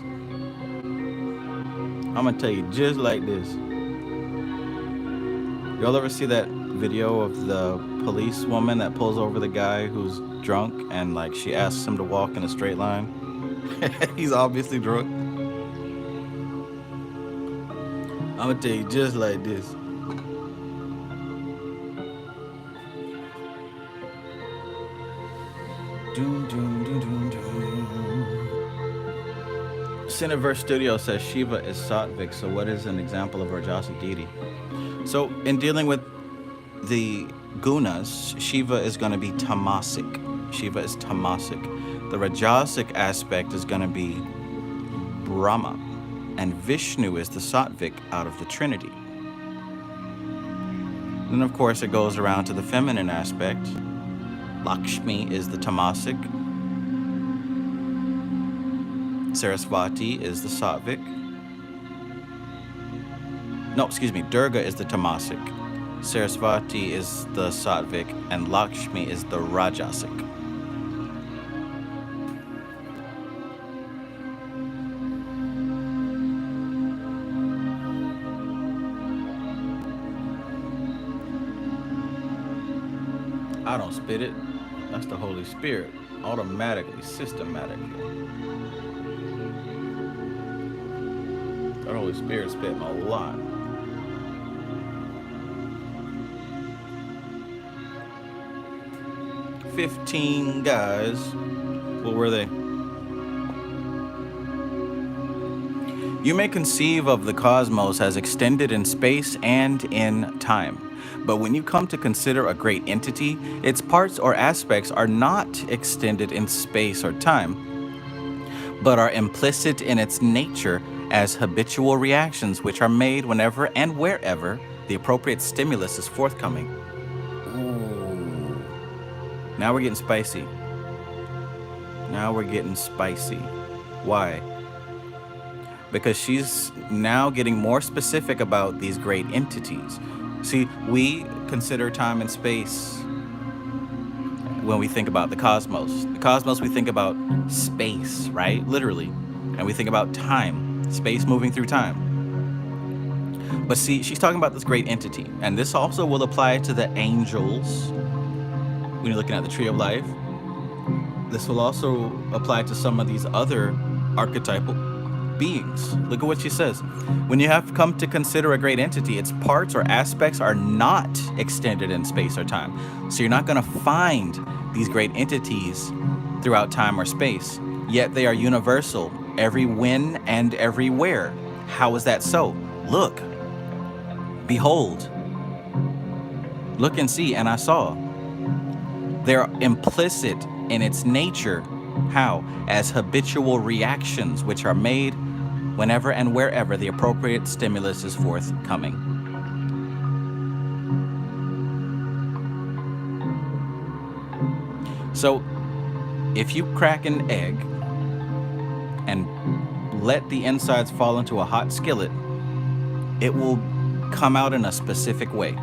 Y'all ever see that video of the police woman that pulls over the guy who's drunk and like she asks him to walk in a straight line? He's obviously drunk. I'm gonna tell you just like this. Cineverse Studio says Shiva is Sattvic, so what is an example of Rajasic deity? So in dealing with the gunas, Shiva is going to be tamasic. Shiva is tamasic. The Rajasic aspect is going to be Brahma, and Vishnu is the Sattvic out of the Trinity. Then of course it goes around to the feminine aspect. Lakshmi is the tamasic. Sarasvati is the Sattvic. Durga is the tamasic. Sarasvati is the Sattvic, and Lakshmi is the Rajasic. I don't spit it. That's the Holy Spirit, automatically, systematically. The Holy Spirit spit a lot. "15 guys." What were they? You may conceive of the cosmos as extended in space and in time. But when you come to consider a great entity, its parts or aspects are not extended in space or time, but are implicit in its nature as habitual reactions which are made whenever and wherever the appropriate stimulus is forthcoming. Ooh. Now we're getting spicy. Now we're getting spicy. Why? Because she's now getting more specific about these great entities. See, we consider time and space when we think about the cosmos. The cosmos, we think about space, right? Literally. And we think about time, space moving through time. But see, she's talking about this great entity. And this also will apply to the angels when you're looking at the tree of life. This will also apply to some of these other archetypal beings. Look at what she says. When you have come to consider a great entity, its parts or aspects are not extended in space or time. So you're not going to find these great entities throughout time or space, yet they are universal, every when and everywhere. How is that so? Look, behold, look and see, and I saw. They're implicit in its nature. How? As habitual reactions which are made whenever and wherever the appropriate stimulus is forthcoming. So, if you crack an egg and let the insides fall into a hot skillet, it will come out in a specific way.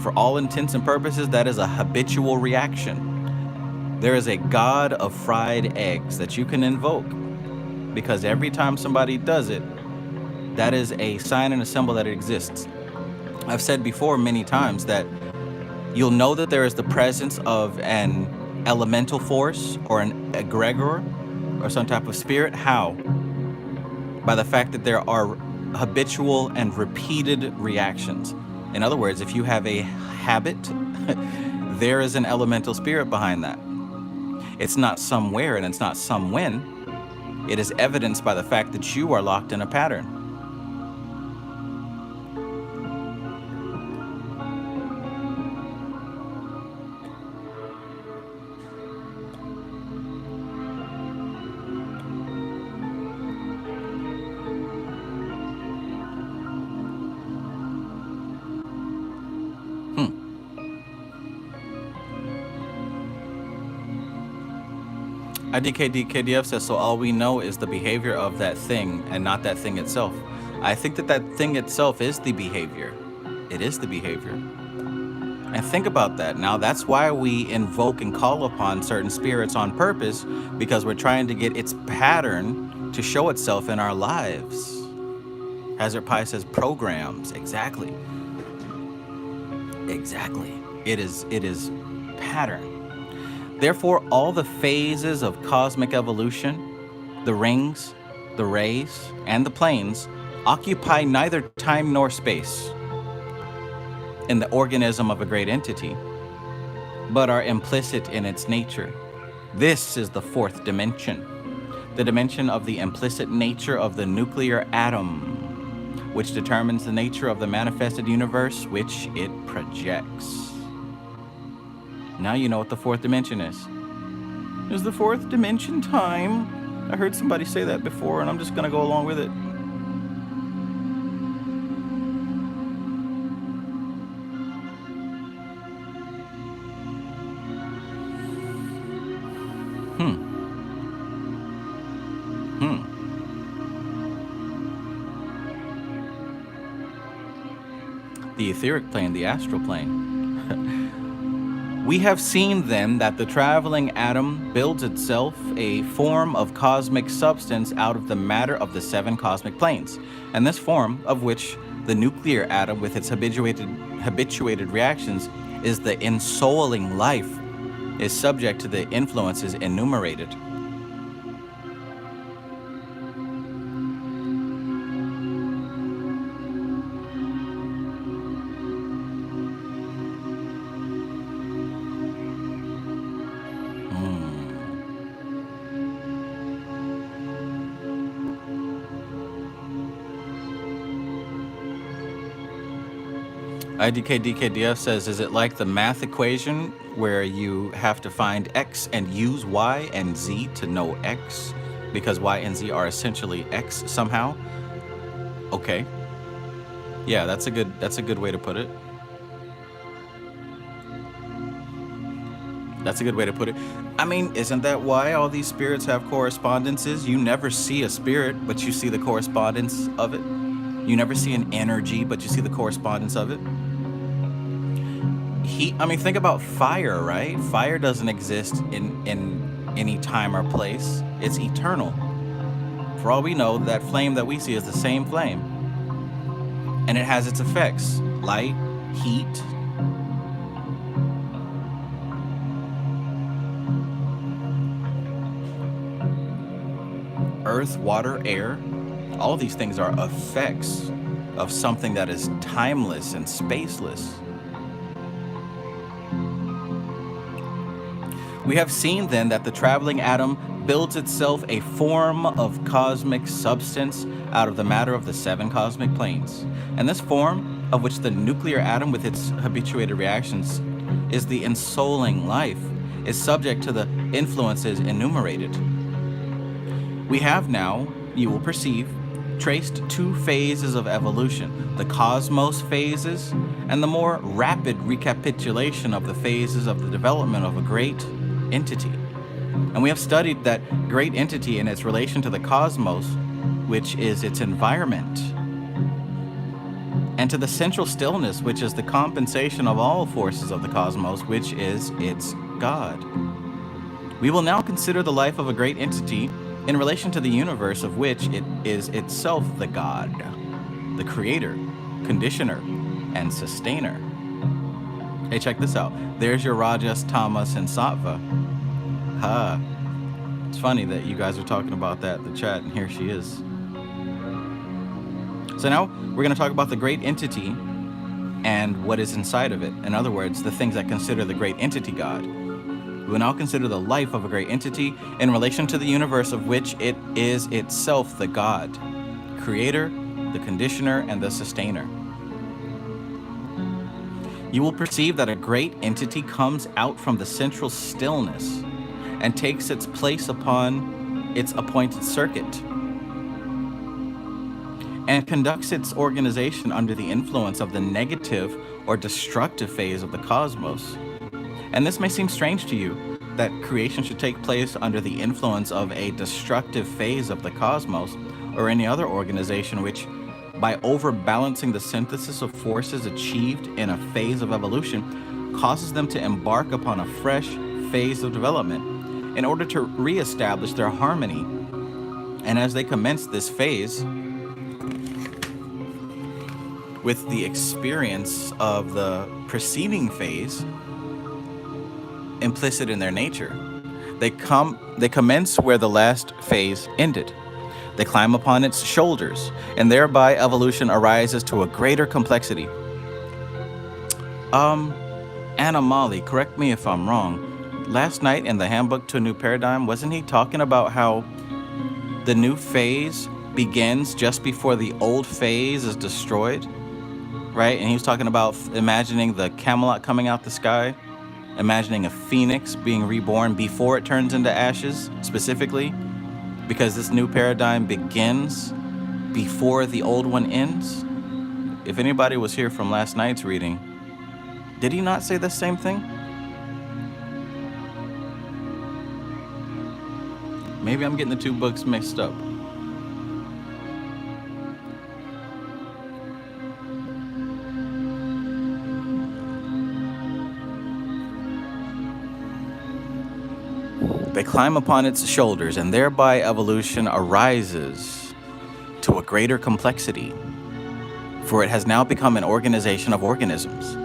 For all intents and purposes, that is a habitual reaction. There is a god of fried eggs that you can invoke, because every time somebody does it, that is a sign and a symbol that it exists. I've said before many times that you'll know that there is the presence of an elemental force or an egregor or some type of spirit. How? By the fact that there are habitual and repeated reactions. In other words, if you have a habit, there is an elemental spirit behind that. It's not somewhere and it's not some when. It is evidenced by the fact that you are locked in a pattern. IDKDKDF says, so all we know is the behavior of that thing and not that thing itself. I think that that thing itself is the behavior. It is the behavior. And think about that. Now, that's why we invoke and call upon certain spirits on purpose, because we're trying to get its pattern to show itself in our lives. Hazard Pi says programs. Exactly. Exactly. It is pattern. Therefore, all the phases of cosmic evolution, the rings, the rays, and the planes occupy neither time nor space in the organism of a great entity, but are implicit in its nature. This is the fourth dimension, the dimension of the implicit nature of the nuclear atom, which determines the nature of the manifested universe which it projects. Now you know what the fourth dimension is. Is the fourth dimension time? I heard somebody say that before, and I'm just gonna go along with it. The etheric plane, the astral plane. We have seen then that the traveling atom builds itself a form of cosmic substance out of the matter of the 7 cosmic planes, and this form, of which the nuclear atom with its habituated reactions is the ensouling life, is subject to the influences enumerated. IDKDKDF says, is it like the math equation where you have to find X and use Y and Z to know X because Y and Z are essentially X somehow? Okay. Yeah, that's a good way to put it. That's a good way to put it. I mean, isn't that why all these spirits have correspondences? You never see a spirit, but you see the correspondence of it. You never see an energy, but you see the correspondence of it. Heat, I mean, think about fire, right? Fire doesn't exist in any time or place. It's eternal. For all we know, that flame that we see is the same flame. And it has its effects: light, heat. Earth, water, air. All these things are effects of something that is timeless and spaceless. We have seen then that the traveling atom builds itself a form of cosmic substance out of the matter of the 7 cosmic planes. And this form, of which the nuclear atom with its habituated reactions is the ensouling life, is subject to the influences enumerated. We have now, you will perceive, traced 2 phases of evolution: the cosmos phases and the more rapid recapitulation of the phases of the development of a great entity. And we have studied that great entity in its relation to the cosmos, which is its environment, and to the central stillness, which is the compensation of all forces of the cosmos, which is its God. We will now consider the life of a great entity in relation to the universe, of which it is itself the God, the creator, conditioner, and sustainer. Hey, check this out. There's your Rajas, Tamas, and Sattva. Ha. It's funny that you guys are talking about that in the chat, and here she is. So now we're going to talk about the great entity and what is inside of it. In other words, the things that consider the great entity God. We will now consider the life of a great entity in relation to the universe, of which it is itself the God, creator, the conditioner, and the sustainer. You will perceive that a great entity comes out from the central stillness and takes its place upon its appointed circuit and conducts its organization under the influence of the negative or destructive phase of the cosmos. And this may seem strange to you, that creation should take place under the influence of a destructive phase of the cosmos or any other organization which, by overbalancing the synthesis of forces achieved in a phase of evolution, causes them to embark upon a fresh phase of development in order to reestablish their harmony. And as they commence this phase, with the experience of the preceding phase implicit in their nature, they commence where the last phase ended. They climb upon its shoulders, and thereby evolution arises to a greater complexity. Anna Molly, correct me if I'm wrong. Last night in the Handbook to a New Paradigm, wasn't he talking about how the new phase begins just before the old phase is destroyed? Right? And he was talking about imagining the Camelot coming out the sky, imagining a phoenix being reborn before it turns into ashes, specifically, because this new paradigm begins before the old one ends. If anybody was here from last night's reading, did he not say the same thing? Maybe I'm getting the 2 books mixed up. They climb upon its shoulders, and thereby evolution arises to a greater complexity, for it has now become an organization of organisms.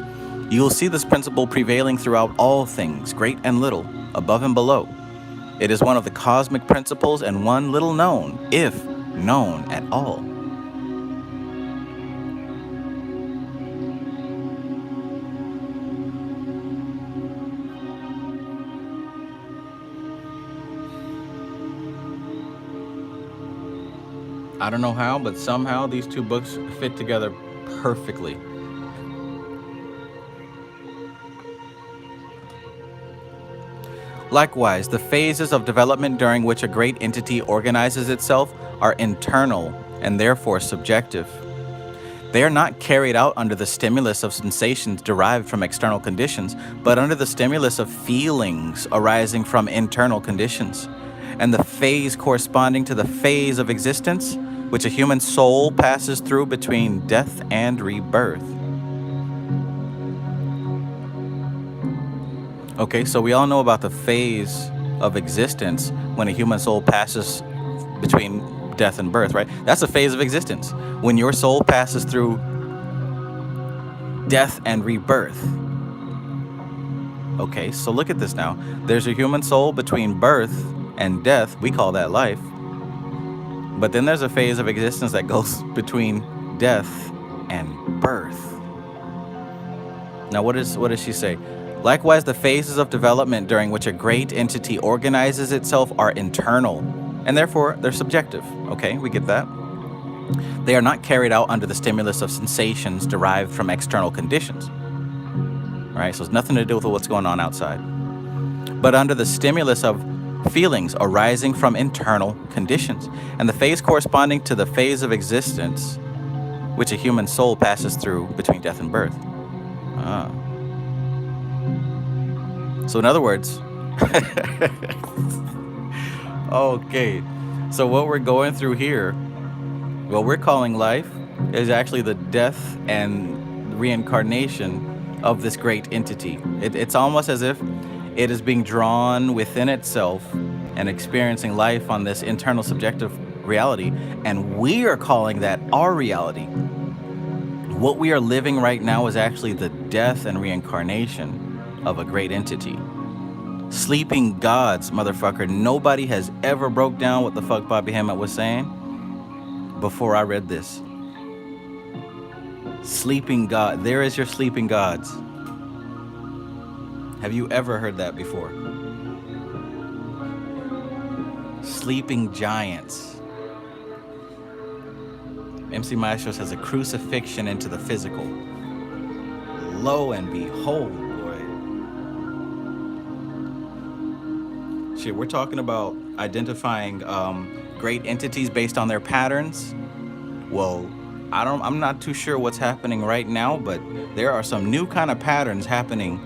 You will see this principle prevailing throughout all things, great and little, above and below. It is one of the cosmic principles, and one little known, if known at all. I don't know how, but somehow these 2 books fit together perfectly. Likewise, the phases of development during which a great entity organizes itself are internal and therefore subjective. They are not carried out under the stimulus of sensations derived from external conditions, but under the stimulus of feelings arising from internal conditions, and the phase corresponding to the phase of existence which a human soul passes through between death and rebirth. Okay, so we all know about the phase of existence when a human soul passes between death and birth, right? That's a phase of existence. When your soul passes through death and rebirth. Okay, so look at this now. There's a human soul between birth and death. We call that life. But then there's a phase of existence that goes between death and birth. Now, what does she say? Likewise, the phases of development during which a great entity organizes itself are internal, and therefore they're subjective. Okay, we get that. They are not carried out under the stimulus of sensations derived from external conditions. All right, so it's nothing to do with what's going on outside, but under the stimulus of feelings arising from internal conditions, and the phase corresponding to the phase of existence which a human soul passes through between death and birth. So in other words, okay, so what we're going through here, what we're calling life, is actually the death and reincarnation of this great entity. It's almost as if it is being drawn within itself and experiencing life on this internal subjective reality, and we are calling that our reality. What we are living right now is actually the death and reincarnation of a great entity. Sleeping gods, motherfucker. Nobody has ever broke down what the fuck Bobby Hemmett was saying before I read this. Sleeping god. There is your sleeping gods. Have you ever heard that before? Sleeping giants. MC Maestro says a crucifixion into the physical. Lo and behold, boy. Shit, we're talking about identifying great entities based on their patterns. Well, I'm not too sure what's happening right now, but there are some new kind of patterns happening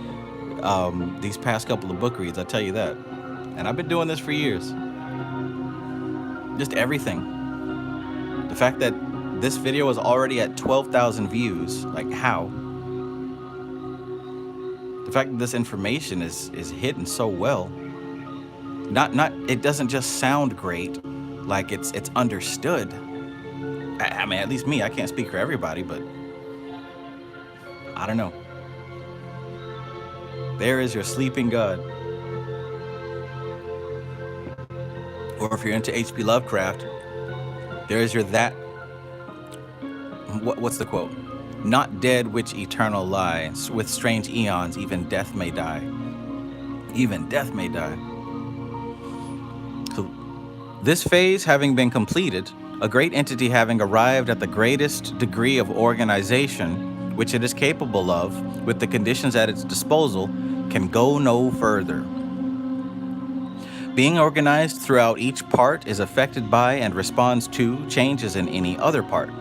these past couple of book reads, I'll tell you that. And I've been doing this for years. Just everything. The fact that this video is already at 12,000 views, like how? The fact that this information is hidden so well. It doesn't just sound great, like it's understood. I mean, at least me, I can't speak for everybody, but I don't know. There is your sleeping god. Or if you're into H.P. Lovecraft, there is your that. What's the quote? Not dead which eternal lie, with strange eons, even death may die. Even death may die. So, this phase having been completed, a great entity having arrived at the greatest degree of organization which it is capable of, with the conditions at its disposal, can go no further. Being organized throughout each part is affected by and responds to changes in any other part.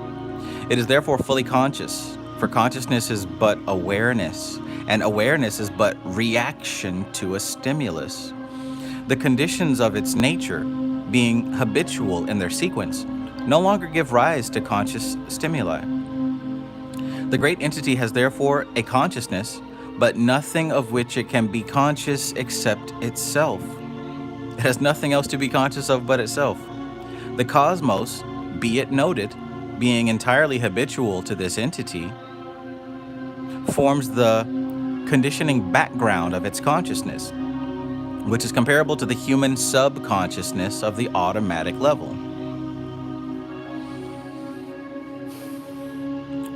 It is therefore fully conscious, for consciousness is but awareness, and awareness is but reaction to a stimulus. The conditions of its nature, being habitual in their sequence, no longer give rise to conscious stimuli. The great entity has therefore a consciousness, but nothing of which it can be conscious except itself. It has nothing else to be conscious of but itself. The cosmos, be it noted, being entirely habitual to this entity, forms the conditioning background of its consciousness, which is comparable to the human subconsciousness of the automatic level.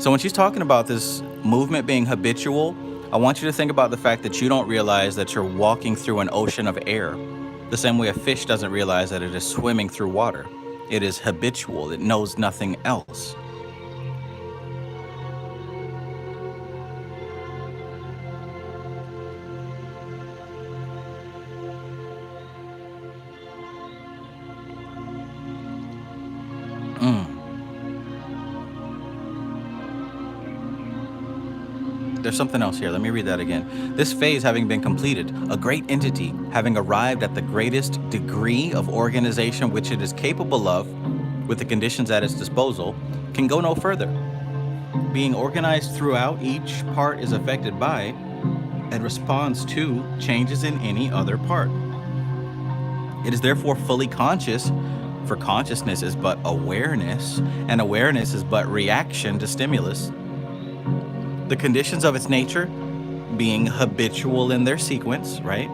So when she's talking about this movement being habitual, I want you to think about the fact that you don't realize that you're walking through an ocean of air, the same way a fish doesn't realize that it is swimming through water. It is habitual. It knows nothing else. there's something else here. Let me read that again. This phase having been completed, a great entity having arrived at the greatest degree of organization which it is capable of, with the conditions at its disposal, can go no further. Being organized throughout, each part is affected by and responds to changes in any other part. It is therefore fully conscious, for consciousness is but awareness, and awareness is but reaction to stimulus. The conditions of its nature being habitual in their sequence, right?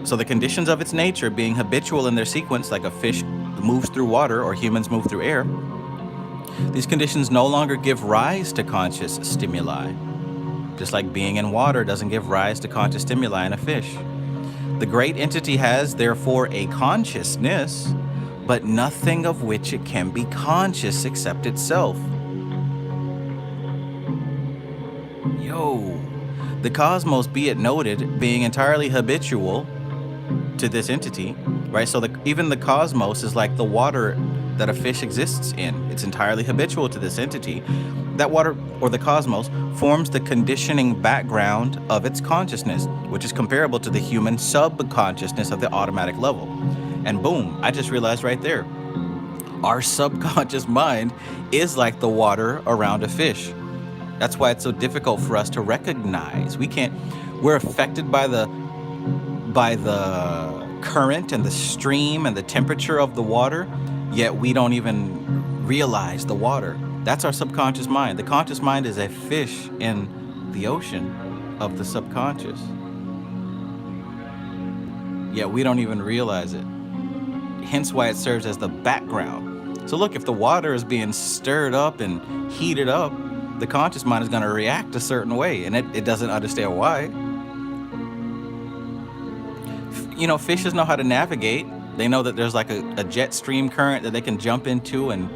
So the conditions of its nature being habitual in their sequence, like a fish moves through water or humans move through air, these conditions no longer give rise to conscious stimuli, just like being in water doesn't give rise to conscious stimuli in a fish. The great entity has, therefore, a consciousness, but nothing of which it can be conscious except itself. Yo, the cosmos, be it noted, being entirely habitual to this entity, right? So even the cosmos is like the water that a fish exists in. It's entirely habitual to this entity. That water, or the cosmos, forms the conditioning background of its consciousness, which is comparable to the human subconsciousness of the automatic level. And boom, I just realized right there, our subconscious mind is like the water around a fish. That's why it's so difficult for us to recognize. We're affected by the current and the stream and the temperature of the water, yet we don't even realize the water. That's our subconscious mind. The conscious mind is a fish in the ocean of the subconscious, yet we don't even realize it. Hence why it serves as the background. So look, if the water is being stirred up and heated up, the conscious mind is going to react a certain way, and it doesn't understand why. Fishes know how to navigate. They know that there's like a jet stream current that they can jump into and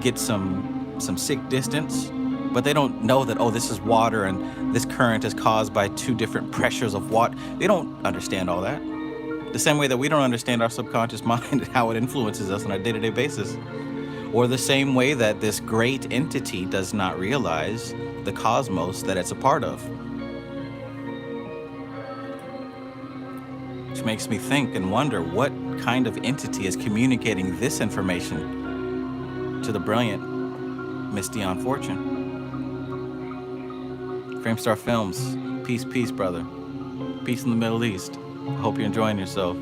get some sick distance, but they don't know that, oh, this is water and this current is caused by two different pressures of water. They don't understand all that. The same way that we don't understand our subconscious mind and how it influences us on a day-to-day basis. Or the same way that this great entity does not realize the cosmos that it's a part of. Which makes me think and wonder, what kind of entity is communicating this information to the brilliant Miss Dion Fortune? Framestar Films, peace, brother. Peace in the Middle East. I hope you're enjoying yourself.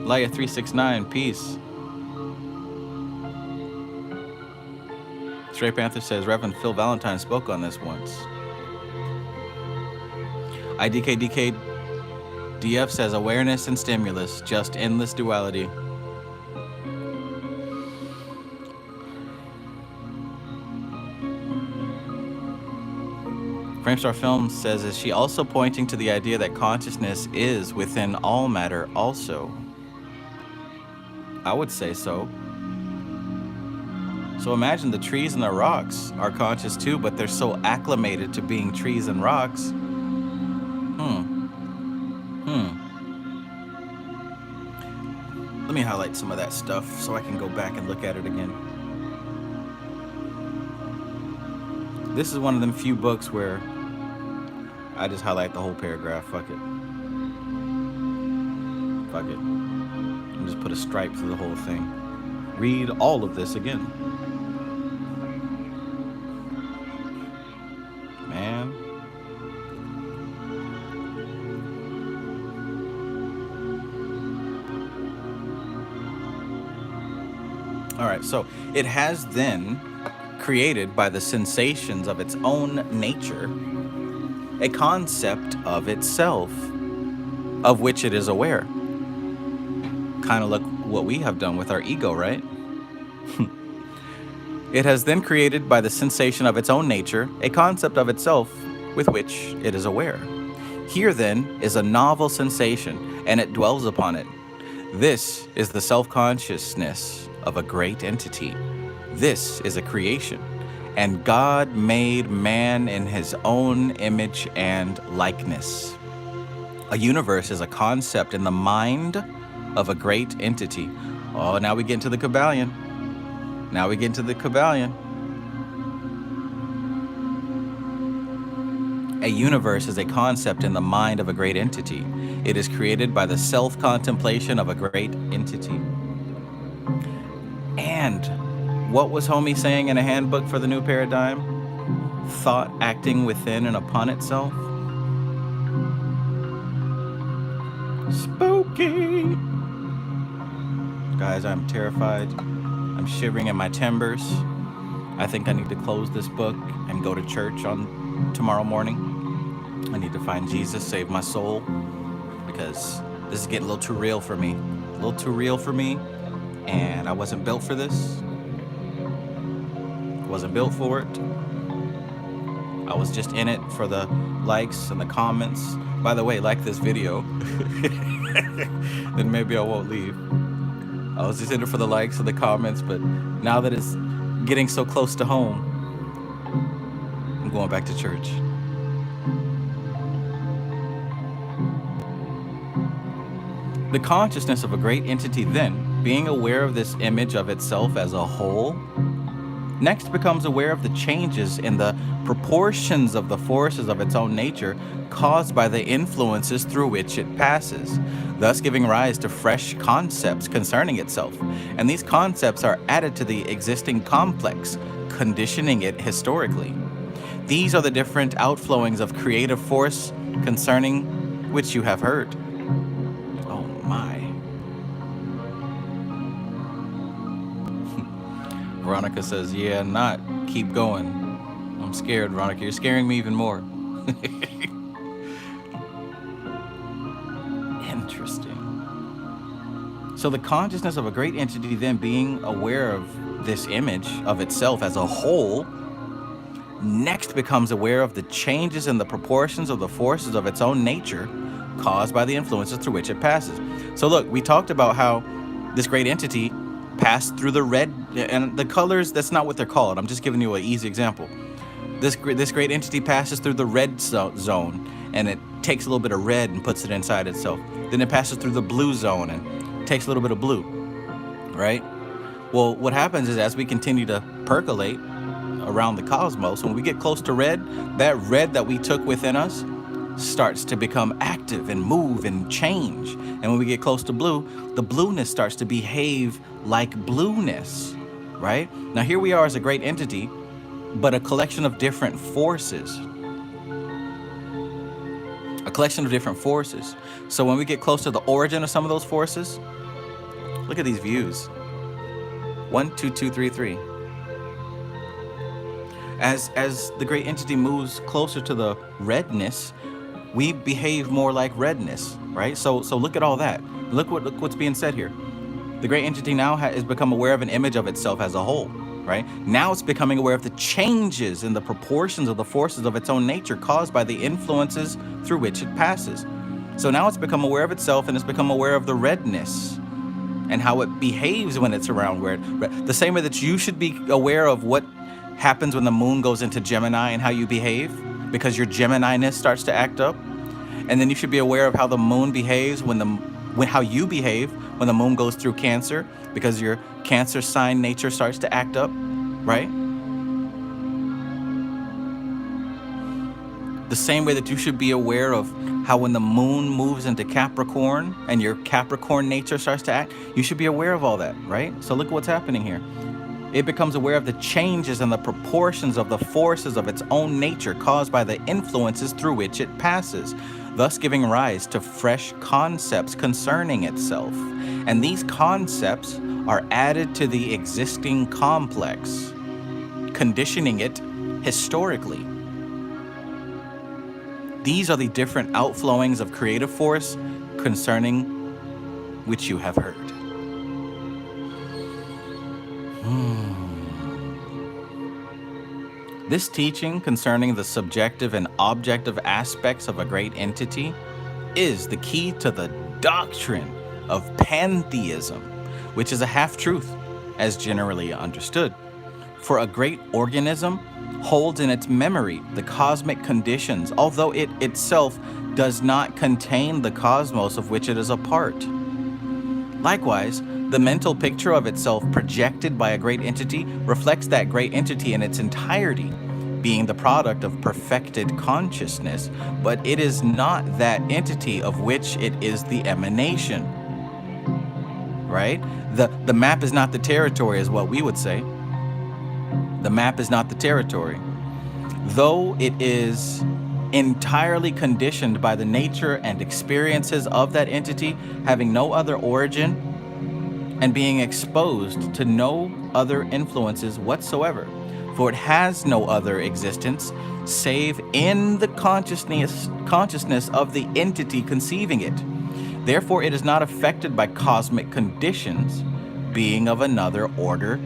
Laia369, peace. Stray Panther says, Reverend Phil Valentine spoke on this once. IDKDF says, awareness and stimulus, just endless duality. Framestar Films says, is she also pointing to the idea that consciousness is within all matter also? I would say so. So imagine the trees and the rocks are conscious too, but they're so acclimated to being trees and rocks. Let me highlight some of that stuff so I can go back and look at it again. This is one of them few books where I just highlight the whole paragraph. Fuck it. And just put a stripe through the whole thing. Read all of this again. Man. All right, so it has then created by the sensations of its own nature a concept of itself, of which it is aware. Kind of like what we have done with our ego, right? It has then created by the sensation of its own nature a concept of itself with which it is aware. Here then is a novel sensation, and it dwells upon it. This is the self-consciousness of a great entity. This is a creation, and God made man in his own image and likeness. A universe is a concept in the mind of a great entity. Oh, now we get into the Kabbalion. universe is a concept in the mind of a great entity. It is created by the self-contemplation of a great entity. And what was homie saying in a handbook for the new paradigm? Thought acting within and upon itself. Spooky. Guys, I'm terrified. I'm shivering in my timbers. I think I need to close this book and go to church on tomorrow morning. I need to find Jesus, save my soul, because this is getting a little too real for me. A little too real for me, and I wasn't built for this. Wasn't built for it. I was just in it for the likes and the comments. By the way, like this video, then maybe I won't leave. I was just in it for the likes and the comments, but now that it's getting so close to home, I'm going back to church. The consciousness of a great entity then, being aware of this image of itself as a whole, next becomes aware of the changes in the proportions of the forces of its own nature caused by the influences through which it passes, thus giving rise to fresh concepts concerning itself. And these concepts are added to the existing complex, conditioning it historically. These are the different outflowings of creative force concerning which you have heard. Oh my. Veronica says, yeah, not keep going. I'm scared, Veronica. You're scaring me even more. Interesting. So the consciousness of a great entity then being aware of this image of itself as a whole, next becomes aware of the changes in the proportions of the forces of its own nature caused by the influences through which it passes. So look, we talked about how this great entity passed through the red, and the colors, that's not what they're called. I'm just giving you an easy example. This great entity passes through the red zone, and it takes a little bit of red and puts it inside itself. Then it passes through the blue zone and takes a little bit of blue, right? Well, what happens is as we continue to percolate around the cosmos, when we get close to red, that red that we took within us starts to become active and move and change. And when we get close to blue, the blueness starts to behave like blueness, right? Now here we are as a great entity, but a collection of different forces. A collection of different forces. So when we get close to the origin of some of those forces, look at these views. 1, 2, 2, 3, 3. As the great entity moves closer to the redness, we behave more like redness, right? So look at all that. Look what's being said here. The great entity now has become aware of an image of itself as a whole, right? Now it's becoming aware of the changes in the proportions of the forces of its own nature caused by the influences through which it passes. So now it's become aware of itself, and it's become aware of the redness and how it behaves when it's around red. The same way that you should be aware of what happens when the moon goes into Gemini and how you behave, because your Gemini-ness starts to act up. And then you should be aware of how the moon behaves how you behave when the moon goes through Cancer, because your Cancer sign nature starts to act up, right? The same way that you should be aware of how when the moon moves into Capricorn and your Capricorn nature starts to act, you should be aware of all that, right? So look what's happening here. It becomes aware of the changes and the proportions of the forces of its own nature caused by the influences through which it passes, thus giving rise to fresh concepts concerning itself. And these concepts are added to the existing complex, conditioning it historically. These are the different outflowings of creative force concerning which you have heard. This teaching concerning the subjective and objective aspects of a great entity is the key to the doctrine of pantheism, which is a half-truth, as generally understood. For a great organism holds in its memory the cosmic conditions, although it itself does not contain the cosmos of which it is a part. Likewise, the mental picture of itself projected by a great entity reflects that great entity in its entirety, being the product of perfected consciousness, but it is not that entity of which it is the emanation, right? The map is not the territory, is what we would say. The map is not the territory. Though it is entirely conditioned by the nature and experiences of that entity, having no other origin and being exposed to no other influences whatsoever. For it has no other existence save in the consciousness of the entity conceiving it. Therefore, it is not affected by cosmic conditions, being of another order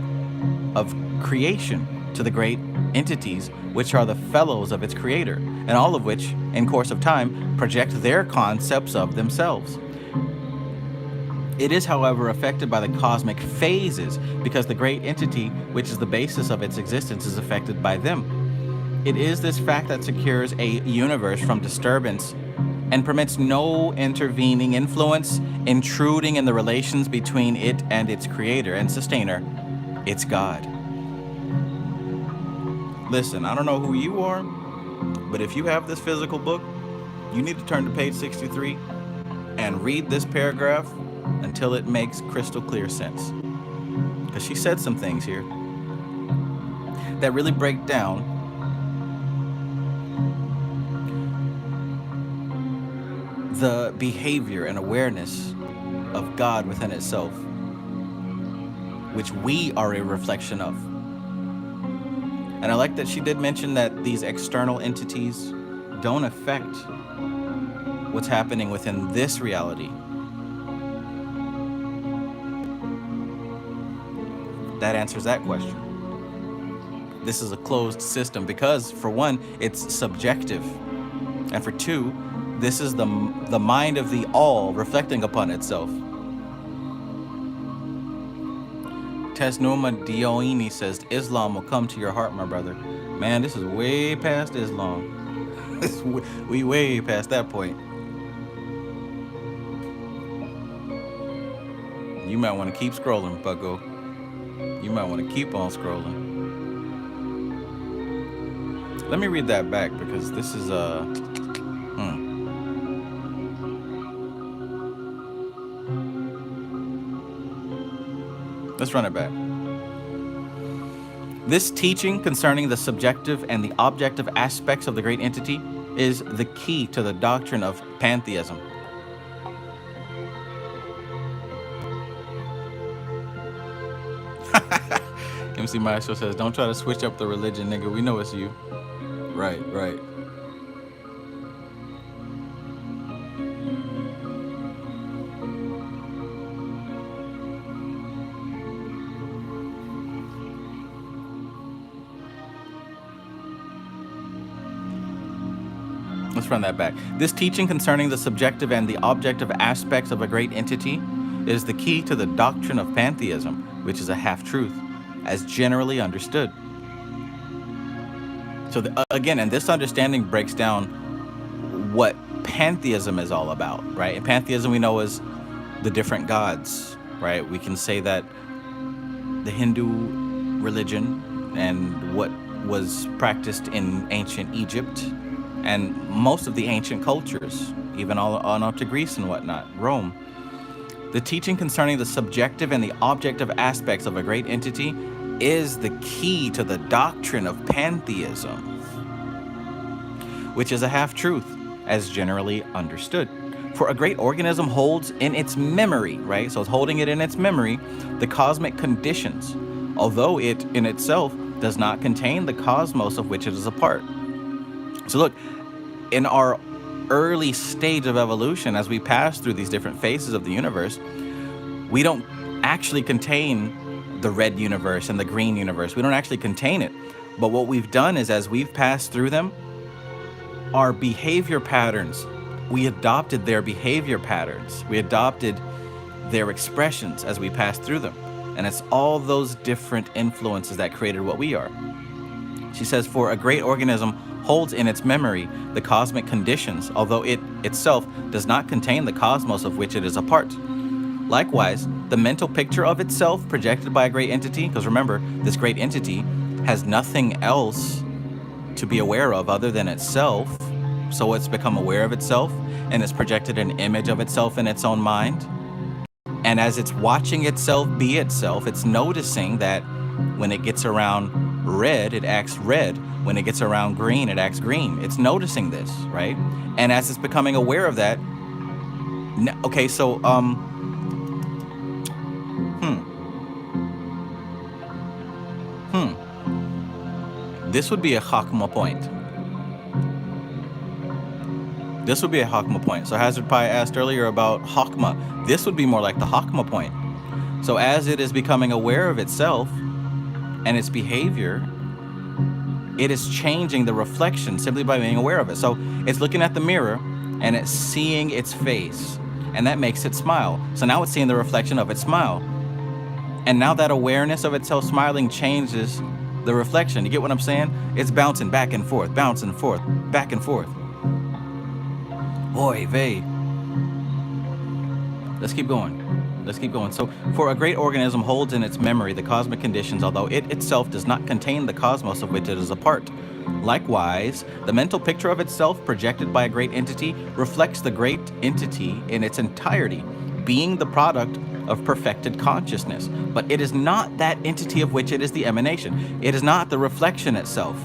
of creation to the great entities, which are the fellows of its creator, and all of which, in course of time, project their concepts of themselves. It is, however, affected by the cosmic phases, because the great entity, which is the basis of its existence, is affected by them. It is this fact that secures a universe from disturbance and permits no intervening influence intruding in the relations between it and its creator and sustainer, its God. Listen, I don't know who you are, but if you have this physical book, you need to turn to page 63 and read this paragraph until it makes crystal clear sense. Because she said some things here that really break down the behavior and awareness of God within itself, which we are a reflection of. And I like that she did mention that these external entities don't affect what's happening within this reality. That answers that question. This is a closed system because, for one, it's subjective. And for two, this is the mind of the all reflecting upon itself. Tesnuma Dioini says, Islam will come to your heart, my brother. Man, this is way past Islam. we way past that point. You might want to keep scrolling, bucko. You might want to keep on scrolling. Let me read that back because this is Let's run it back. This teaching concerning the subjective and the objective aspects of the great entity is the key to the doctrine of pantheism. MC Maestro says, don't try to switch up the religion, nigga. We know it's you. Right. Let's run that back. This teaching concerning the subjective and the objective aspects of a great entity is the key to the doctrine of pantheism, which is a half-truth, as generally understood. So again, and this understanding breaks down what pantheism is all about, right? And pantheism we know is the different gods, right? We can say that the Hindu religion and what was practiced in ancient Egypt and most of the ancient cultures, even all on up to Greece and whatnot, Rome. The teaching concerning the subjective and the objective aspects of a great entity is the key to the doctrine of pantheism, which is a half-truth, as generally understood. For a great organism holds in its memory, right? So it's holding it in its memory, the cosmic conditions, although it in itself does not contain the cosmos of which it is a part. So look, in our early stage of evolution, as we pass through these different phases of the universe, we don't actually contain the red universe and the green universe. We don't actually contain it. But what we've done is, as we've passed through them, our behavior patterns, we adopted their behavior patterns. We adopted their expressions as we passed through them. And it's all those different influences that created what we are. She says, for a great organism holds in its memory the cosmic conditions, although it itself does not contain the cosmos of which it is a part. Likewise, the mental picture of itself projected by a great entity, because remember, this great entity has nothing else to be aware of other than itself. So it's become aware of itself, and it's projected an image of itself in its own mind. And as it's watching itself be itself, it's noticing that when it gets around red, it acts red. When it gets around green, it acts green. It's noticing this, right? And as it's becoming aware of that, okay, so this would be a Chakma point. This would be a Chakma point. So Hazard Pi asked earlier about Chakma. This would be more like the Chakma point. So as it is becoming aware of itself and its behavior, it is changing the reflection simply by being aware of it. So it's looking at the mirror and it's seeing its face, and that makes it smile. So now it's seeing the reflection of its smile. And now that awareness of itself smiling changes the reflection. You get what I'm saying? It's bouncing back and forth, bouncing forth, back and forth. Oy vey. Let's keep going. Let's keep going. So, for a great organism holds in its memory the cosmic conditions, although it itself does not contain the cosmos of which it is a part. Likewise, the mental picture of itself projected by a great entity reflects the great entity in its entirety, being the product of perfected consciousness. But it is not that entity of which it is the emanation. It is not the reflection itself.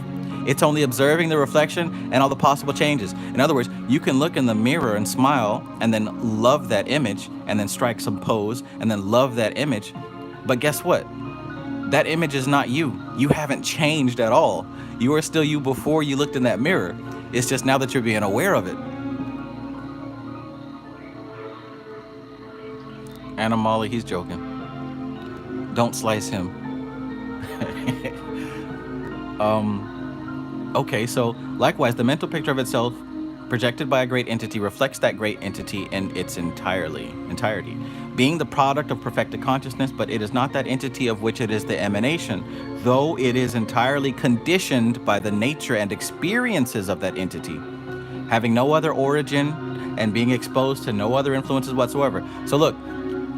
It's only observing the reflection and all the possible changes. In other words, you can look in the mirror and smile and then love that image and then strike some pose and then love that image. But guess what? That image is not you. You haven't changed at all. You are still you before you looked in that mirror. It's just now that you're being aware of it. Anna Molly, he's joking. Don't slice him. Okay, so likewise, the mental picture of itself projected by a great entity reflects that great entity in its entirety, being the product of perfected consciousness, but it is not that entity of which it is the emanation, though it is entirely conditioned by the nature and experiences of that entity, having no other origin and being exposed to no other influences whatsoever. So look,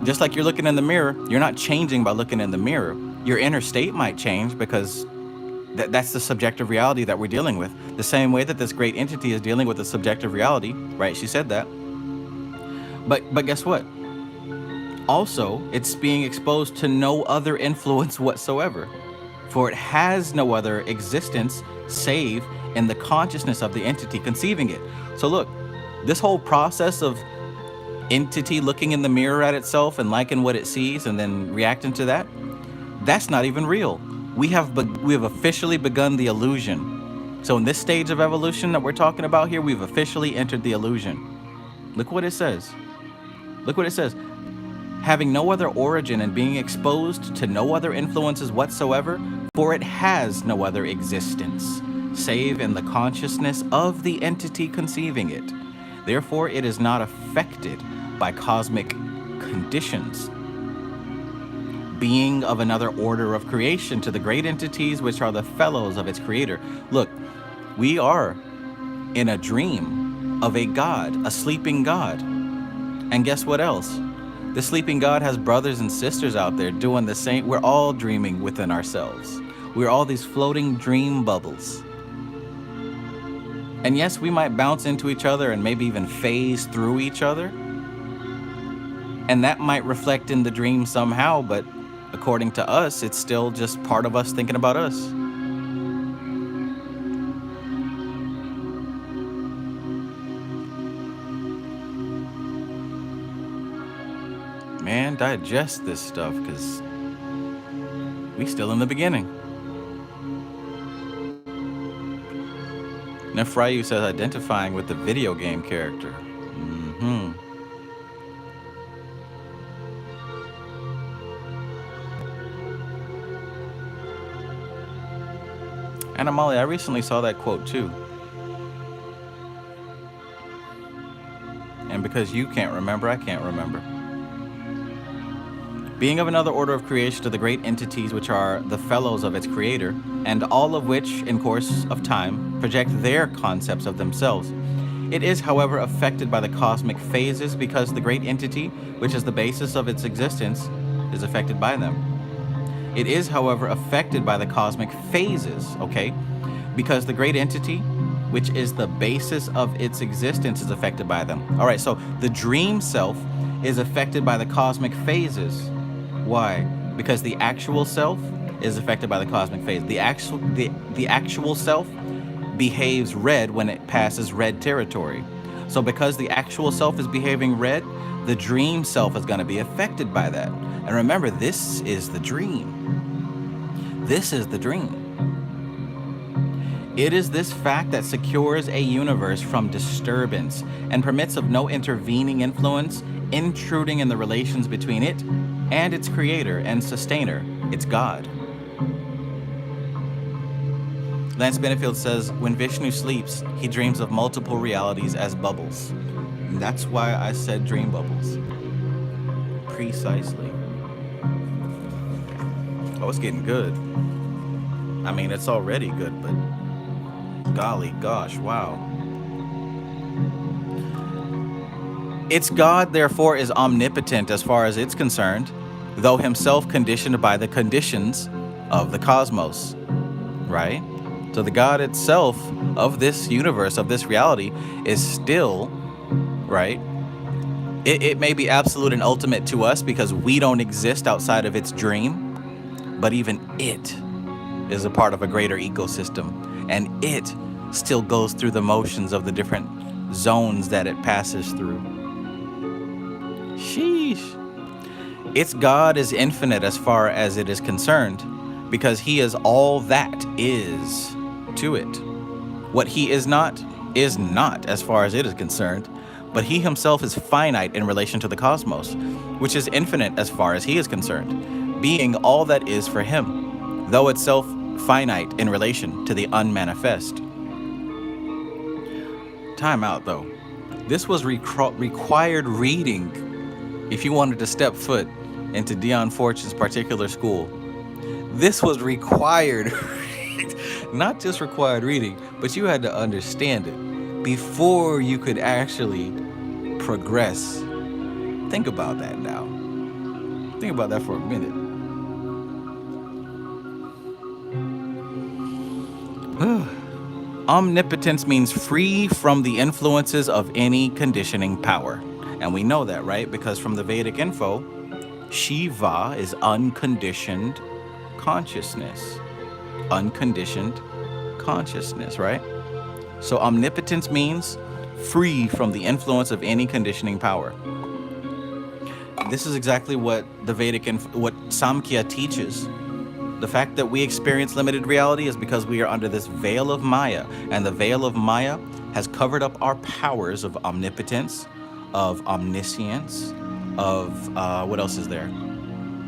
just like you're looking in the mirror, you're not changing by looking in the mirror. Your inner state might change because that's the subjective reality that we're dealing with. The same way that this great entity is dealing with the subjective reality, right? She said that. But guess what? Also, it's being exposed to no other influence whatsoever, for it has no other existence save in the consciousness of the entity conceiving it. So look, this whole process of entity looking in the mirror at itself and liking what it sees and then reacting to that, that's not even real. We have officially begun the illusion. So in this stage of evolution that we're talking about here, we've officially entered the illusion. Look what it says. Look what it says. Having no other origin and being exposed to no other influences whatsoever, for it has no other existence, save in the consciousness of the entity conceiving it. Therefore, it is not affected by cosmic conditions, being of another order of creation to the great entities which are the fellows of its creator. Look, we are in a dream of a God, a sleeping God. And guess what else? The sleeping God has brothers and sisters out there doing the same. We're all dreaming within ourselves. We're all these floating dream bubbles. And yes, we might bounce into each other and maybe even phase through each other. And that might reflect in the dream somehow, but according to us, it's still just part of us thinking about us. Man, digest this stuff, because we still in the beginning. Nefrayu says identifying with the video game character. Anna Molly, I recently saw that quote too. And because you can't remember, I can't remember. Being of another order of creation to the great entities which are the fellows of its creator, and all of which, in course of time, project their concepts of themselves. It is, however, affected by the cosmic phases because the great entity, which is the basis of its existence, is affected by them. It is, however, affected by the cosmic phases, okay? because the great entity, which is the basis of its existence, is affected by them. All right, so the dream self is affected by the cosmic phases. Why? Because the actual self is affected by the cosmic phase. The actual self behaves red when it passes red territory. So because the actual self is behaving red, the dream self is going to be affected by that. And remember, this is the dream. This is the dream. It is this fact that secures a universe from disturbance and permits of no intervening influence intruding in the relations between it and its creator and sustainer, its God. Lance Benefield says, when Vishnu sleeps, he dreams of multiple realities as bubbles. And that's why I said dream bubbles. Precisely. Oh, it's getting good. I mean, it's already good, but golly gosh, wow. Its God, therefore, is omnipotent as far as it's concerned, though himself conditioned by the conditions of the cosmos, right? So the God itself of this universe, of this reality, is still, right? It may be absolute and ultimate to us because we don't exist outside of its dream, but even it is a part of a greater ecosystem, and it still goes through the motions of the different zones that it passes through. Sheesh. Its God is infinite as far as it is concerned, because he is all that is to it. What he is not as far as it is concerned, but he himself is finite in relation to the cosmos, which is infinite as far as he is concerned, being all that is for him, though itself finite in relation to the unmanifest. Time out though. This was required reading if you wanted to step foot into Dion Fortune's particular school. This was required, not just required reading, but you had to understand it before you could actually progress. Think about that now. Think about that for a minute. Omnipotence means free from the influences of any conditioning power. And we know that, right? Because from the Vedic info, Shiva is unconditioned consciousness. Unconditioned consciousness, right? So omnipotence means free from the influence of any conditioning power. This is exactly what the Vedic what Samkhya teaches. The fact that we experience limited reality is because we are under this veil of Maya, and the veil of Maya has covered up our powers of omnipotence, of omniscience, of what else is there?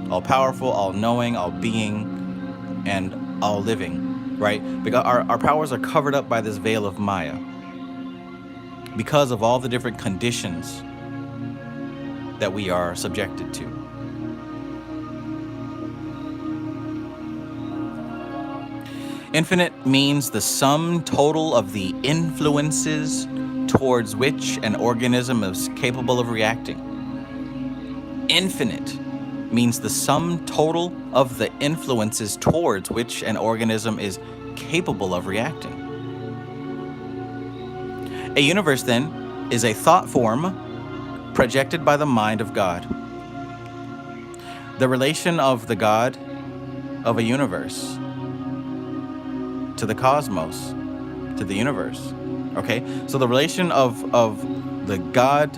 All powerful, all knowing, all being, and all living, right? Because our powers are covered up by this veil of Maya because of all the different conditions that we are subjected to. Infinite means the sum total of the influences towards which an organism is capable of reacting. Infinite means the sum total of the influences towards which an organism is capable of reacting. A universe, then, is a thought form projected by the mind of God. The relation of the God of a universe to the cosmos, to the universe. Okay, so the relation of the God,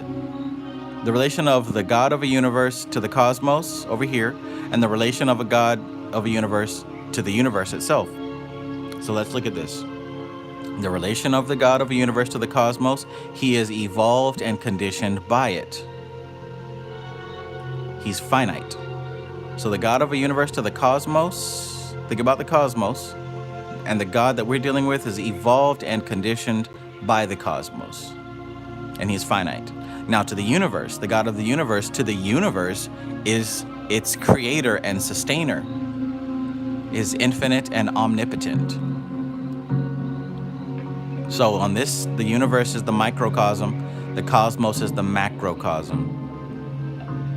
the relation of the God of a universe to the cosmos over here, and the relation of a God of a universe to the universe itself. So let's look at this. The relation of the God of a universe to the cosmos, he is evolved and conditioned by it. He's finite. So the God of a universe to the cosmos, think about the cosmos, and the God that we're dealing with is evolved and conditioned by the cosmos. And he's finite. Now to the universe, the God of the universe to the universe is its creator and sustainer, is infinite and omnipotent. So on this, the universe is the microcosm, the cosmos is the macrocosm.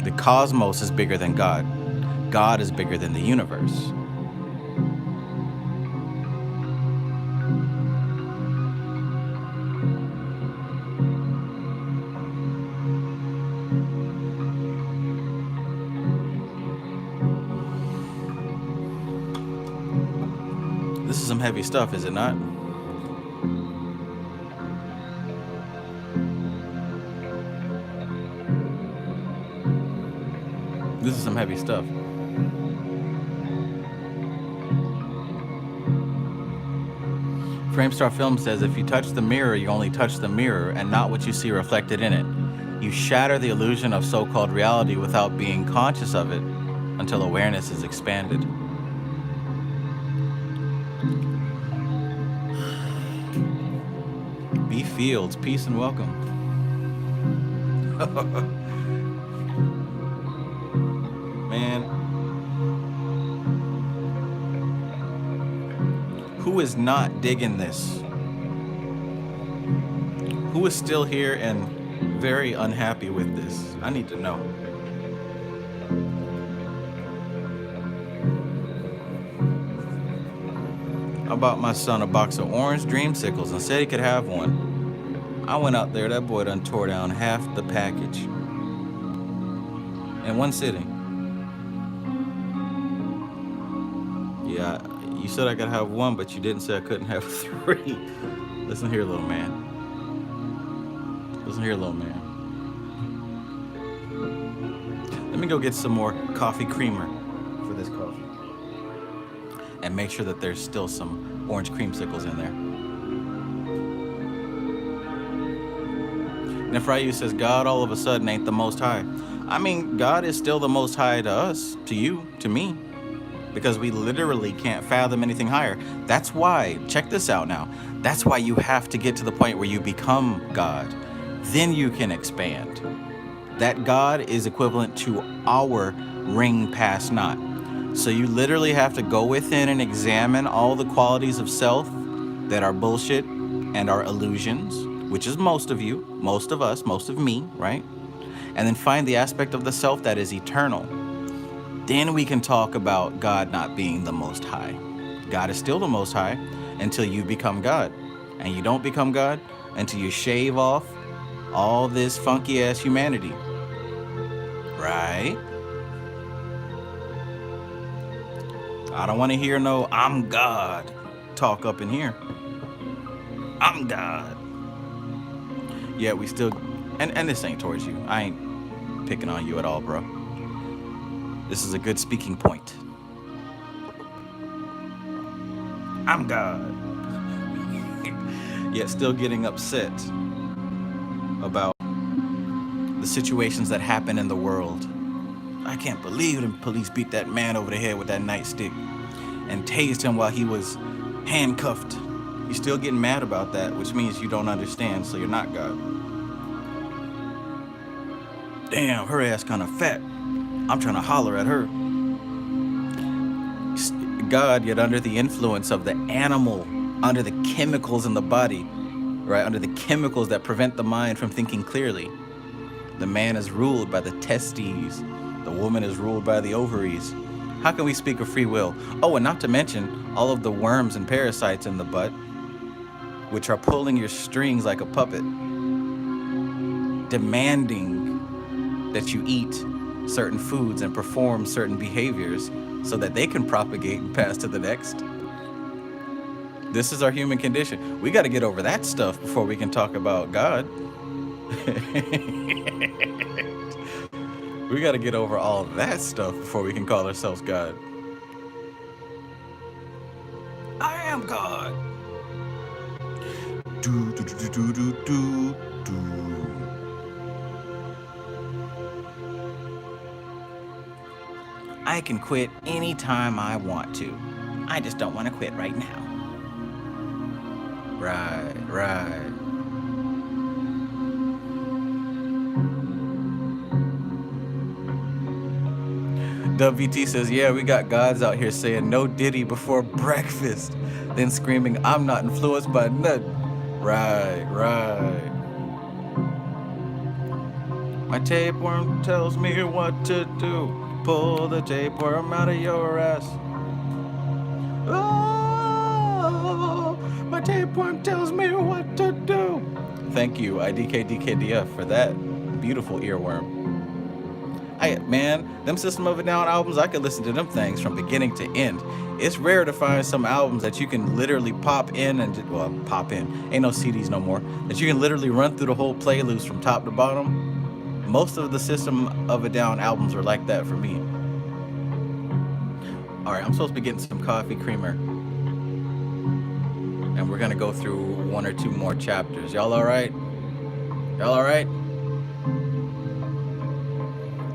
The cosmos is bigger than God. God is bigger than the universe. some heavy stuff, is it not? This is some heavy stuff. Framestar Film says, if you touch the mirror, you only touch the mirror and not what you see reflected in it. You shatter the illusion of so-called reality without being conscious of it until awareness is expanded. B. Fields, peace and welcome. Man. Who is not digging this? Who is still here and very unhappy with this? I need to know. I bought my son a box of orange dreamsicles and said he could have one. I went out there, that boy done tore down half the package in one sitting. Yeah, you said I could have one, but you didn't say I couldn't have 3. Listen here, little man. Listen here, little man. Let me go get some more coffee creamer for this coffee. And make sure that there's still some orange creamsicles in there. Nefrayu says, God all of a sudden ain't the Most High. I mean, God is still the Most High to us, to you, to me. Because we literally can't fathom anything higher. That's why, check this out now. That's why you have to get to the point where you become God. Then you can expand. That God is equivalent to our ring past not. So you literally have to go within and examine all the qualities of self that are bullshit and are illusions, which is most of you, most of us, most of me, right? And then find the aspect of the self that is eternal. Then we can talk about God not being the Most High. God is still the Most High until you become God. And you don't become God until you shave off all this funky ass humanity. Right? I don't want to hear no I'm God talk up in here. I'm God. Yeah, we still, and this ain't towards you. I ain't picking on you at all, bro. This is a good speaking point. I'm God. Yet still getting upset about the situations that happen in the world. I can't believe the police beat that man over the head with that nightstick and tased him while he was handcuffed. You're still getting mad about that, which means you don't understand, so you're not God. Damn, her ass kind of fat. I'm trying to holler at her. God, yet under the influence of the animal, under the chemicals in the body, right? Under the chemicals that prevent the mind from thinking clearly. The man is ruled by the testes. The woman is ruled by the ovaries. How can we speak of free will? Oh, and not to mention all of the worms and parasites in the butt, which are pulling your strings like a puppet, demanding that you eat certain foods and perform certain behaviors so that they can propagate and pass to the next. This is our human condition. We got to get over that stuff before we can talk about God. We got to get over all that stuff before we can call ourselves God. I am God. Do, do, do, do, do, do, do. I can quit anytime I want to. I just don't want to quit right now. Right, right. WT says, yeah, we got gods out here saying no Diddy before breakfast, then screaming, I'm not influenced by nothing. Right, right. My tapeworm tells me what to do. Pull the tapeworm out of your ass. Oh, my tapeworm tells me what to do. Thank you, IDKDKDF, for that beautiful earworm. Man, them System of a Down albums, I could listen to them things from beginning to end. It's rare to find some albums that you can literally pop in and well, pop in. Ain't no CDs no more. That you can literally run through the whole playlist from top to bottom. Most of the System of a Down albums are like that for me. All right, I'm supposed to be getting some coffee creamer, and we're gonna go through one or two more chapters. Y'all all right? Y'all all right?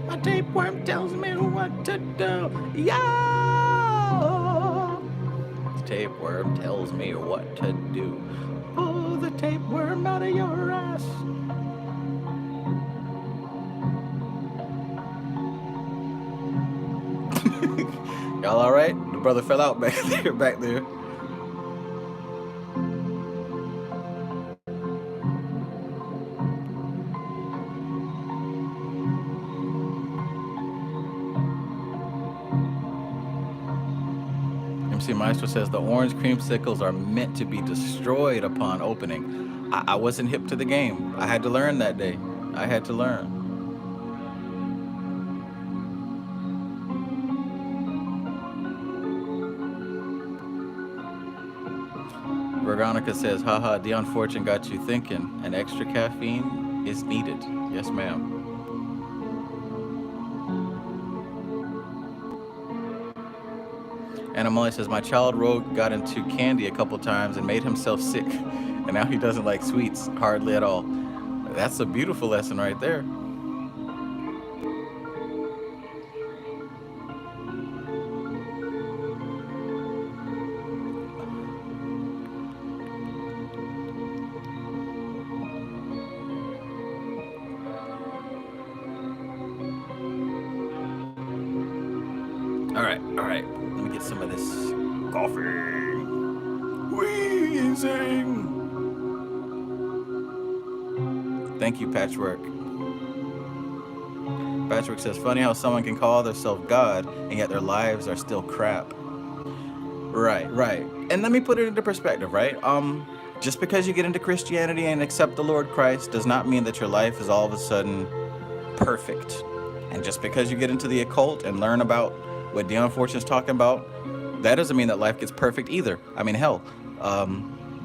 My tapeworm tells me what to do. Yeah. The tapeworm tells me what to do. Pull the tapeworm out of your ass. Y'all all right? The brother fell out back there. Back there. MC Maestro says the orange creamsicles are meant to be destroyed upon opening. I wasn't hip to the game. I had to learn that day. I had to learn. Veronica says, haha, Dion Fortune got you thinking. An extra caffeine is needed. Yes, ma'am. And Molly says, my child rogue got into candy a couple times and made himself sick. And now he doesn't like sweets hardly at all. That's a beautiful lesson right there. All right. Let me get some of this coffee. Wheezing. Thank you, Patchwork. Patchwork says, funny how someone can call themselves God and yet their lives are still crap. Right. And let me put it into perspective, right? Just because you get into Christianity and accept the Lord Christ does not mean that your life is all of a sudden perfect. And just because you get into the occult and learn about what Dion Fortune is talking about, that doesn't mean that life gets perfect either. I mean, hell,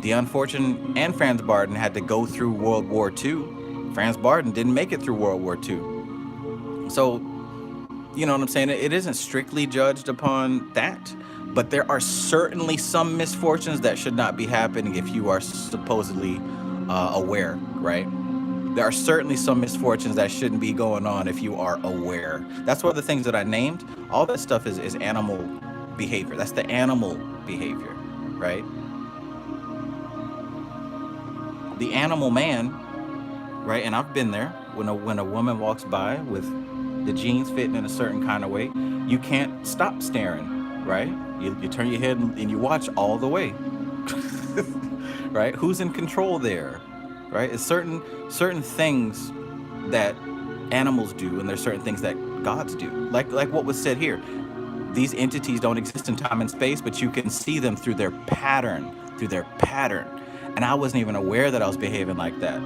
Dion Fortune and Franz Barden had to go through World War II. Franz Barden didn't make it through World War II. So, you know what I'm saying? It isn't strictly judged upon that, but there are certainly some misfortunes that should not be happening if you are supposedly aware, right? There are certainly some misfortunes that shouldn't be going on if you are aware. That's one of the things that I named. All that stuff is animal behavior. That's the animal behavior, right? The animal man, right? And I've been there. When a woman walks by with the jeans fitting in a certain kind of way, you can't stop staring, right? You turn your head and you watch all the way, right? Who's in control there? Right? It's certain things that animals do, and there's certain things that gods do. Like what was said here. These entities don't exist in time and space, but you can see them through their pattern. And I wasn't even aware that I was behaving like that.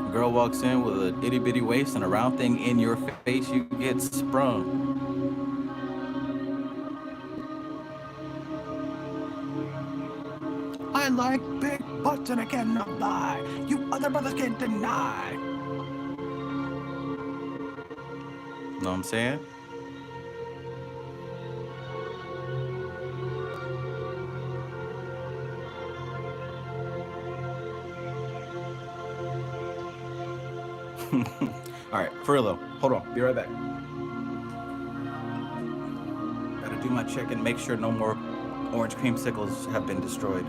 A girl walks in with an itty bitty waist and a round thing in your face, you get sprung. I like big butts and I cannot lie. You other brothers can't deny. Know what I'm saying? All right, for real though. Hold on, be right back. Gotta do my check and make sure no more orange creamsicles have been destroyed.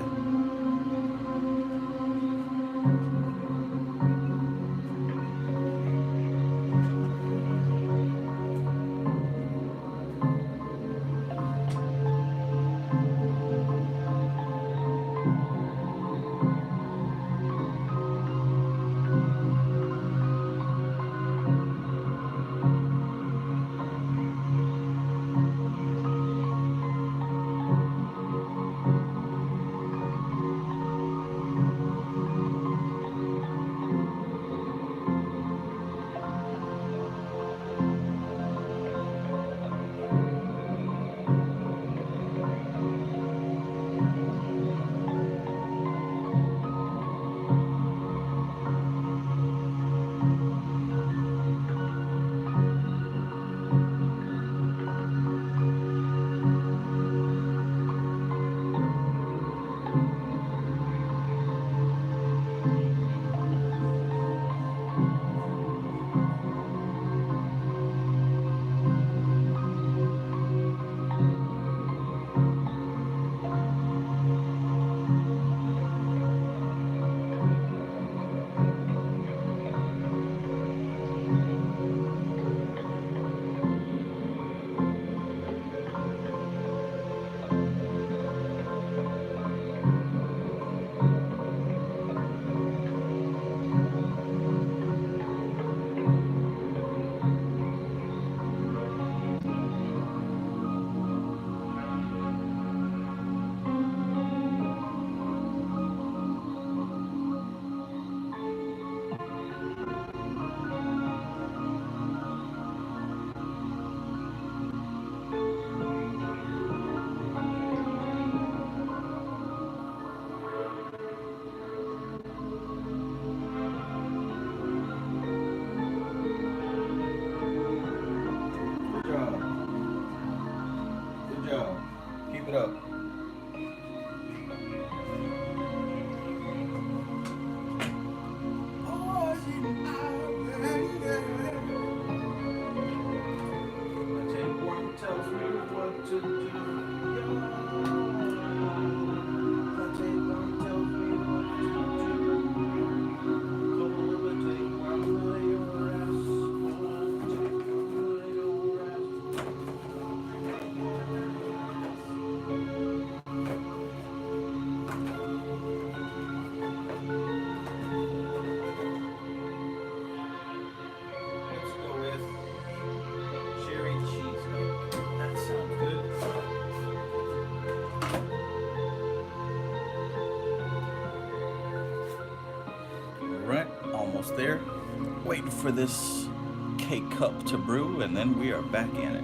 Waiting for this K-cup to brew, and then we are back in it.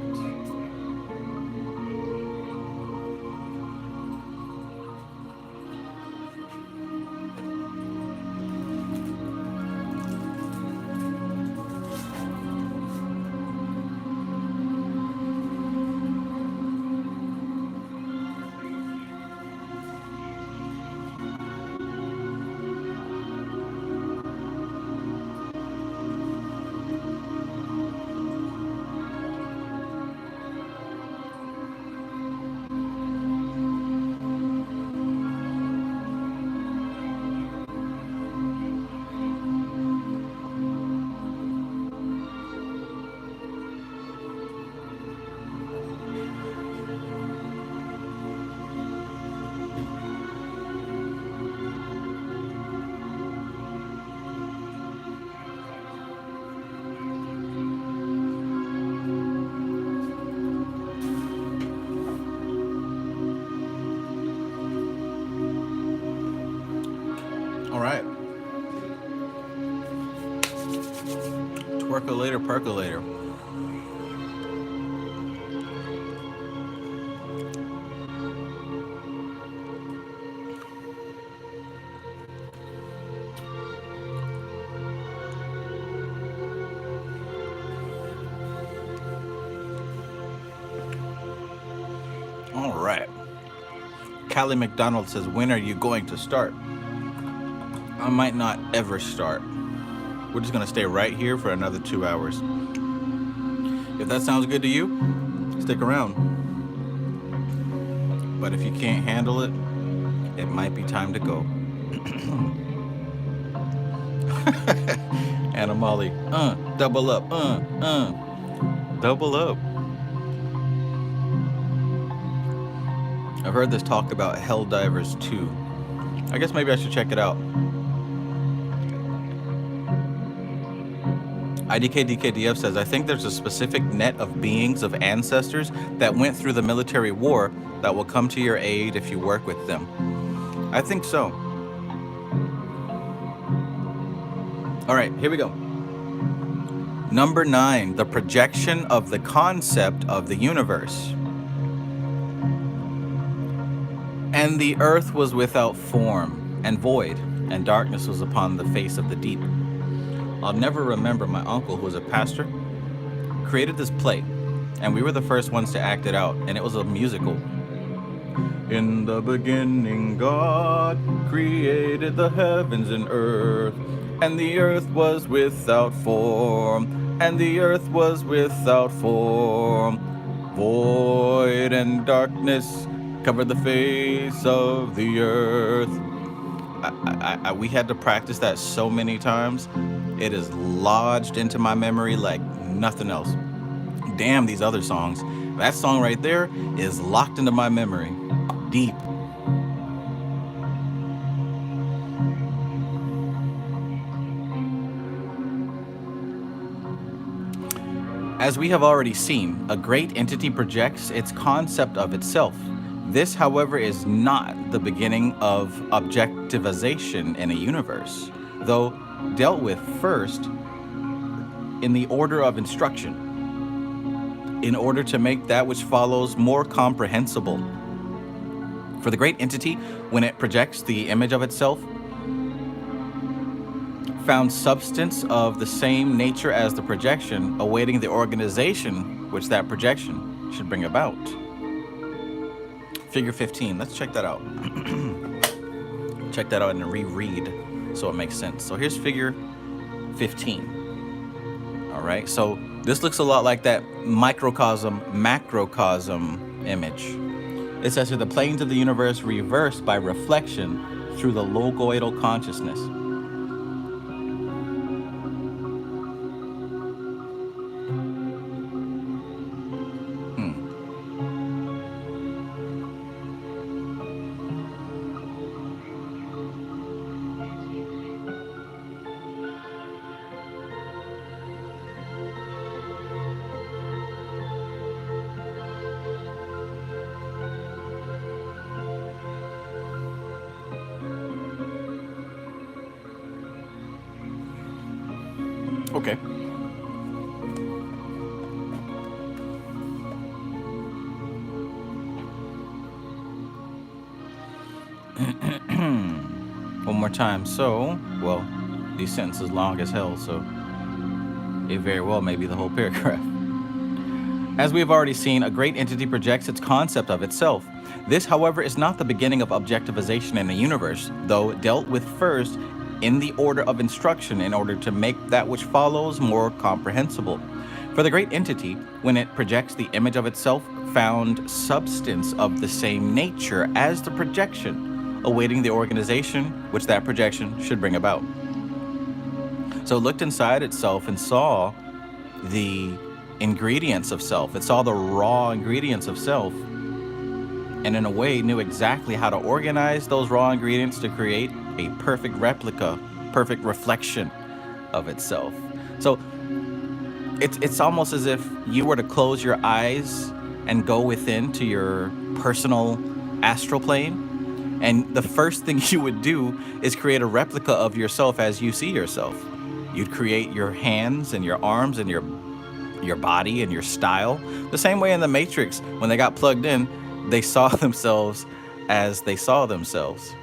All right. Twerkulator, percolator. All right. Callie McDonald says, when are you going to start? I might not ever start. We're just gonna stay right here for another 2 hours. If that sounds good to you, stick around. But if you can't handle it, it might be time to go. Anna Molly, double up, double up. I've heard this talk about Helldivers 2. I guess maybe I should check it out. IDKDKDF says, I think there's a specific net of beings of ancestors that went through the military war that will come to your aid if you work with them. I think so. All right, here we go. Number 9, the projection of the concept of the universe. And the earth was without form and void, and darkness was upon the face of the deep. I'll never remember my uncle, who was a pastor, created this play, and we were the first ones to act it out, and it was a musical. In the beginning, God created the heavens and earth, and the earth was without form, and the earth was without form. Void and darkness covered the face of the earth. We had to practice that so many times. It is lodged into my memory like nothing else. Damn these other songs. That song right there is locked into my memory. Deep. As we have already seen, a great entity projects its concept of itself. This, however, is not the beginning of objectivization in a universe, though dealt with first in the order of instruction, in order to make that which follows more comprehensible. For the great entity, when it projects the image of itself, found substance of the same nature as the projection, awaiting the organization which that projection should bring about. Figure 15, let's check that out. Check that out and reread so it makes sense. So here's figure 15. All right, so this looks a lot like that microcosm, macrocosm image. It says here, the planes of the universe reversed by reflection through the logoidal consciousness. Okay. One more time. So, well, these sentences long as hell, so it very well may be the whole paragraph. As we have already seen, a great entity projects its concept of itself. This, however, is not the beginning of objectivization in the universe, though dealt with first in the order of instruction in order to make that which follows more comprehensible. For the great entity, when it projects the image of itself, found substance of the same nature as the projection, awaiting the organization which that projection should bring about. So it looked inside itself and saw the ingredients of self. It saw the raw ingredients of self, and in a way knew exactly how to organize those raw ingredients to create a perfect replica, perfect reflection of itself. So it's almost as if you were to close your eyes and go within to your personal astral plane, and the first thing you would do is create a replica of yourself as you see yourself. You'd create your hands and your arms and your body and your style. The same way in the Matrix, when they got plugged in, they saw themselves as they saw themselves.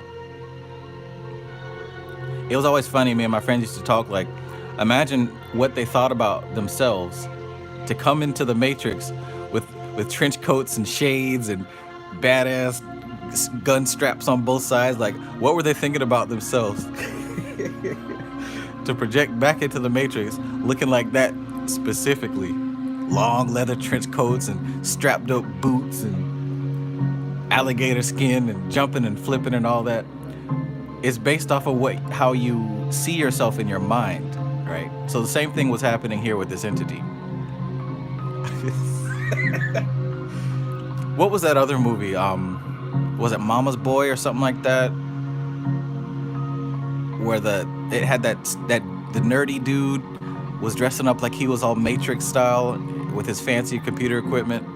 It was always funny, me and my friends used to talk like, imagine what they thought about themselves to come into the Matrix with trench coats and shades and badass gun straps on both sides. Like, what were they thinking about themselves? To project back into the Matrix looking like that specifically. Long leather trench coats and strapped up boots and alligator skin and jumping and flipping and all that. It's based off of how you see yourself in your mind, right? So the same thing was happening here with this entity. What was that other movie? Was it Mama's Boy or something like that? Where it had the nerdy dude was dressing up like he was all Matrix style with his fancy computer equipment.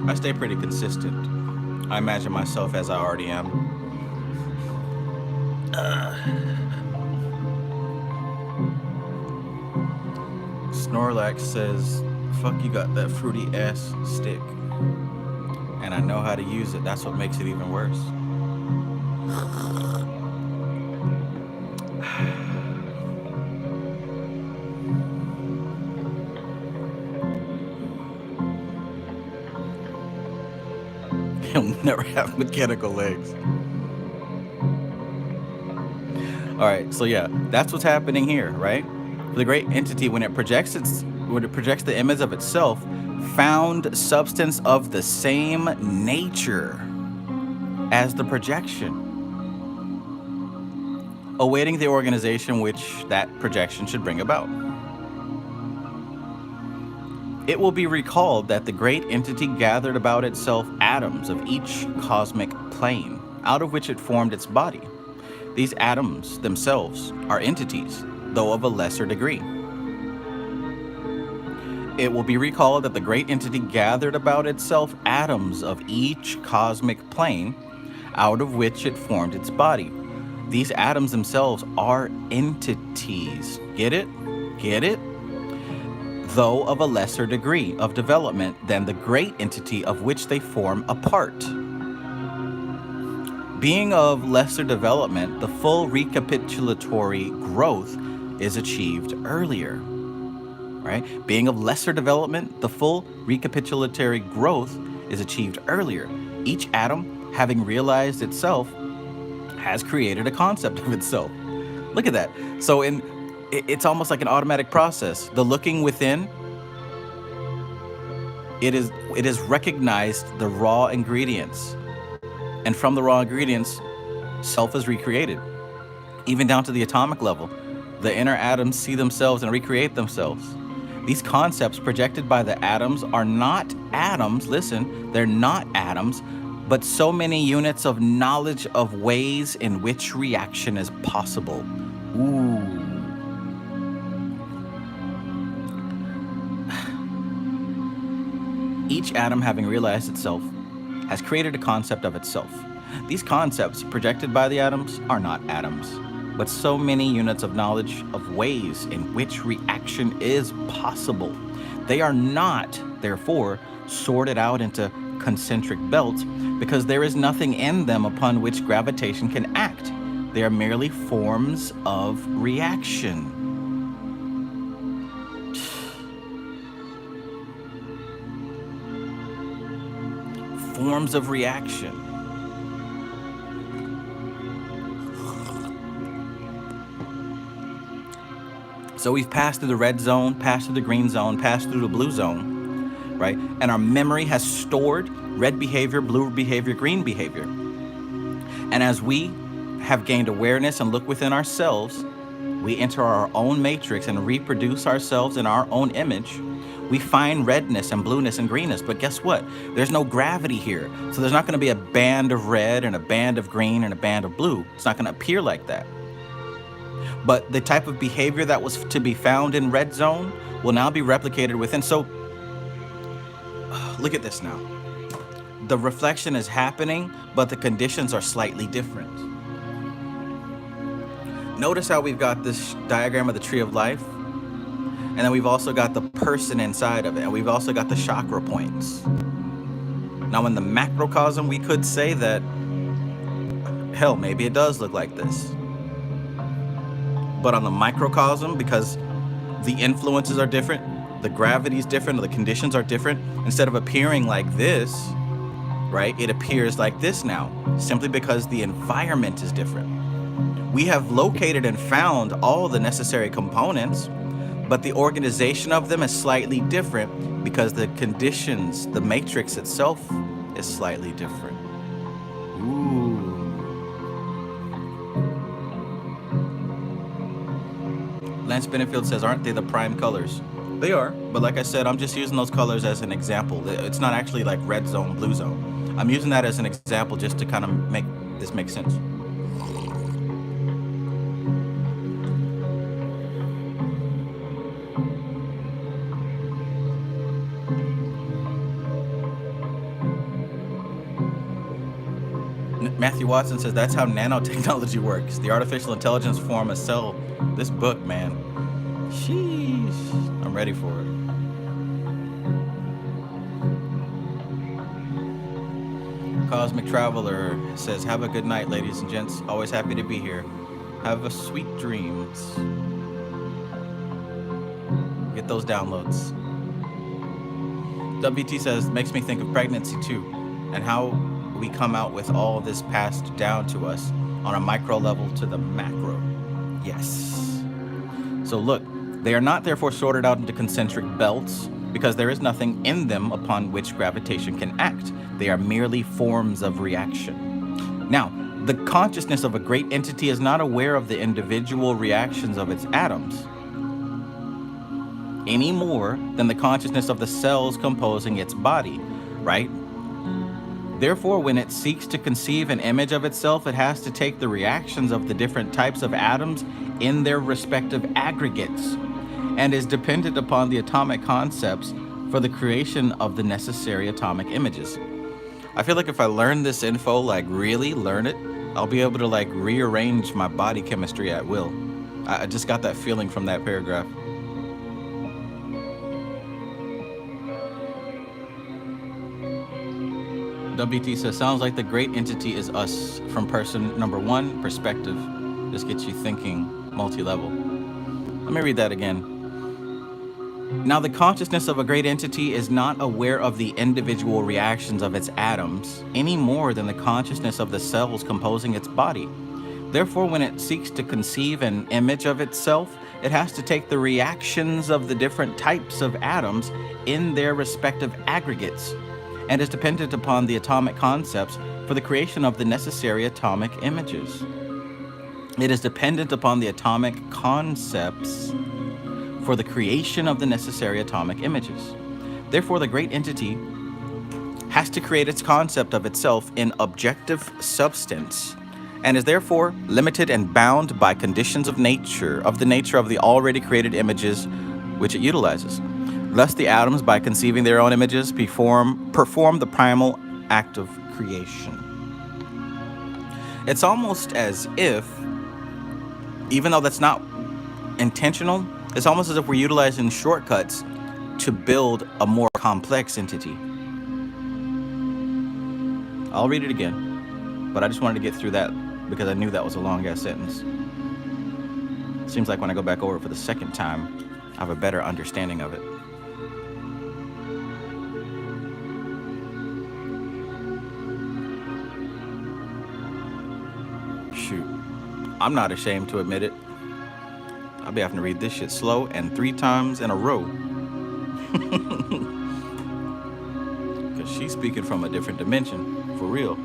I stay pretty consistent. I imagine myself as I already am. Snorlax says, fuck, you got that fruity ass stick. And I know how to use it. That's what makes it even worse. He'll never have mechanical legs. All right, so yeah, that's what's happening here, right? The great entity, when it projects the image of itself, found substance of the same nature as the projection, awaiting the organization which that projection should bring about. It will be recalled that the great entity gathered about itself atoms of each cosmic plane, out of which it formed its body. These atoms themselves are entities, though of a lesser degree. It will be recalled that the great entity gathered about itself atoms of each cosmic plane, out of which it formed its body. These atoms themselves are entities. Get it? Get it? Though of a lesser degree of development than the great entity of which they form a part. Being of lesser development, the full recapitulatory growth is achieved earlier. Right? Being of lesser development, the full recapitulatory growth is achieved earlier. Each atom, having realized itself, has created a concept of itself. Look at that. So it's almost like an automatic process. The looking within, it is recognized the raw ingredients. And from the raw ingredients, self is recreated. Even down to the atomic level, the inner atoms see themselves and recreate themselves. These concepts projected by the atoms are not atoms, listen, they're not atoms, but so many units of knowledge of ways in which reaction is possible. Ooh. Each atom, having realized itself, has created a concept of itself. These concepts projected by the atoms are not atoms, but so many units of knowledge of ways in which reaction is possible. They are not, therefore, sorted out into concentric belts because there is nothing in them upon which gravitation can act. They are merely forms of reaction. Forms of reaction. So we've passed through the red zone, passed through the green zone, passed through the blue zone, right? And our memory has stored red behavior, blue behavior, green behavior. And as we have gained awareness and look within ourselves, we enter our own matrix and reproduce ourselves in our own image. We find redness and blueness and greenness, but guess what? There's no gravity here. So there's not going to be a band of red and a band of green and a band of blue. It's not going to appear like that. But the type of behavior that was to be found in red zone will now be replicated within. So look at this now. The reflection is happening, but the conditions are slightly different. Notice how we've got this diagram of the tree of life, and then we've also got the person inside of it, and we've also got the chakra points. Now in the macrocosm, we could say that, hell, maybe it does look like this. But on the microcosm, because the influences are different, the gravity is different, the conditions are different, instead of appearing like this, right, it appears like this now, simply because the environment is different. We have located and found all the necessary components, but the organization of them is slightly different because the conditions, the matrix itself is slightly different. Ooh. Lance Benefield says, aren't they the prime colors? They are, but like I said, I'm just using those colors as an example. It's not actually like red zone, blue zone. I'm using that as an example just to kind of make this make sense. Matthew Watson says, that's how nanotechnology works. The artificial intelligence form a cell. This book, man. Sheesh. I'm ready for it. Cosmic Traveler says, have a good night, ladies and gents. Always happy to be here. Have a sweet dreams. Get those downloads. WT says, makes me think of pregnancy too, and how we come out with all this passed down to us on a micro level to the macro. Yes. So look, they are not therefore sorted out into concentric belts because there is nothing in them upon which gravitation can act. They are merely forms of reaction. Now, the consciousness of a great entity is not aware of the individual reactions of its atoms any more than the consciousness of the cells composing its body, right? Therefore, when it seeks to conceive an image of itself, it has to take the reactions of the different types of atoms in their respective aggregates and is dependent upon the atomic concepts for the creation of the necessary atomic images. I feel like if I learn this info, like really learn it, I'll be able to like rearrange my body chemistry at will. I just got that feeling from that paragraph. WT says, sounds like the great entity is us from person number one perspective. This gets you thinking multi-level. Let me read that again. Now, the consciousness of a great entity is not aware of the individual reactions of its atoms any more than the consciousness of the cells composing its body. Therefore, when it seeks to conceive an image of itself, it has to take the reactions of the different types of atoms in their respective aggregates and is dependent upon the atomic concepts for the creation of the necessary atomic images. It is dependent upon the atomic concepts for the creation of the necessary atomic images. Therefore, the great entity has to create its concept of itself in objective substance, and is therefore limited and bound by conditions of nature, of the nature of the already created images which it utilizes. Thus, the atoms, by conceiving their own images, perform the primal act of creation. It's almost as if, even though that's not intentional, it's almost as if we're utilizing shortcuts to build a more complex entity. I'll read it again, but I just wanted to get through that because I knew that was a long-ass sentence. Seems like when I go back over it for the second time, I have a better understanding of it. Shoot, I'm not ashamed to admit it. I'll be having to read this shit slow and 3 times in a row. Because she's speaking from a different dimension, for real.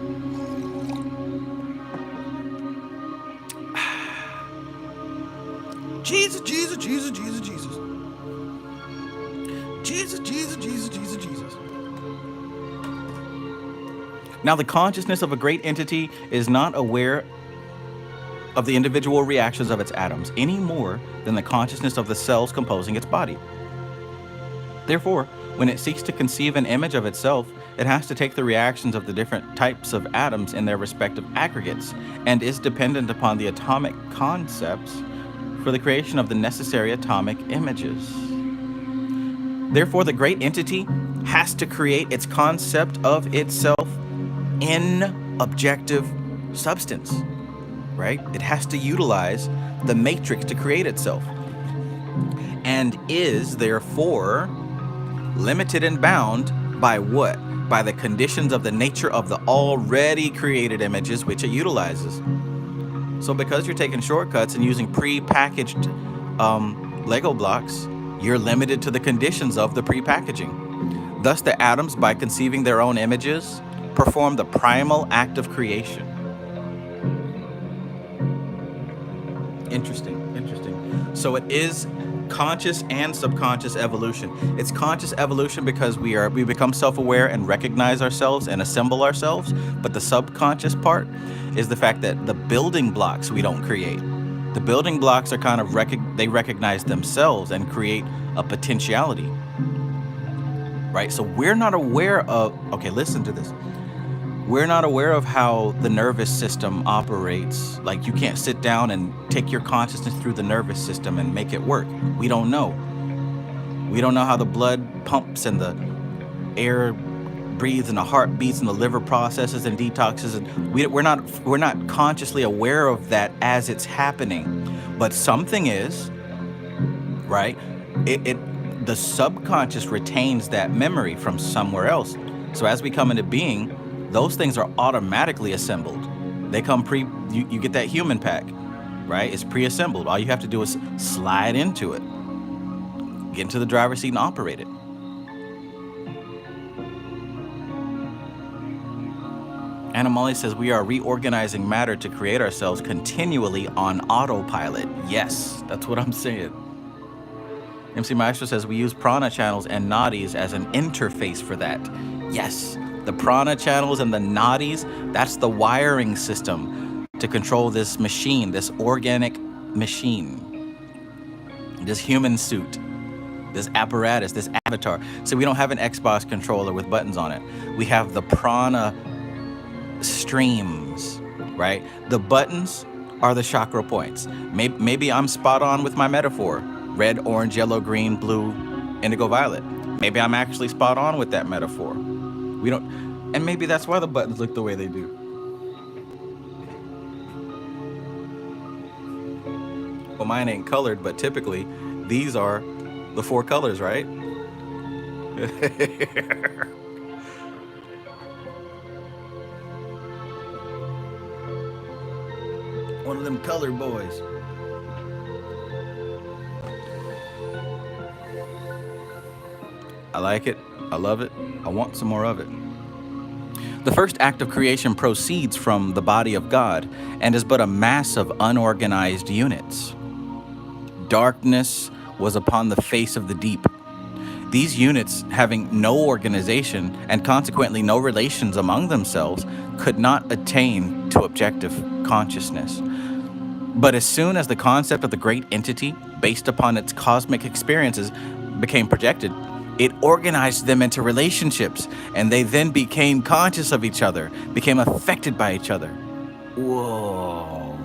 Jesus, Jesus, Jesus, Jesus, Jesus. Jesus, Jesus, Jesus, Jesus, Jesus. Now, the consciousness of a great entity is not aware of the individual reactions of its atoms any more than the consciousness of the cells composing its body. Therefore, when it seeks to conceive an image of itself, it has to take the reactions of the different types of atoms in their respective aggregates, and is dependent upon the atomic concepts for the creation of the necessary atomic images. Therefore, the great entity has to create its concept of itself in objective substance, right? It has to utilize the matrix to create itself, and is therefore limited and bound by what? By the conditions of the nature of the already created images which it utilizes. So because you're taking shortcuts and using pre-packaged Lego blocks, you're limited to the conditions of the pre-packaging. Thus, the atoms, by conceiving their own images, perform the primal act of creation. Interesting, interesting. So it is conscious and subconscious evolution. It's conscious evolution because we become self-aware and recognize ourselves and assemble ourselves. But the subconscious part is the fact that the building blocks we don't create. The building blocks are kind of they recognize themselves and create a potentiality, right? So we're not aware of, okay, listen to this. We're not aware of how the nervous system operates. Like, you can't sit down and take your consciousness through the nervous system and make it work. We don't know. We don't know how the blood pumps and the air breathes and the heart beats and the liver processes and detoxes. And we're not consciously aware of that as it's happening. But something is, right? The subconscious retains that memory from somewhere else. So as we come into being, those things are automatically assembled. They come you get that human pack, right? It's pre-assembled. All you have to do is slide into it, get into the driver's seat and operate it. Anna Molly says, we are reorganizing matter to create ourselves continually on autopilot. Yes, that's what I'm saying. MC Maestro says, we use prana channels and nadis as an interface for that. Yes. The prana channels and the nadis, that's the wiring system to control this machine, this organic machine, this human suit, this apparatus, this avatar. So we don't have an Xbox controller with buttons on it. We have the prana streams, right? The buttons are the chakra points. Maybe I'm spot on with my metaphor. Red, orange, yellow, green, blue, indigo, violet. Maybe I'm actually spot on with that metaphor. And maybe that's why the buttons look the way they do. Well, mine ain't colored, but typically these are the 4 colors, right? One of them colored boys. I like it. I love it. I want some more of it. The first act of creation proceeds from the body of God and is but a mass of unorganized units. Darkness was upon the face of the deep. These units, having no organization and consequently no relations among themselves, could not attain to objective consciousness. But as soon as the concept of the great entity, based upon its cosmic experiences, became projected, it organized them into relationships, and they then became conscious of each other, became affected by each other. Whoa.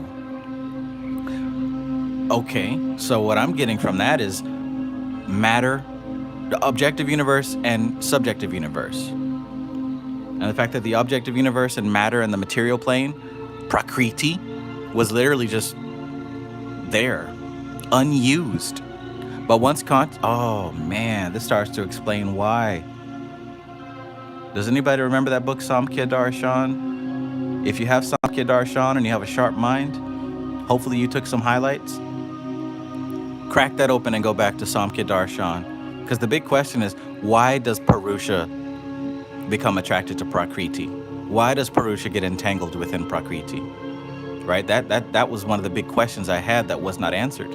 Okay, so what I'm getting from that is matter, the objective universe, and subjective universe. And the fact that the objective universe and matter and the material plane, Prakriti, was literally just there, unused. But once oh man, this starts to explain why. Does anybody remember that book, Samkhya Darshan? If you have Samkhya Darshan and you have a sharp mind, hopefully you took some highlights. Crack that open and go back to Samkhya Darshan. Because the big question is, why does Purusha become attracted to Prakriti? Why does Purusha get entangled within Prakriti? Right? That was one of the big questions I had that was not answered.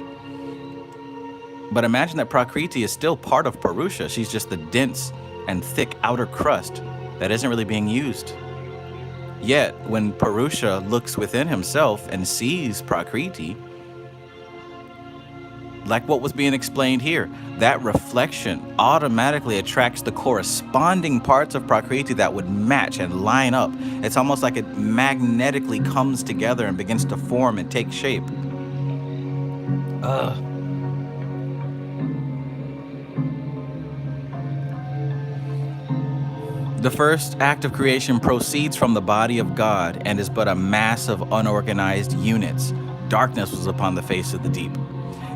But imagine that Prakriti is still part of Purusha. She's just the dense and thick outer crust that isn't really being used. Yet, when Purusha looks within himself and sees Prakriti, like what was being explained here, that reflection automatically attracts the corresponding parts of Prakriti that would match and line up. It's almost like it magnetically comes together and begins to form and take shape. The first act of creation proceeds from the body of God and is but a mass of unorganized units. Darkness was upon the face of the deep.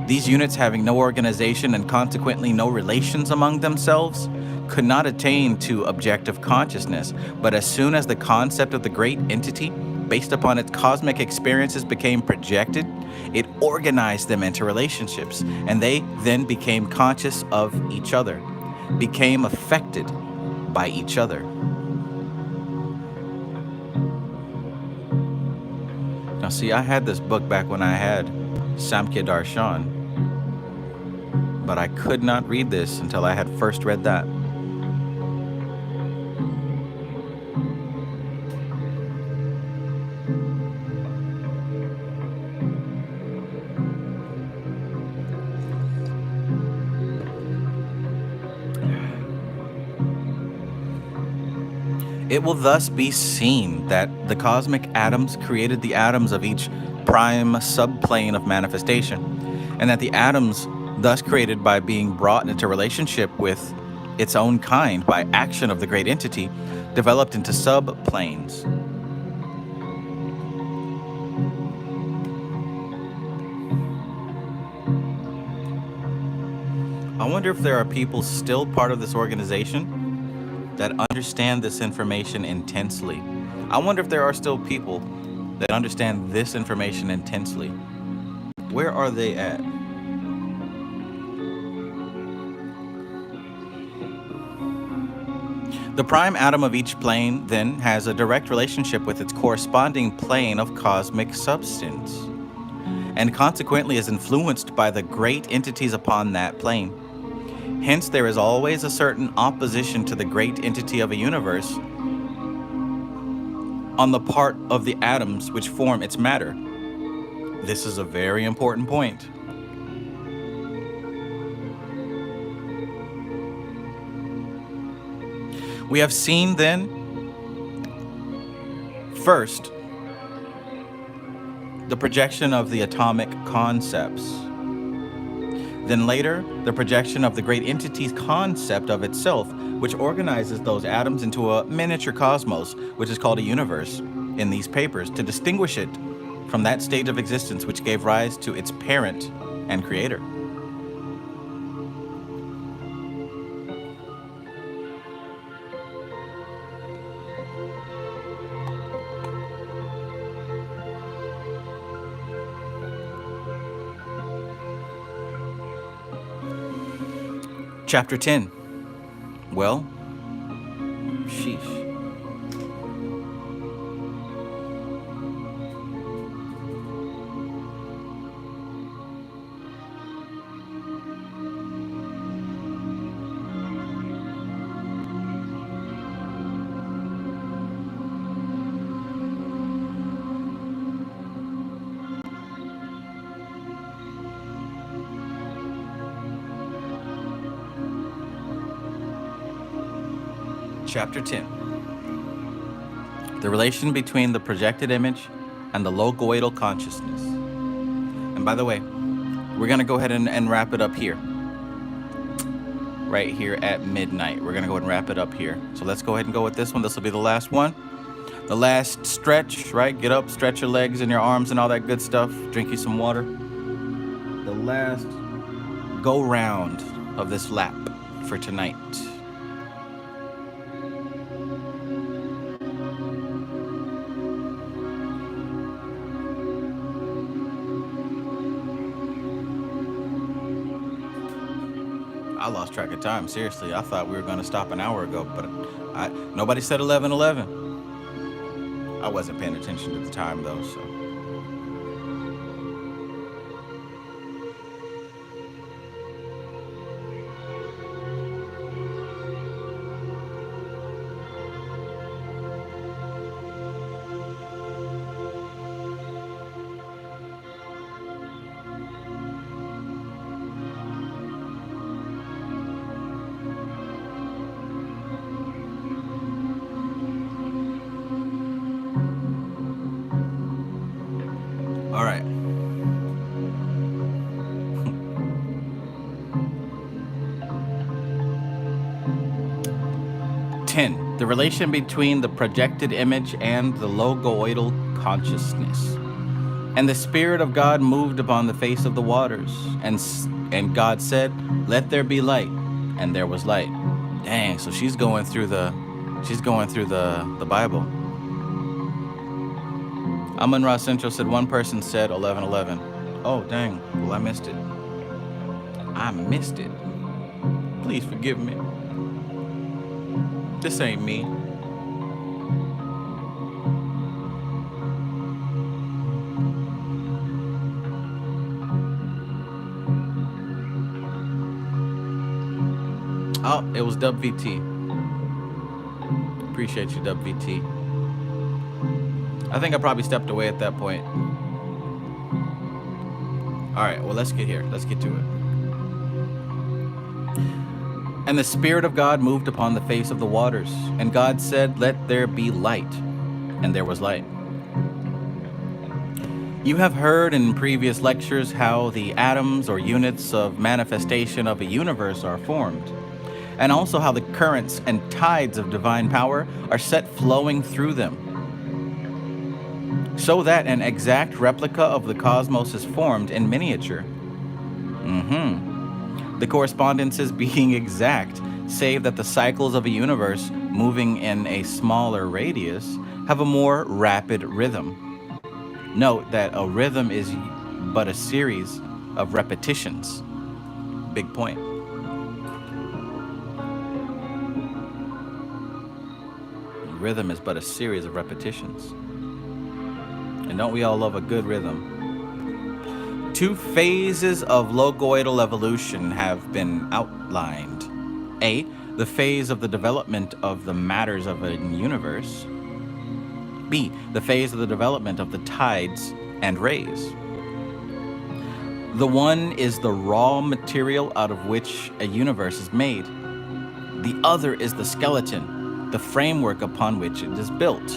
These units, having no organization and consequently no relations among themselves, could not attain to objective consciousness. But as soon as the concept of the great entity, based upon its cosmic experiences, became projected, it organized them into relationships, and they then became conscious of each other, became affected by each other. Now see, I had this book back when I had Samkhya Darshan, but I could not read this until I had first read that. It will thus be seen that the cosmic atoms created the atoms of each prime subplane of manifestation, and that the atoms, thus created by being brought into relationship with its own kind by action of the great entity, developed into subplanes. I wonder if there are people still part of this organization that understand this information intensely. I wonder if there are still people that understand this information intensely. Where are they at? The prime atom of each plane then has a direct relationship with its corresponding plane of cosmic substance, and consequently is influenced by the great entities upon that plane. Hence, there is always a certain opposition to the great entity of a universe on the part of the atoms which form its matter. This is a very important point. We have seen then, first, the projection of the atomic concepts. Then later, the projection of the great entity's concept of itself, which organizes those atoms into a miniature cosmos, which is called a universe, in these papers, to distinguish it from that state of existence which gave rise to its parent and creator. Chapter 10. Well, sheesh. Chapter 10. The relation between the projected image and the logoidal consciousness. And by the way, we're going to go ahead and wrap it up here. Right here at midnight. We're going to go ahead and wrap it up here. So let's go ahead and go with this one. This will be the last one. The last stretch, right? Get up, stretch your legs and your arms and all that good stuff. Drink you some water. The last go round of this lap for tonight. I lost track of time. Seriously, I thought we were going to stop an hour ago, but nobody said 11:11. I wasn't paying attention to the time though, so. All right. The relation between the projected image and the logoidal consciousness. And the Spirit of God moved upon the face of the waters, and God said, "Let there be light," and there was light. Dang, so she's going through the Bible. Amun-Ra Central said one person said 11:11. Oh, dang. Well, I missed it. Please forgive me. This ain't me. Oh, it was Dub VT. Appreciate you, Dub VT. I think I probably stepped away at that point. All right, well, let's get here. Let's get to it. And the Spirit of God moved upon the face of the waters, and God said, "Let there be light," and there was light. You have heard in previous lectures how the atoms or units of manifestation of a universe are formed, and also how the currents and tides of divine power are set flowing through them, so that an exact replica of the cosmos is formed in miniature. The correspondences being exact, save that the cycles of a universe moving in a smaller radius have a more rapid rhythm. Note that a rhythm is but a series of repetitions. Big point. Rhythm is but a series of repetitions. And don't we all love a good rhythm? Two phases of logoidal evolution have been outlined. A, the phase of the development of the matters of a universe. B, the phase of the development of the tides and rays. The one is the raw material out of which a universe is made. The other is the skeleton, the framework upon which it is built.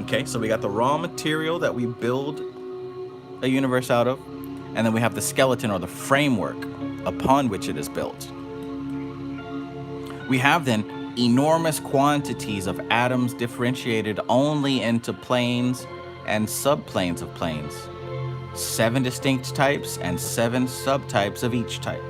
Okay, so we got the raw material that we build a universe out of, and then we have the skeleton or the framework upon which it is built. We have then enormous quantities of atoms differentiated only into planes and subplanes of planes, 7 distinct types and 7 subtypes of each type.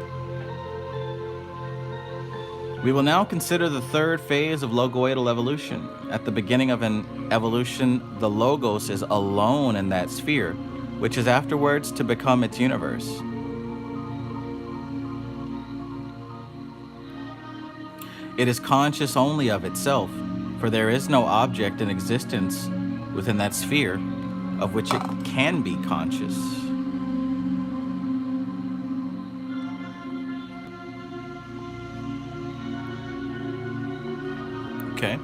We will now consider the third phase of logoidal evolution. At the beginning of an evolution, the logos is alone in that sphere, which is afterwards to become its universe. It is conscious only of itself, for there is no object in existence within that sphere of which it can be conscious. Okay.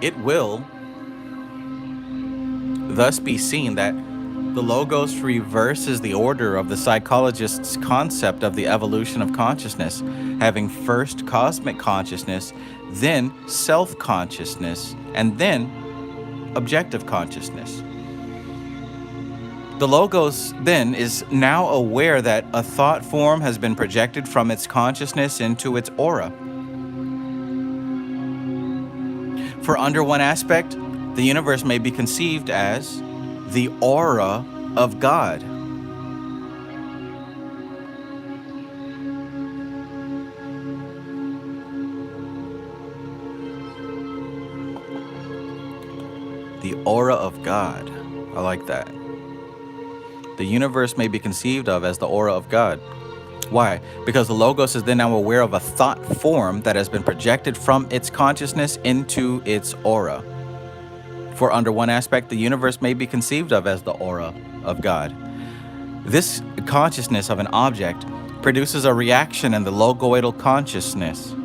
It will thus be seen that The Logos reverses the order of the psychologist's concept of the evolution of consciousness, having first cosmic consciousness, then self-consciousness, and then objective consciousness. The Logos, then, is now aware that a thought form has been projected from its consciousness into its aura. For under one aspect, the universe may be conceived as the aura of God. The aura of God. I like that. The universe may be conceived of as the aura of God. Why? Because the Logos is then now aware of a thought form that has been projected from its consciousness into its aura. For under one aspect, the universe may be conceived of as the aura of God. This consciousness of an object produces a reaction in the logoidal consciousness.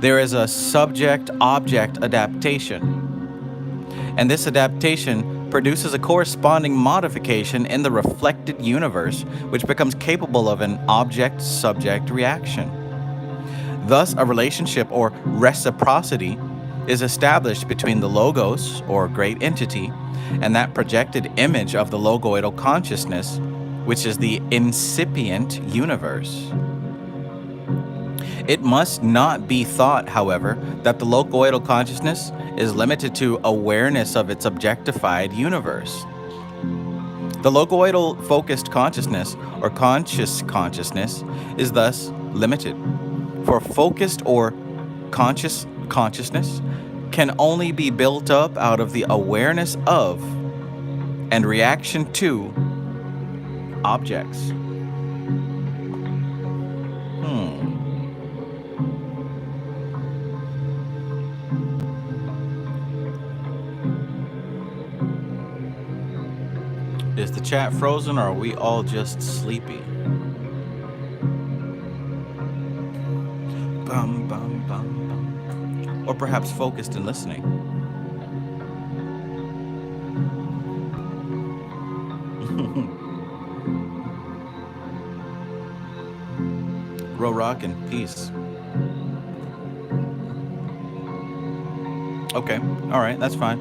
There is a subject-object adaptation, and this adaptation produces a corresponding modification in the reflected universe, which becomes capable of an object-subject reaction. Thus, a relationship or reciprocity is established between the Logos, or great entity, and that projected image of the logoidal consciousness, which is the incipient universe. It must not be thought, however, that the logoidal consciousness is limited to awareness of its objectified universe. The logoidal focused consciousness, or conscious consciousness, is thus limited. For focused or conscious consciousness can only be built up out of the awareness of and reaction to objects. Is the chat frozen, or are we all just sleepy? Bum, bum, bum, bum. Or perhaps focused and listening. Grow rock and peace. Okay, all right, that's fine.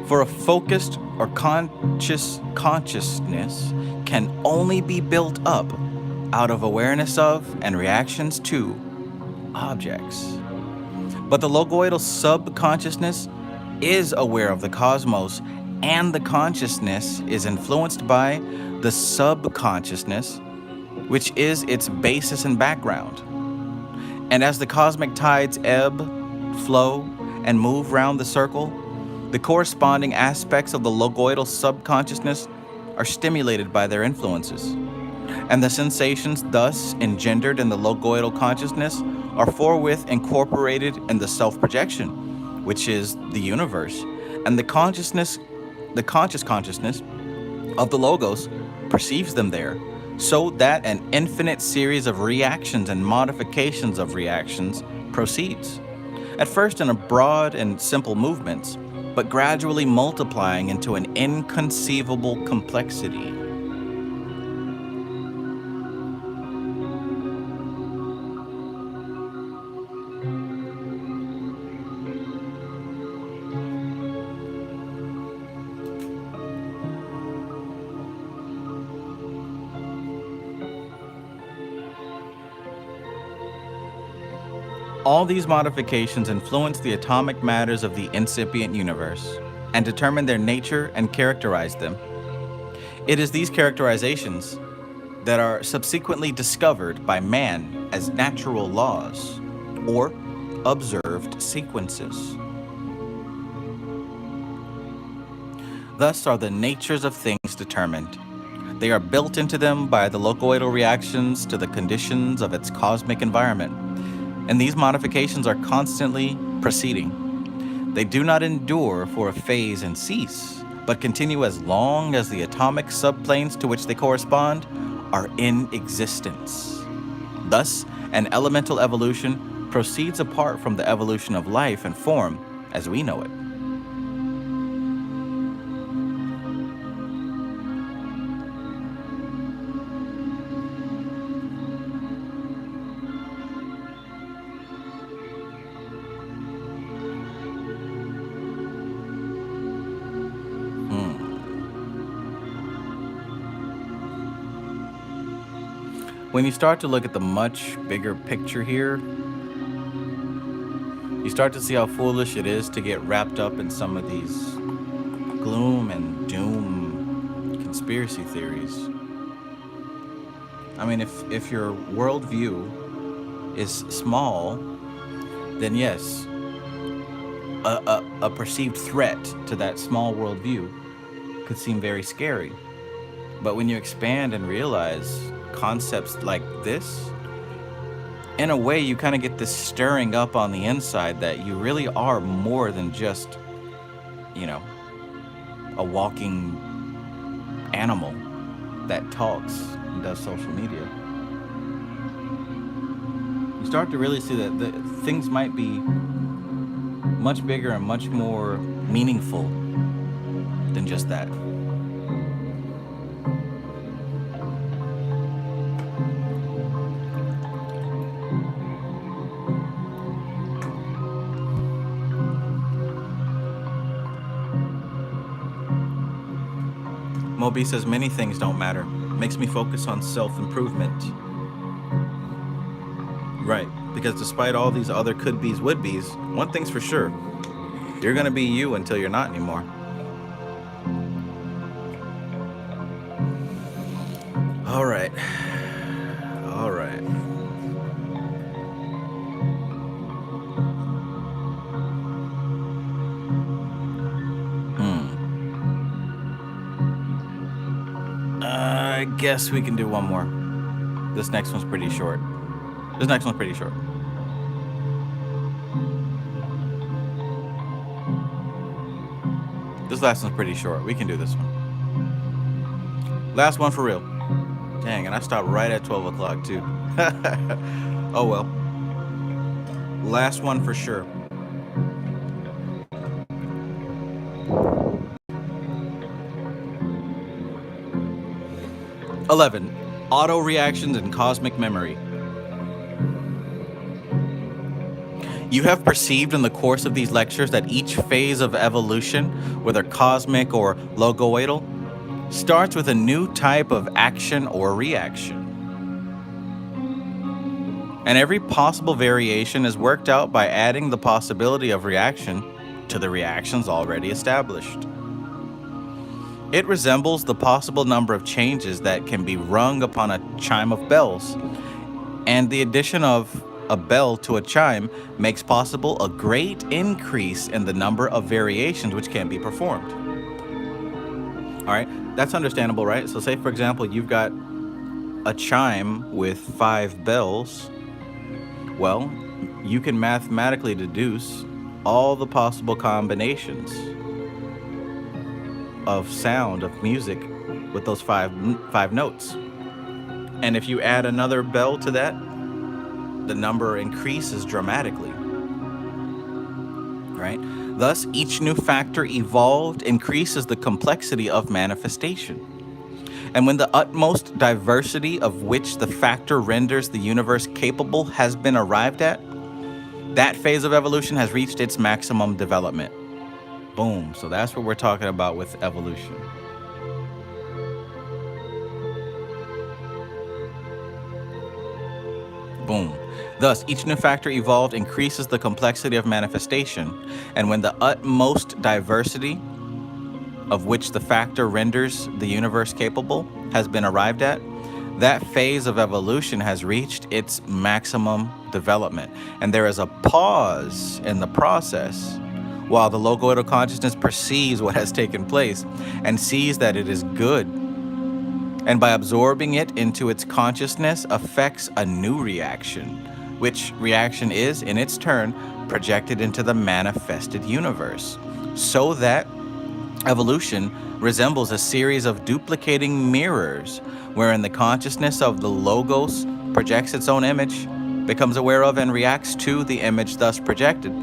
For a focused or conscious consciousness can only be built up out of awareness of and reactions to objects. But the logoidal subconsciousness is aware of the cosmos, and the consciousness is influenced by the subconsciousness, which is its basis and background. And as the cosmic tides ebb, flow, and move round the circle, the corresponding aspects of the logoidal subconsciousness are stimulated by their influences. And the sensations thus engendered in the logoidal consciousness are forthwith incorporated in the self-projection, which is the universe. And the conscious consciousness of the Logos perceives them there, so that an infinite series of reactions and modifications of reactions proceeds. At first in a broad and simple movements, but gradually multiplying into an inconceivable complexity. All these modifications influence the atomic matters of the incipient universe and determine their nature and characterize them. It is these characterizations that are subsequently discovered by man as natural laws or observed sequences. Thus are the natures of things determined. They are built into them by the logoidal reactions to the conditions of its cosmic environment. And these modifications are constantly proceeding. They do not endure for a phase and cease, but continue as long as the atomic subplanes to which they correspond are in existence. Thus, an elemental evolution proceeds apart from the evolution of life and form as we know it. When you start to look at the much bigger picture here, you start to see how foolish it is to get wrapped up in some of these gloom and doom conspiracy theories. I mean, if your worldview is small, then yes, a perceived threat to that small worldview could seem very scary. But when you expand and realize concepts like this, in a way, you kind of get this stirring up on the inside that you really are more than just, you know, a walking animal that talks and does social media. You start to really see that things might be much bigger and much more meaningful than just that. Moby says many things don't matter. Makes me focus on self-improvement. Right, because despite all these other could-be's, would-be's, one thing's for sure. You're gonna be you until you're not anymore. All right. All right. I guess we can do one more. This next one's pretty short. This last one's pretty short. We can do this one. Last one for real. Dang, and I stopped right at 12 o'clock too. Oh well. Last one for sure. (11) Auto reactions and cosmic memory. You have perceived in the course of these lectures that each phase of evolution, whether cosmic or logoidal, starts with a new type of action or reaction. And every possible variation is worked out by adding the possibility of reaction to the reactions already established. It resembles the possible number of changes that can be rung upon a chime of bells, and the addition of a bell to a chime makes possible a great increase in the number of variations which can be performed. All right, that's understandable, right? So say, for example, you've got a chime with 5 bells. Well, you can mathematically deduce all the possible combinations of sound, of music, with those five notes. And if you add another bell to that, the number increases dramatically, right? Thus, each new factor evolved increases the complexity of manifestation. And when the utmost diversity of which the factor renders the universe capable has been arrived at, that phase of evolution has reached its maximum development. Boom. So that's what we're talking about with evolution. Boom. Thus, each new factor evolved increases the complexity of manifestation, and when the utmost diversity of which the factor renders the universe capable has been arrived at, that phase of evolution has reached its maximum development. And there is a pause in the process while the logoidal consciousness perceives what has taken place and sees that it is good. And by absorbing it into its consciousness affects a new reaction, which reaction is, in its turn, projected into the manifested universe. So that evolution resembles a series of duplicating mirrors, wherein the consciousness of the logos projects its own image, becomes aware of and reacts to the image thus projected,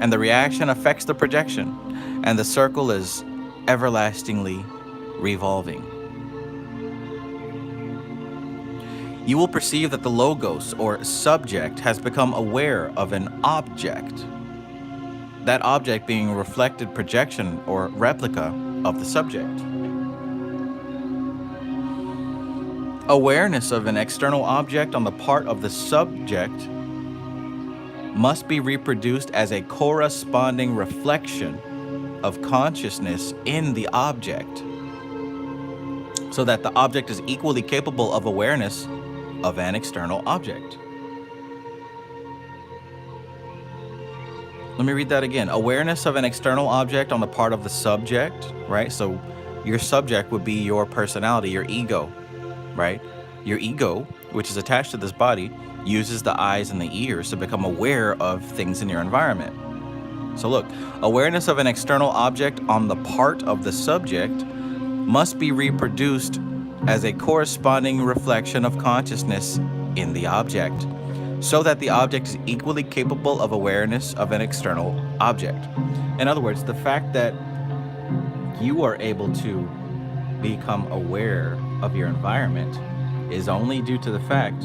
and the reaction affects the projection, and the circle is everlastingly revolving. You will perceive that the logos, or subject, has become aware of an object, that object being a reflected projection or replica of the subject. Awareness of an external object on the part of the subject must be reproduced as a corresponding reflection of consciousness in the object, so that the object is equally capable of awareness of an external object. Let me read that again. Awareness of an external object on the part of the subject, right? So your subject would be your personality, your ego, right? Your ego, which is attached to this body, uses the eyes and the ears to become aware of things in your environment. So look, awareness of an external object on the part of the subject must be reproduced as a corresponding reflection of consciousness in the object, so that the object is equally capable of awareness of an external object. In other words, the fact that you are able to become aware of your environment is only due to the fact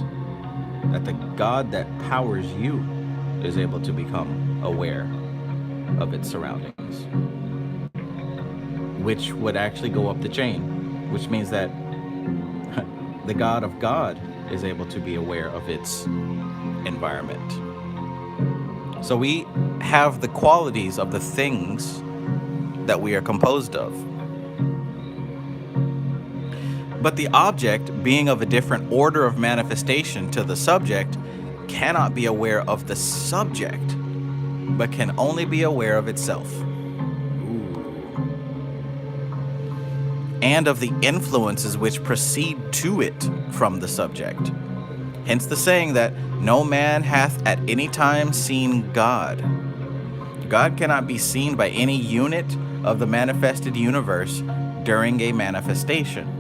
that the God that powers you is able to become aware of its surroundings, which would actually go up the chain, which means that the God of God is able to be aware of its environment. So we have the qualities of the things that we are composed of. But the object, being of a different order of manifestation to the subject, cannot be aware of the subject, but can only be aware of itself. And of the influences which proceed to it from the subject. Hence the saying that no man hath at any time seen God. God cannot be seen by any unit of the manifested universe during a manifestation.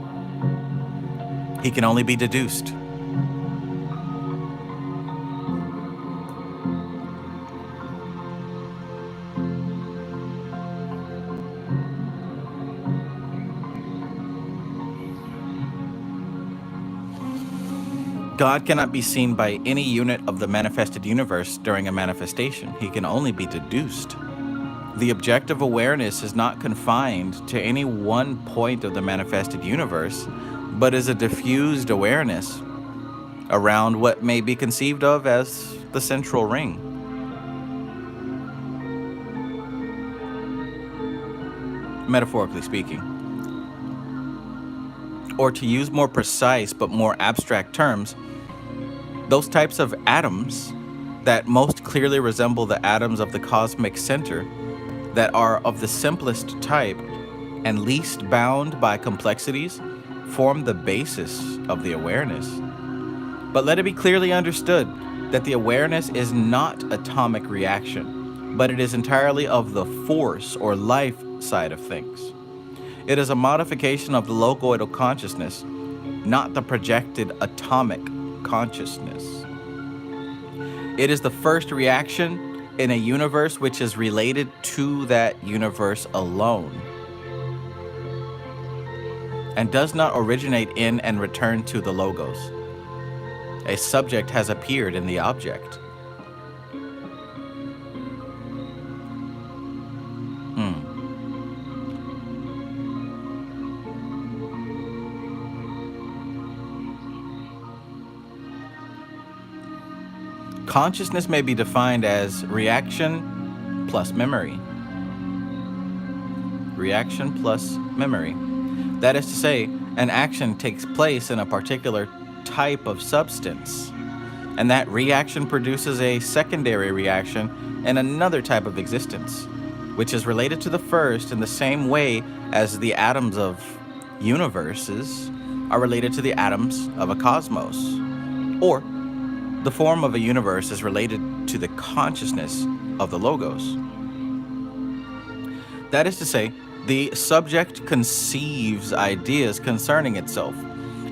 He can only be deduced. God cannot be seen by any unit of the manifested universe during a manifestation. He can only be deduced. The objective awareness is not confined to any one point of the manifested universe, but is a diffused awareness around what may be conceived of as the central ring. Metaphorically speaking. Or to use more precise but more abstract terms, those types of atoms that most clearly resemble the atoms of the cosmic center, that are of the simplest type and least bound by complexities, form the basis of the awareness. But let it be clearly understood that the awareness is not atomic reaction, but it is entirely of the force or life side of things. It is a modification of the logoidal consciousness, not the projected atomic consciousness. It is the first reaction in a universe which is related to that universe alone, and does not originate in and return to the logos. A subject has appeared in the object. Consciousness may be defined as reaction plus memory. Reaction plus memory. That is to say, an action takes place in a particular type of substance, and that reaction produces a secondary reaction in another type of existence, which is related to the first in the same way as the atoms of universes are related to the atoms of a cosmos, or the form of a universe is related to the consciousness of the logos. That is to say, the subject conceives ideas concerning itself,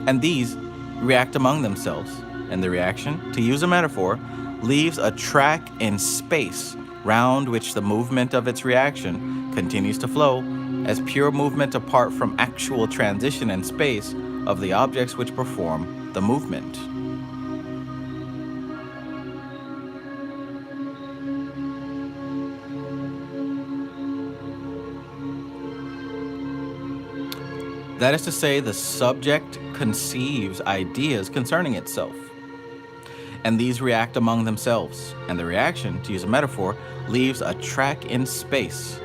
and these react among themselves, and the reaction, to use a metaphor, leaves a track in space round which the movement of its reaction continues to flow as pure movement apart from actual transition in space of the objects which perform the movement. That is to say, the subject conceives ideas concerning itself, and these react among themselves, and the reaction, to use a metaphor, leaves a track in space,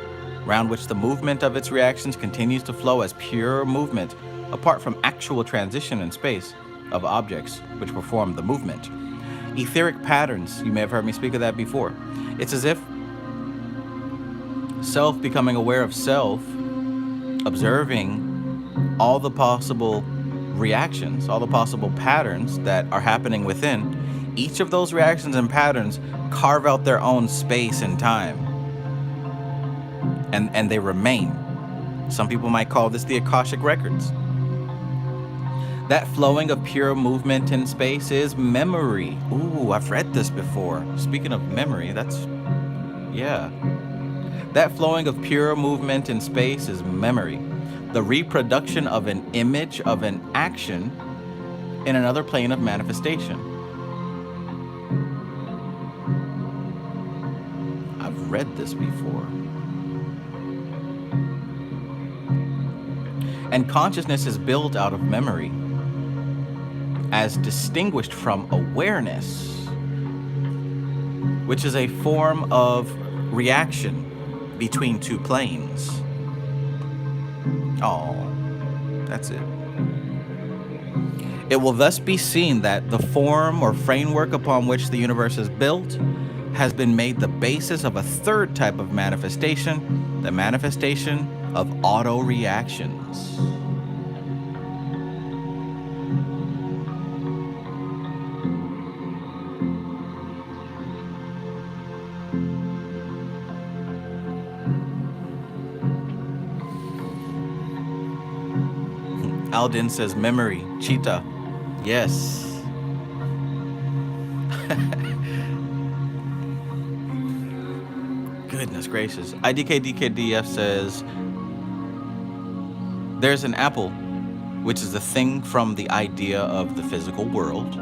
round which the movement of its reactions continues to flow as pure movement, apart from actual transition in space of objects which perform the movement. Etheric patterns, you may have heard me speak of that before. It's as if self becoming aware of self, observing all the possible reactions, all the possible patterns that are happening within. Each of those reactions and patterns carve out their own space and time, and they remain. Some people might call this the Akashic Records. That flowing of pure movement in space is memory. Ooh, I've read this before. Speaking of memory, yeah. That flowing of pure movement in space is memory. The reproduction of an image of an action in another plane of manifestation. I've read this before. And consciousness is built out of memory, as distinguished from awareness, which is a form of reaction between two planes. Oh, that's it. It will thus be seen that the form or framework upon which the universe is built has been made the basis of a third type of manifestation, the manifestation of auto-reactions. Aldin says memory, cheetah. Yes. Goodness gracious. IDKDKDF says there's an apple, which is the thing from the idea of the physical world.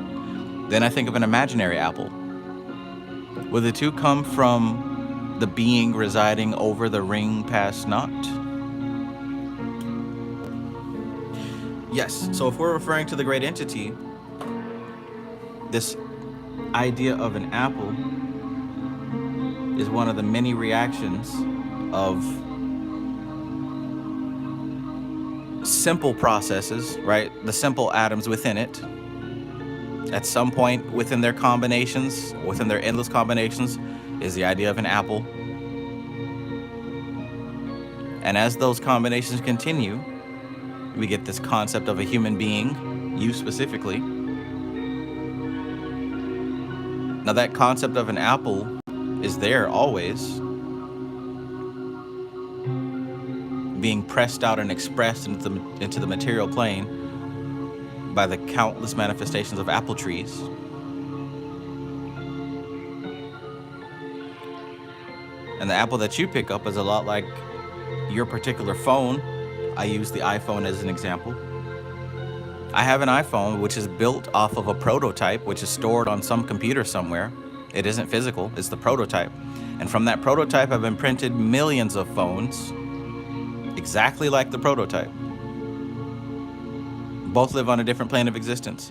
Then I think of an imaginary apple. Will the two come from the being residing over the ring past not? Yes, so if we're referring to the great entity, this idea of an apple is one of the many reactions of simple processes, right? The simple atoms within it. At some point within their combinations, within their endless combinations, is the idea of an apple. And as those combinations continue, we get this concept of a human being, you specifically. Now that concept of an apple is there always, being pressed out and expressed into the material plane by the countless manifestations of apple trees. And the apple that you pick up is a lot like your particular phone. I use the iPhone as an example. I have an iPhone which is built off of a prototype which is stored on some computer somewhere. It isn't physical, it's the prototype. And from that prototype I've imprinted millions of phones exactly like the prototype. Both live on a different plane of existence.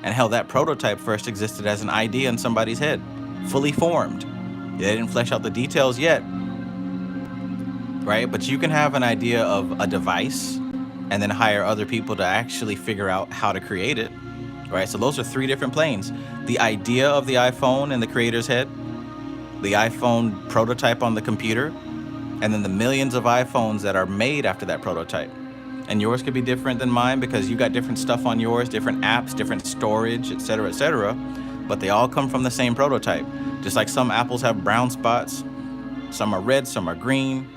And hell, that prototype first existed as an idea in somebody's head, fully formed. They didn't flesh out the details yet. Right? But you can have an idea of a device and then hire other people to actually figure out how to create it. Right? So those are three different planes. The idea of the iPhone in the creator's head, the iPhone prototype on the computer, and then the millions of iPhones that are made after that prototype. And yours could be different than mine because you got different stuff on yours, different apps, different storage, etc., but they all come from the same prototype. Just like some apples have brown spots, some are red, some are green,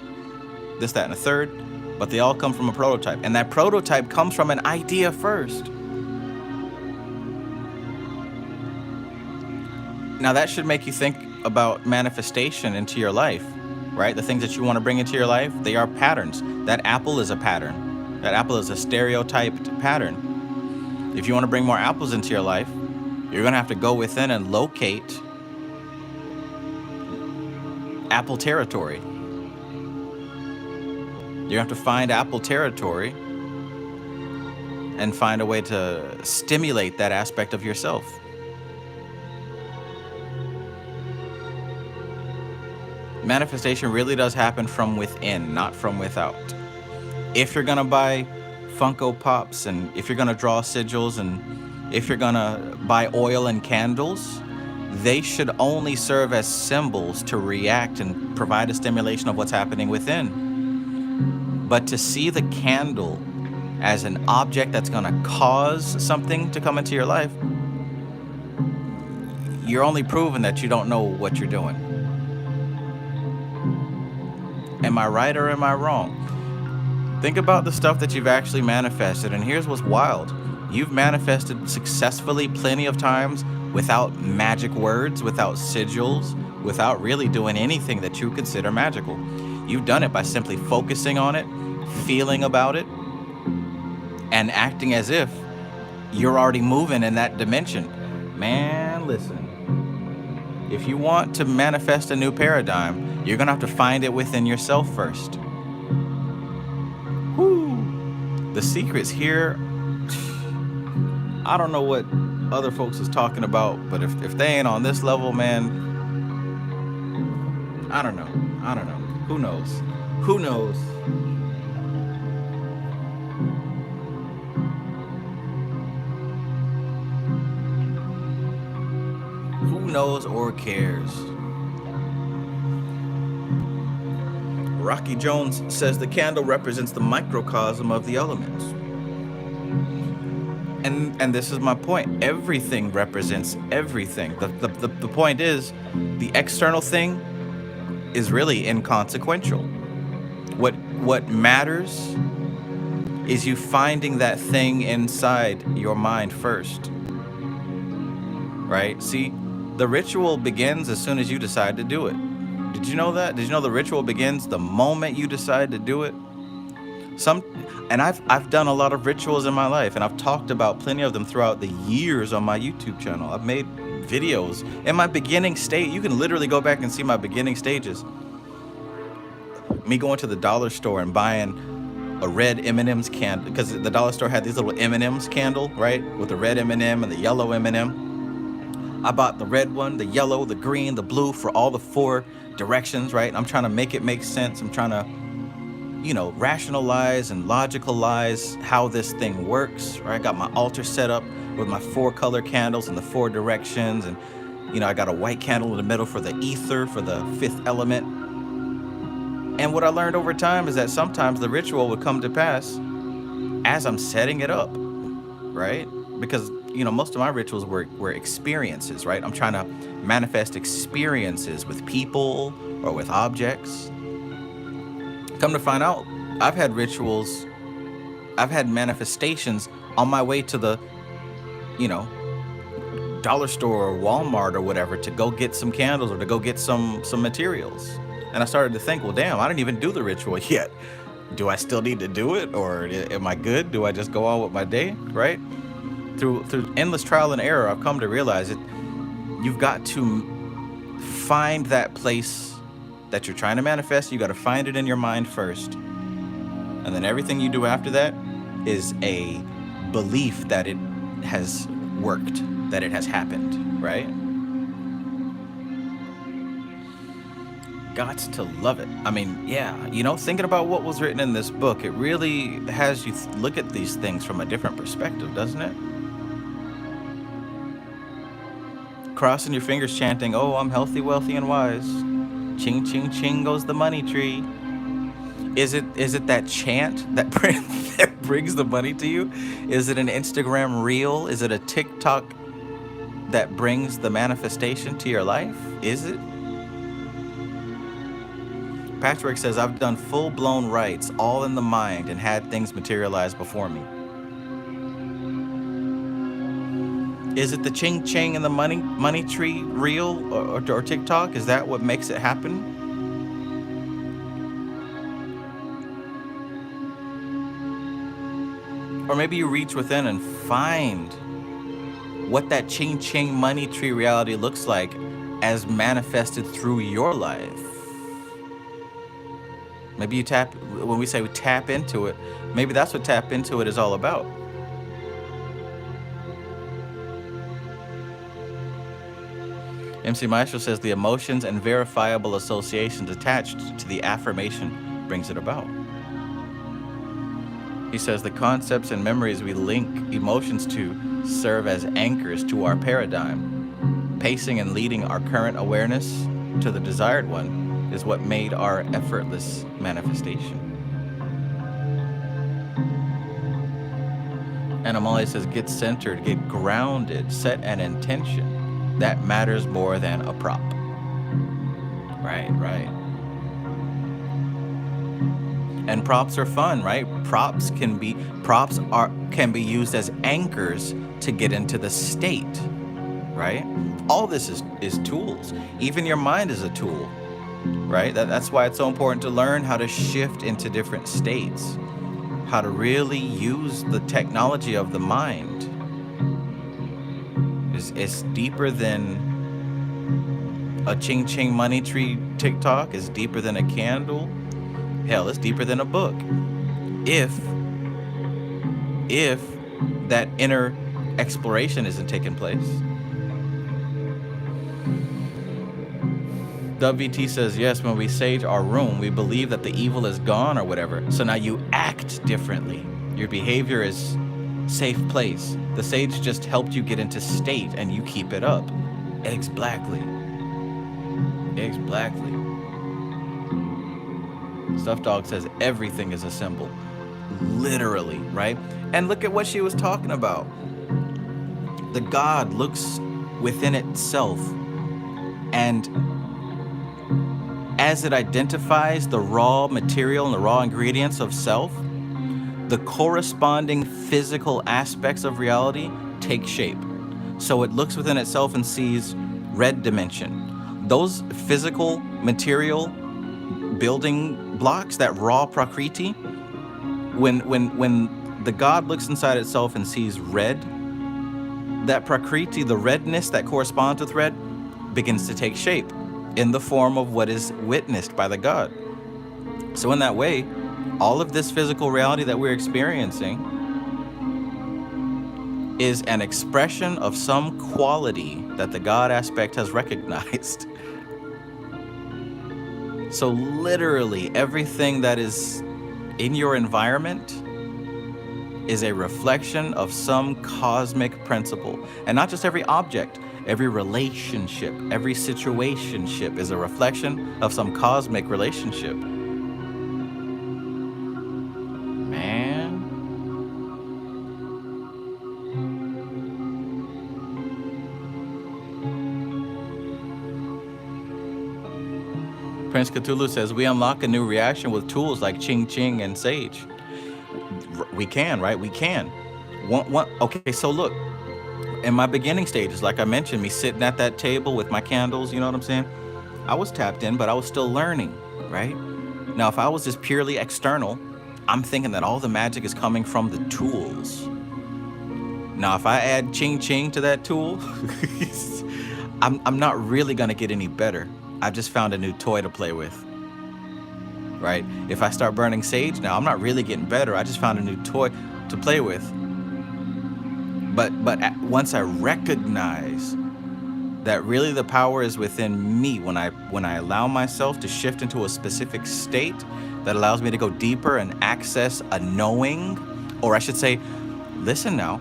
this, that, and a third, but they all come from a prototype. And that prototype comes from an idea first. Now that should make you think about manifestation into your life, right? The things that you want to bring into your life, they are patterns. That apple is a pattern. That apple is a stereotyped pattern. If you want to bring more apples into your life, you're going to have to go within and locate apple territory. You have to find apple territory and find a way to stimulate that aspect of yourself. Manifestation really does happen from within, not from without. If you're gonna buy Funko Pops, and if you're gonna draw sigils, and if you're gonna buy oil and candles, they should only serve as symbols to react and provide a stimulation of what's happening within. But to see the candle as an object that's gonna cause something to come into your life, you're only proving that you don't know what you're doing. Am I right or am I wrong? Think about the stuff that you've actually manifested, and here's what's wild. You've manifested successfully plenty of times without magic words, without sigils, without really doing anything that you consider magical. You've done it by simply focusing on it, feeling about it, and acting as if you're already moving in that dimension. Man, listen. If you want to manifest a new paradigm, you're gonna have to find it within yourself first. The secret's here. I don't know what other folks is talking about, but if they ain't on this level, man, I don't know. Who knows? Who knows? Who knows or cares? Rocky Jones says the candle represents the microcosm of the elements. And this is my point. Everything represents everything. The point is, the external thing is really inconsequential. What matters is you finding that thing inside your mind first. Right? See, the ritual begins as soon as you decide to do it. Did you know that? Did you know the ritual begins the moment you decide to do it? And I've done a lot of rituals in my life, and I've talked about plenty of them throughout the years on my YouTube channel. I've made videos in my beginning state. You can literally go back and see my beginning stages. Me going to the dollar store and buying a red M&M's candle, because the dollar store had these little M&M's candle, right? With the red M&M and the yellow M&M. I bought the red one, the yellow, the green, the blue for all the 4 directions, right? I'm trying to make it make sense. I'm trying to, rationalize and logicalize how this thing works, right? I got my altar set up with my 4 color candles in the 4 directions, and I got a white candle in the middle for the ether, for the 5th element. And what I learned over time is that sometimes the ritual would come to pass as I'm setting it up, right? Because most of my rituals were experiences, right? I'm trying to manifest experiences with people or with objects. Come to find out, I've had rituals, I've had manifestations on my way to the, dollar store or Walmart or whatever to go get some candles or to go get some materials. And I started to think, well, damn, I didn't even do the ritual yet. Do I still need to do it, or am I good? Do I just go on with my day, right? Through endless trial and error, I've come to realize that you've got to find that place that you're trying to manifest. You got to find it in your mind first. And then everything you do after that is a belief that it has worked, that it has happened, right? Got to love it. I mean, yeah, thinking about what was written in this book, it really has you look at these things from a different perspective, doesn't it? Crossing your fingers chanting, "Oh, I'm healthy, wealthy, and wise. Ching, ching, ching goes the money tree." Is it that chant that brings the money to you? Is it an Instagram reel? Is it a TikTok that brings the manifestation to your life? Is it? Patchwork says, I've done full-blown rites, all in the mind, and had things materialize before me. Is it the ching ching and the money tree reel or TikTok? Is that what makes it happen? Or maybe you reach within and find what that ching ching money tree reality looks like as manifested through your life. Maybe when we say we tap into it, maybe that's what tap into it is all about. MC Maestro says the emotions and verifiable associations attached to the affirmation brings it about. He says the concepts and memories we link emotions to serve as anchors to our paradigm. Pacing and leading our current awareness to the desired one is what made our effortless manifestation. And Amalia says, get centered, get grounded, set an intention. That matters more than a prop. Right. And props are fun, right? Props can be used as anchors to get into the state, right? All this is tools. Even your mind is a tool, right? That's why it's so important to learn how to shift into different states, how to really use the technology of the mind. It's deeper than a ching ching money tree TikTok. It's deeper than a candle. Hell, it's deeper than a book. If that inner exploration isn't taking place. WT says, yes, when we sage our room, we believe that the evil is gone or whatever. So now you act differently. Your behavior is safe place. The sage just helped you get into state and you keep it up. Exactly. Stuffed Dog says everything is a symbol. Literally, right? And look at what she was talking about. The God looks within itself, and as it identifies the raw material and the raw ingredients of self, the corresponding physical aspects of reality take shape. So it looks within itself and sees red dimension. Those physical material building blocks, that raw prakriti, when the God looks inside itself and sees red, that prakriti, the redness that corresponds with red, begins to take shape in the form of what is witnessed by the God. So in that way, all of this physical reality that we're experiencing is an expression of some quality that the God aspect has recognized. So literally everything that is in your environment is a reflection of some cosmic principle. And not just every object, every relationship, every situationship is a reflection of some cosmic relationship. Man. Prince Cthulhu says, we unlock a new reaction with tools like Ching Ching and Sage. We can, right? We can. Okay, so look, in my beginning stages, like I mentioned, me sitting at that table with my candles, you know what I'm saying? I was tapped in, but I was still learning, right? Now, if I was just purely external, I'm thinking that all the magic is coming from the tools. Now, if I add Ching Ching to that tool, I'm not really gonna get any better. I just found a new toy to play with, right? If I start burning sage now, I'm not really getting better. I just found a new toy to play with. But once I recognize that really the power is within me, when I allow myself to shift into a specific state that allows me to go deeper and access a knowing, or I should say, listen now,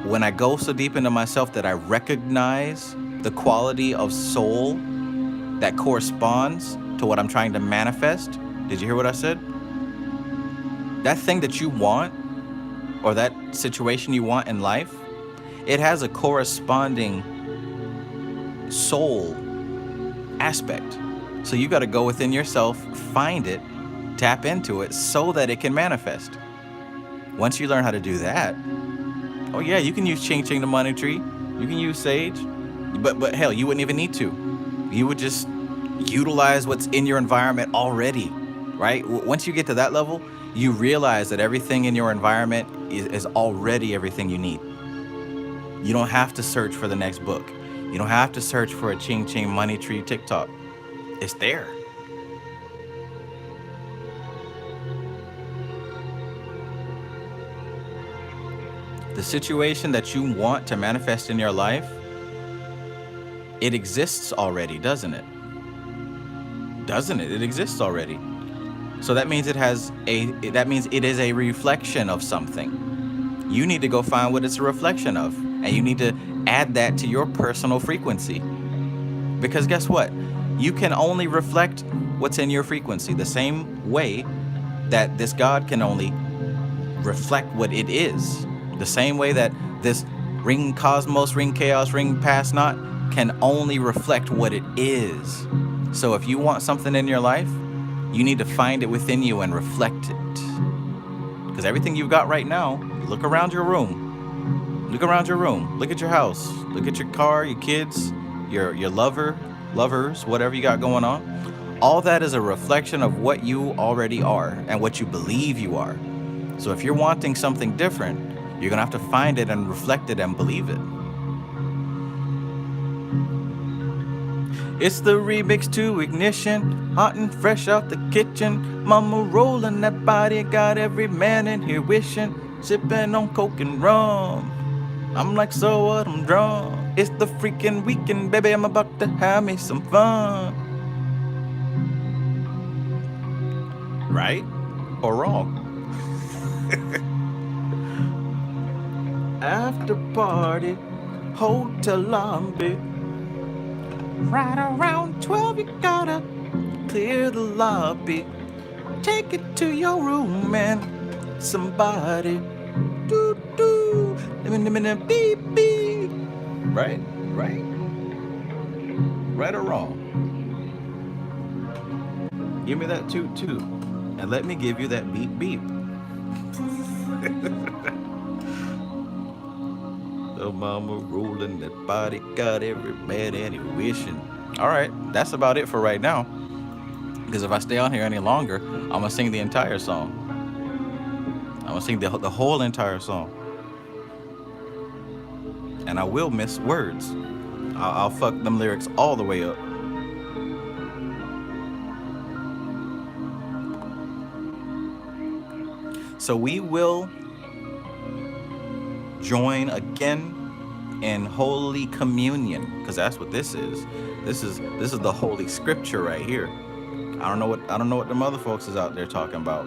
when I go so deep into myself that I recognize the quality of soul that corresponds to what I'm trying to manifest. Did you hear what I said? That thing that you want, or that situation you want in life, it has a corresponding soul aspect. So you got to go within yourself, find it, tap into it so that it can manifest. Once you learn how to do that, oh yeah, you can use Ching Ching the money tree. You can use sage, but hell, you wouldn't even need to. You would just utilize what's in your environment already, right? Once you get to that level, you realize that everything in your environment is already everything you need. You don't have to search for the next book. You don't have to search for a Ching Ching money tree TikTok. It's there. The situation that you want to manifest in your life it exists already, doesn't it? Doesn't it? It exists already. So that means it is a reflection of something. You need to go find what it's a reflection of, and you need to add that to your personal frequency. Because guess what? You can only reflect what's in your frequency, the same way that this God can only reflect what it is. The same way that this ring cosmos, ring chaos, ring past not can only reflect what it is. So if you want something in your life, you need to find it within you and reflect it. Because everything you've got right now, look around your room. Look around your room. Look at your house. Look at your car, your kids, your lovers, whatever you got going on. All that is a reflection of what you already are and what you believe you are. So if you're wanting something different, you're going to have to find it and reflect it and believe it. It's the remix to Ignition, hot and fresh out the kitchen. Mama rolling that body, got every man in here wishing, sipping on coke and rum. I'm like, so what, I'm drunk. It's the freaking weekend, baby, I'm about to have me some fun. Right or wrong? After party, hotel lobby. Right around 12, you gotta clear the lobby. Take it to your room, man. Somebody. Doo doo. Beep beep. Right? Right or wrong? Give me that toot toot. And let me give you that beep beep. The mama rolling that body, got every man and he wishing. All right, that's about it for right now. Because if I stay on here any longer, I'm gonna sing the entire song. I'm gonna sing the whole entire song, and I will miss words. I'll fuck them lyrics all the way up. So we will join again in Holy Communion, because that's what this is. This is the Holy Scripture right here. I don't know what the mother folks is out there talking about.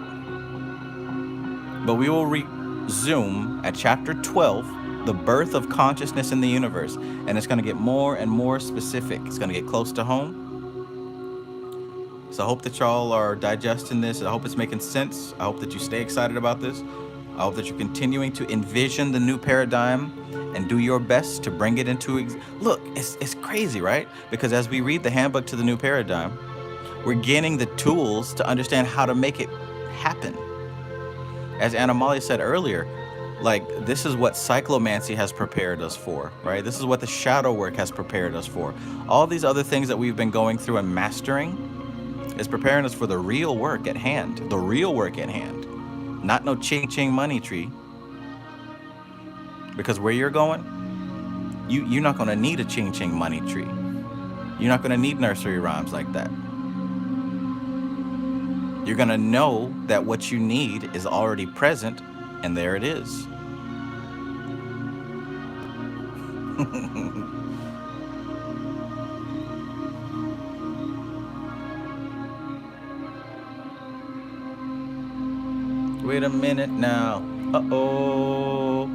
But we will resume at chapter 12, the birth of consciousness in the universe, and it's going to get more and more specific. It's going to get close to home. So I hope that y'all are digesting this. I hope it's making sense. I hope that you stay excited about this. I hope that you're continuing to envision the new paradigm and do your best to bring it into look, it's crazy, right? Because as we read the handbook to the new paradigm, we're gaining the tools to understand how to make it happen. As Anna Molly said earlier, like, this is what cyclomancy has prepared us for, right? This is what the shadow work has prepared us for. All these other things that we've been going through and mastering is preparing us for the real work at hand. The real work at hand. Not no ching-ching money tree. Because where you're going, you're not going to need a ching-ching money tree. You're not going to need nursery rhymes like that. You're going to know that what you need is already present, and there it is. Wait a minute now. Uh-oh.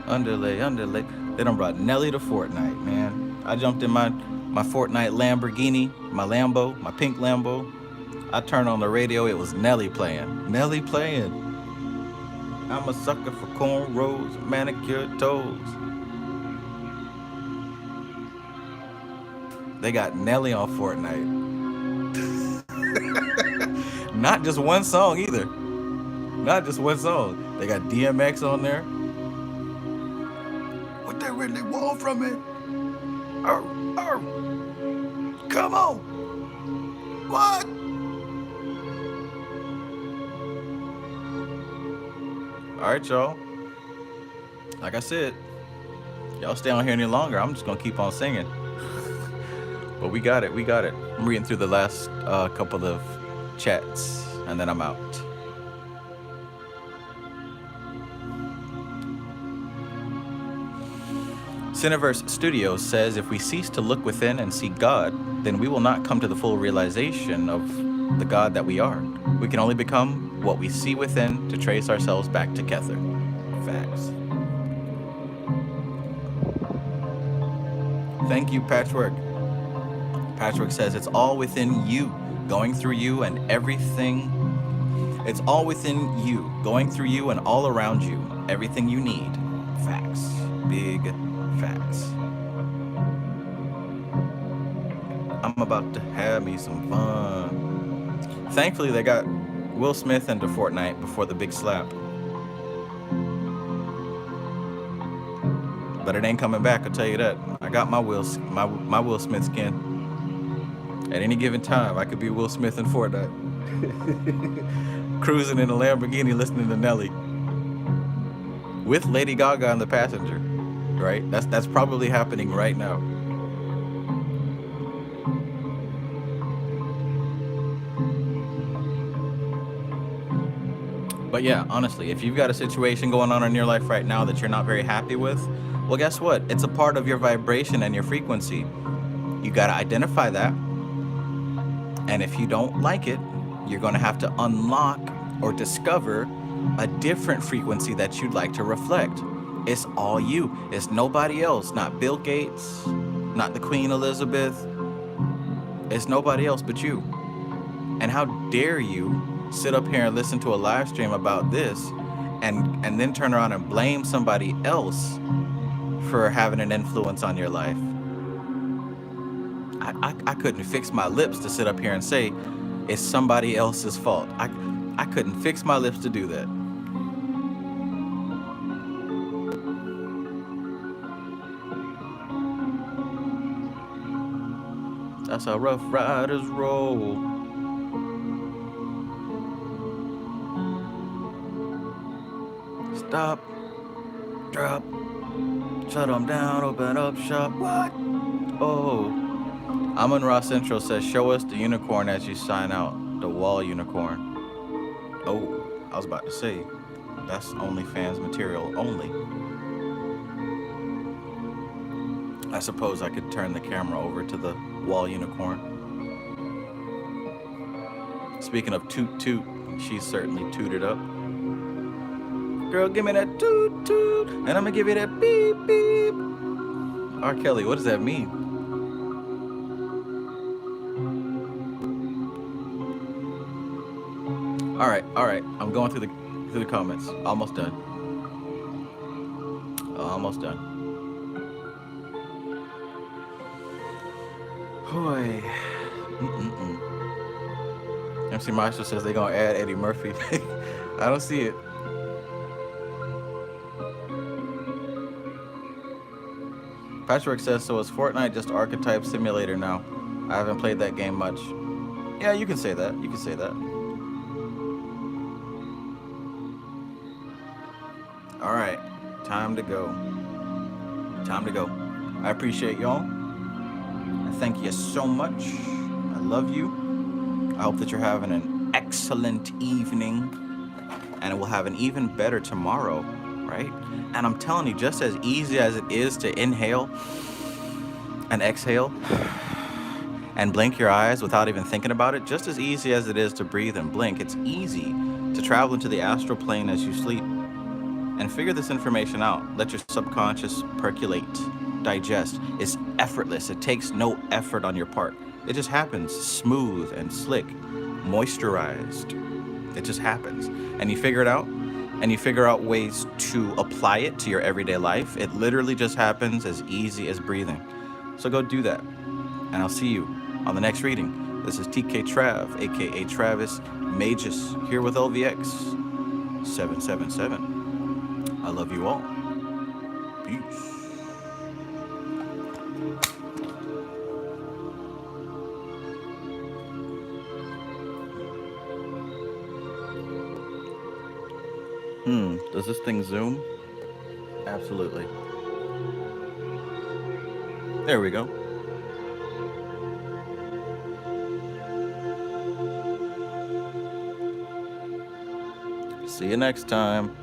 Underlay. They done brought Nelly to Fortnite, man. I jumped in my Fortnite Lamborghini, my Lambo, my pink Lambo. I turned on the radio, it was Nelly playing. I'm a sucker for cornrows, manicured toes. They got Nelly on Fortnite. Not just one song either. Not just one song. They got DMX on there. What they really want from it? Come on. What? All right, y'all. Like I said, y'all stay on here any longer, I'm just gonna keep on singing. But we got it. I'm reading through the last couple of chats, and then I'm out. Cineverse Studios says if we cease to look within and see God, then we will not come to the full realization of the God that we are. We can only become what we see within to trace ourselves back to Kether. Facts. Thank you, Patchwork. Patchwork says it's all within you, going through you and everything. It's all within you, going through you and all around you. Everything you need. Facts. Big facts. I'm about to have me some fun. Thankfully, they got Will Smith into Fortnite before the big slap. But it ain't coming back, I'll tell you that. I got my Will Smith skin. At any given time, I could be Will Smith in Fortnite. Cruising in a Lamborghini listening to Nelly. With Lady Gaga in the passenger. Right? That's probably happening right now. But yeah, honestly, if you've got a situation going on in your life right now that you're not very happy with, well, guess what? It's a part of your vibration and your frequency. You got to identify that. And if you don't like it, you're going to have to unlock or discover a different frequency that you'd like to reflect. It's all you. It's nobody else. Not Bill Gates, not the Queen Elizabeth. It's nobody else but you. And how dare you sit up here and listen to a live stream about this and then turn around and blame somebody else for having an influence on your life. I couldn't fix my lips to sit up here and say it's somebody else's fault. I couldn't fix my lips to do that. That's how Rough Riders roll. Stop, drop, shut them down, open up shop. What? Oh. Amon Ra Central says, show us the unicorn as you sign out. The wall unicorn. Oh, I was about to say, that's OnlyFans material only. I suppose I could turn the camera over to the wall unicorn. Speaking of toot toot, she's certainly tooted up. Girl, give me that toot toot, and I'm gonna give you that beep beep. R. Kelly, what does that mean? All right. I'm going through the comments. Almost done. Almost done. Hoy. MC Marshall says they're gonna add Eddie Murphy. I don't see it. Patchwork says, so is Fortnite just Archetype Simulator now? I haven't played that game much. Yeah, you can say that. You can say that. All right, time to go. Time to go. I appreciate y'all. I thank you so much. I love you. I hope that you're having an excellent evening, and we'll have an even better tomorrow, right? And I'm telling you, just as easy as it is to inhale and exhale and blink your eyes without even thinking about it, just as easy as it is to breathe and blink, it's easy to travel into the astral plane as you sleep and figure this information out. Let your subconscious percolate, digest. It's effortless. It takes no effort on your part. It just happens, smooth and slick, moisturized. It just happens. And you figure it out, and you figure out ways to apply it to your everyday life. It literally just happens as easy as breathing. So go do that. And I'll see you on the next reading. This is TK Trav, aka Travis Magus, here with LVX777. I love you all. Peace. Does this thing zoom? Absolutely. There we go. See you next time.